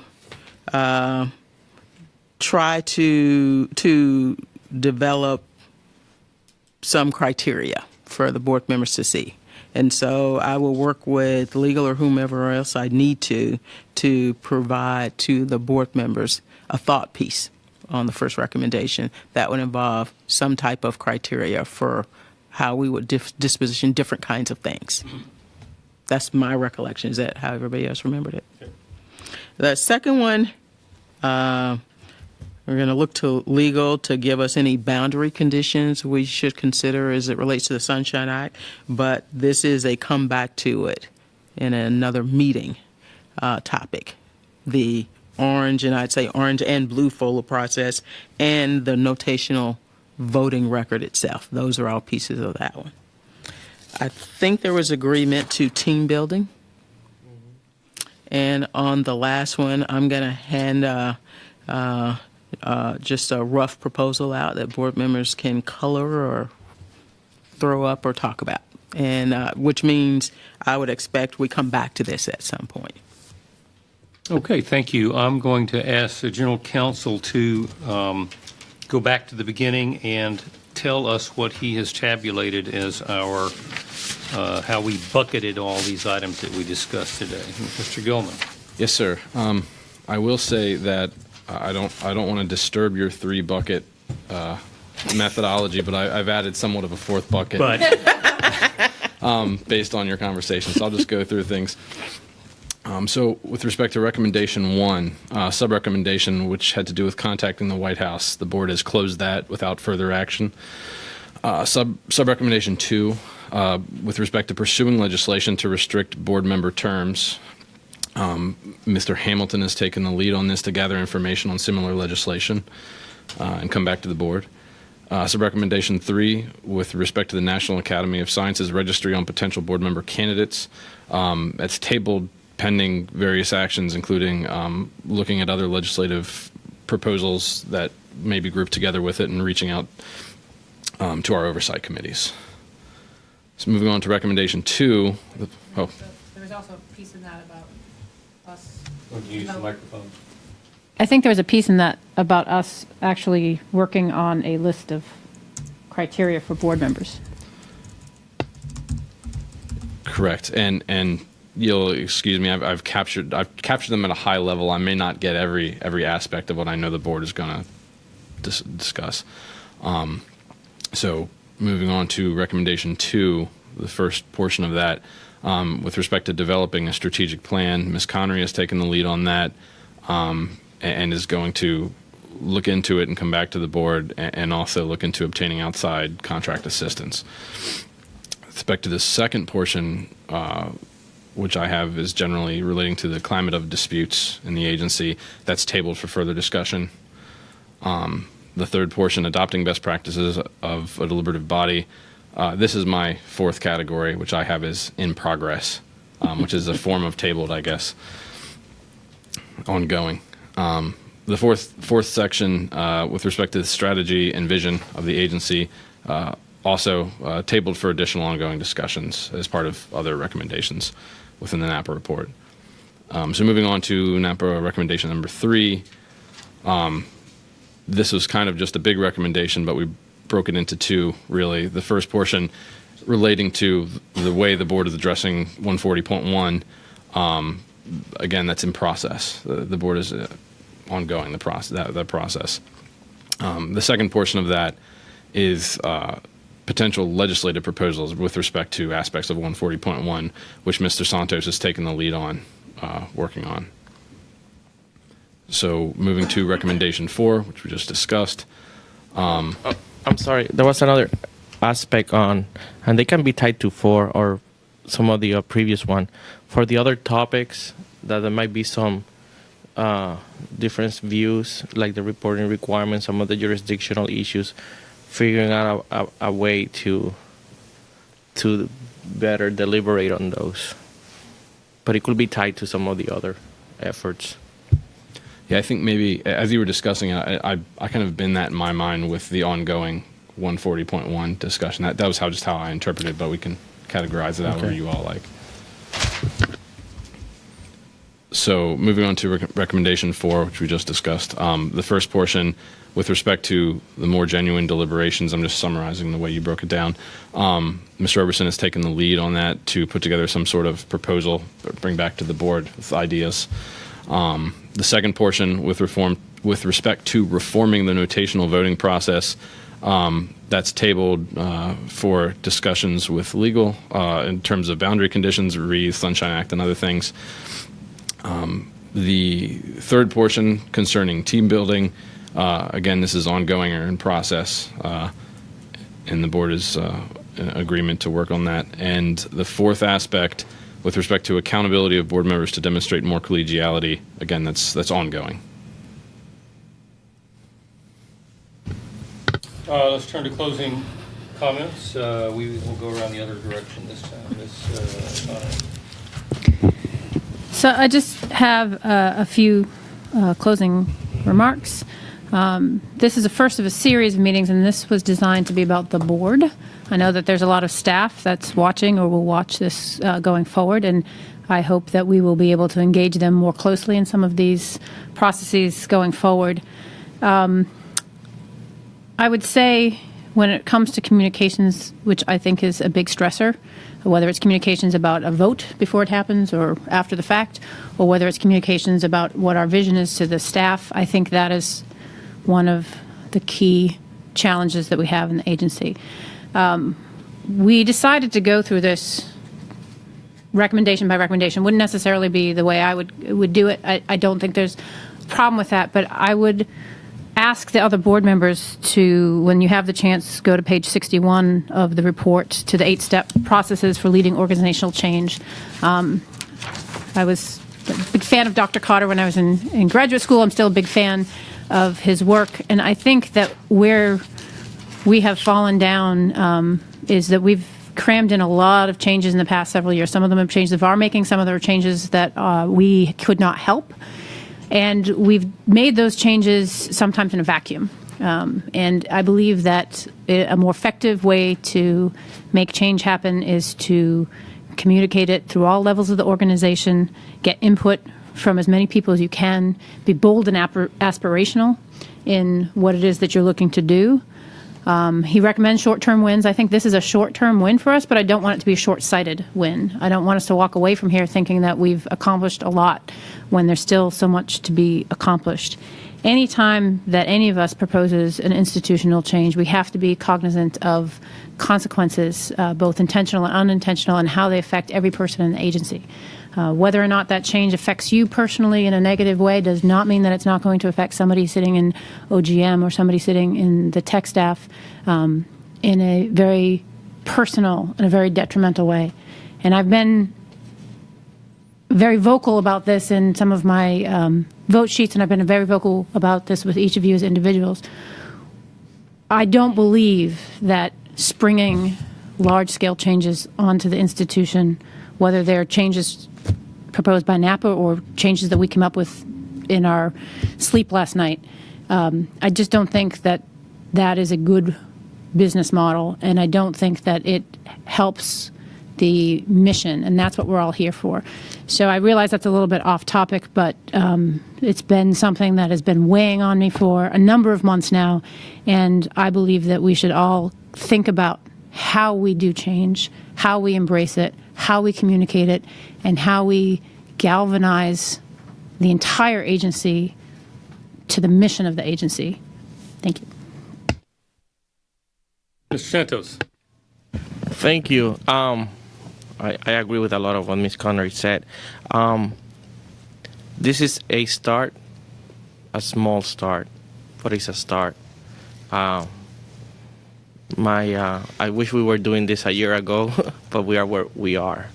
try to develop some criteria for the board members to see. And so I will work with legal or whomever else I need to provide to the board members a thought piece on the first recommendation that would involve some type of criteria for how we would disposition different kinds of things. That's my recollection. Is that how everybody else remembered it? Okay. The second one, we're going to look to legal to give us any boundary conditions we should consider as it relates to the Sunshine Act, but this is a come back to it in another meeting topic. The orange, and I'd say orange and blue folder process, and the notational voting record itself. Those are all pieces of that one. I think there was agreement to team building. And on the last one, I'm going to hand just a rough proposal out that board members can color or throw up or talk about, and which means I would expect we come back to this at some point. Okay, thank you. I'm going to ask the General Counsel to go back to the beginning and tell us what he has tabulated as our how we bucketed all these items that we discussed today. Mr. Gilman. Yes, sir. I will say that I don't want to disturb your three bucket methodology, but I've added somewhat of a fourth bucket based on your conversation. So I'll just go through things. So with respect to recommendation 1, sub-recommendation, which had to do with contacting the White House, the board has closed that without further action. Sub-recommendation 2, with respect to pursuing legislation to restrict board member terms, Mr. Hamilton has taken the lead on this to gather information on similar legislation and come back to the board. Sub-recommendation 3, with respect to the National Academy of Sciences registry on potential board member candidates, that's tabled pending various actions, including looking at other legislative proposals that may be grouped together with it and reaching out to our oversight committees. So moving on to recommendation 2. There was also a piece in that about us. Would you use the microphone? I think there was a piece in that about us actually working on a list of criteria for board members. Correct, and you'll excuse me. I've captured them at a high level. I may not get every aspect of what I know the board is going to discuss. So moving on to recommendation 2, the first portion of that, with respect to developing a strategic plan, Ms. Connery has taken the lead on that and is going to look into it and come back to the board and also look into obtaining outside contract assistance. With respect to the second portion, which I have is generally relating to the climate of disputes in the agency, that's tabled for further discussion. The third portion, adopting best practices of a deliberative body. This is my fourth category, which I have as in progress, which is a form of tabled, I guess, ongoing. The fourth section, with respect to the strategy and vision of the agency, also tabled for additional ongoing discussions as part of other recommendations within the NAPA report. So moving on to NAPA recommendation number 3. This was kind of just a big recommendation, but we broke it into 2, really. The first portion relating to the way the board is addressing 140.1. Again, that's in process. The board is ongoing the process. The second portion of that is potential legislative proposals with respect to aspects of 140.1, which Mr. Santos has taken the lead on working on. So moving to recommendation 4, which we just discussed. I'm sorry, there was another aspect on, and they can be tied to 4 or some of the previous one. For the other topics that there might be some different views, like the reporting requirements, some of the jurisdictional issues, figuring out a way to better deliberate on those. But it could be tied to some of the other efforts. Yeah, I think maybe as you were discussing it, I kind of been that in my mind with the ongoing 140.1 discussion. That was just how I interpreted it, but we can categorize it however you all like. So moving on to recommendation 4, which we just discussed. The first portion, with respect to the more genuine deliberations, I'm just summarizing the way you broke it down. Mr. Roberson has taken the lead on that to put together some sort of proposal, bring back to the board with ideas. The second portion, with respect to reforming the notational voting process, that's tabled for discussions with legal in terms of boundary conditions, Sunshine Act, and other things. The third portion concerning team building, again, this is ongoing or in process, and the board is in agreement to work on that. And the fourth aspect, with respect to accountability of board members to demonstrate more collegiality, again, that's ongoing. Let's turn to closing comments. We will go around the other direction this time. Ms. Connery. So I just have a few closing remarks. This is the first of a series of meetings, and this was designed to be about the board. I know that there's a lot of staff that's watching or will watch this going forward, and I hope that we will be able to engage them more closely in some of these processes going forward. I would say when it comes to communications, which I think is a big stressor, whether it's communications about a vote before it happens or after the fact, or whether it's communications about what our vision is to the staff, I think that is one of the key challenges that we have in the agency. We decided to go through this recommendation by recommendation. Wouldn't necessarily be the way I would do it. I don't think there's a problem with that, but I would ask the other board members to, when you have the chance, go to page 61 of the report to the 8-step processes for leading organizational change. I was a big fan of Dr. Cotter when I was in graduate school. I'm still a big fan of his work. And I think that where we have fallen down is that we've crammed in a lot of changes in the past several years. Some of them are changes of our making. Some of them are changes that we could not help. And we've made those changes sometimes in a vacuum. And I believe that a more effective way to make change happen is to communicate it through all levels of the organization, get input from as many people as you can, be bold and aspirational in what it is that you're looking to do. He recommends short-term wins. I think this is a short-term win for us, but I don't want it to be a short-sighted win. I don't want us to walk away from here thinking that we've accomplished a lot when there's still so much to be accomplished. Anytime that any of us proposes an institutional change, we have to be cognizant of consequences, both intentional and unintentional, and how they affect every person in the agency. Whether or not that change affects you personally in a negative way does not mean that it's not going to affect somebody sitting in OGM or somebody sitting in the tech staff in a very personal and a very detrimental way. And I've been very vocal about this in some of my vote sheets, and I've been very vocal about this with each of you as individuals. I don't believe that springing large-scale changes onto the institution, whether they're changes proposed by NAPA or changes that we came up with in our sleep last night, I just don't think that that is a good business model, and I don't think that it helps the mission, and that's what we're all here for. So I realize that's a little bit off topic, but it's been something that has been weighing on me for a number of months now, and I believe that we should all think about how we do change, how we embrace it, how we communicate it, and how we galvanize the entire agency to the mission of the agency. Thank you. Mr. Santos. Thank you. I agree with a lot of what Ms. Connery said. This is a start, a small start, but it's a start. I wish we were doing this a year ago, but we are where we are.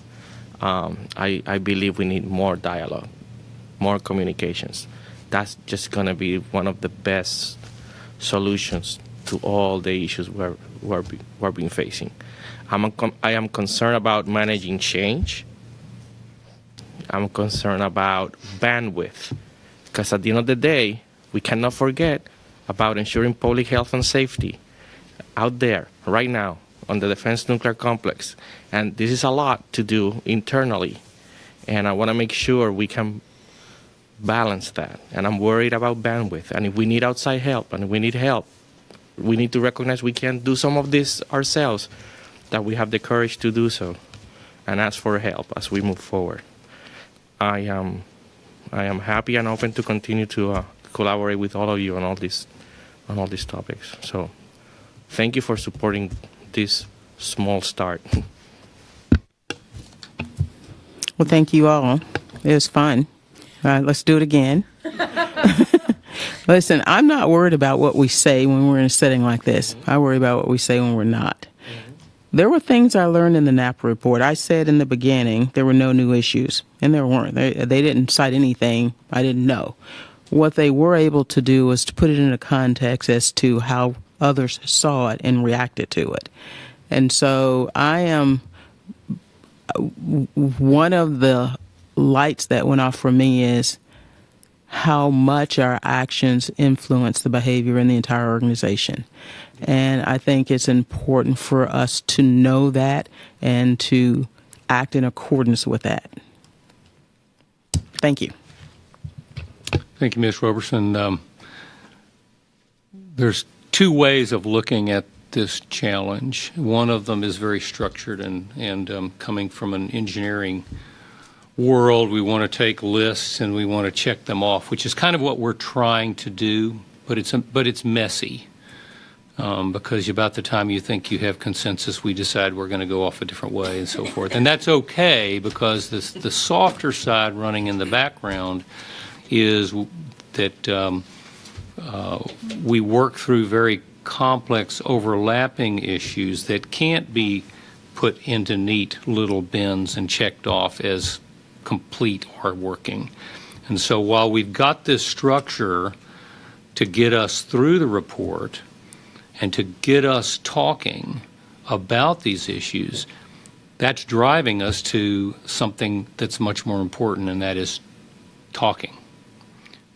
I believe we need more dialogue, more communications. That's just going to be one of the best solutions to all the issues we're being facing. I am concerned about managing change. I'm concerned about bandwidth, because at the end of the day, we cannot forget about ensuring public health and safety out there right now on the Defense Nuclear Complex. And this is a lot to do internally, and I want to make sure we can balance that. And I'm worried about bandwidth, and if we need outside help, and we need help, we need to recognize we can't do some of this ourselves, that we have the courage to do so and ask for help as we move forward. I am happy and open to continue to collaborate with all of you on all these topics. So thank you for supporting this small start. Well, thank you all. It was fun. All right, let's do it again. Listen, I'm not worried about what we say when we're in a setting like this. I worry about what we say when we're not. There were things I learned in the NAPA report. I said in the beginning there were no new issues, and there weren't. They didn't cite anything I didn't know. What they were able to do was to put it in a context as to how others saw it and reacted to it. And so I am one of the lights that went off for me is how much our actions influence the behavior in the entire organization. And I think it's important for us to know that and to act in accordance with that. Thank you. Thank you, Ms. Roberson. There's two ways of looking at this challenge. One of them is very structured and coming from an engineering world, we want to take lists and we want to check them off, which is kind of what we're trying to do, but it's messy. Because about the time you think you have consensus, we decide we're going to go off a different way and so forth. And that's okay, because the softer side running in the background is that we work through very complex overlapping issues that can't be put into neat little bins and checked off as complete or working. And so while we've got this structure to get us through the report and to get us talking about these issues, that's driving us to something that's much more important, and that is talking.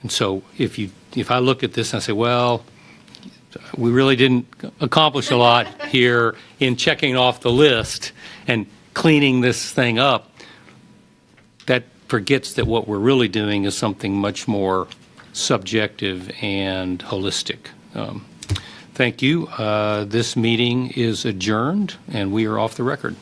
And so if I look at this and I say, well, we really didn't accomplish a lot here in checking off the list and cleaning this thing up, that forgets that what we're really doing is something much more subjective and holistic. Thank you. This meeting is adjourned, and we are off the record.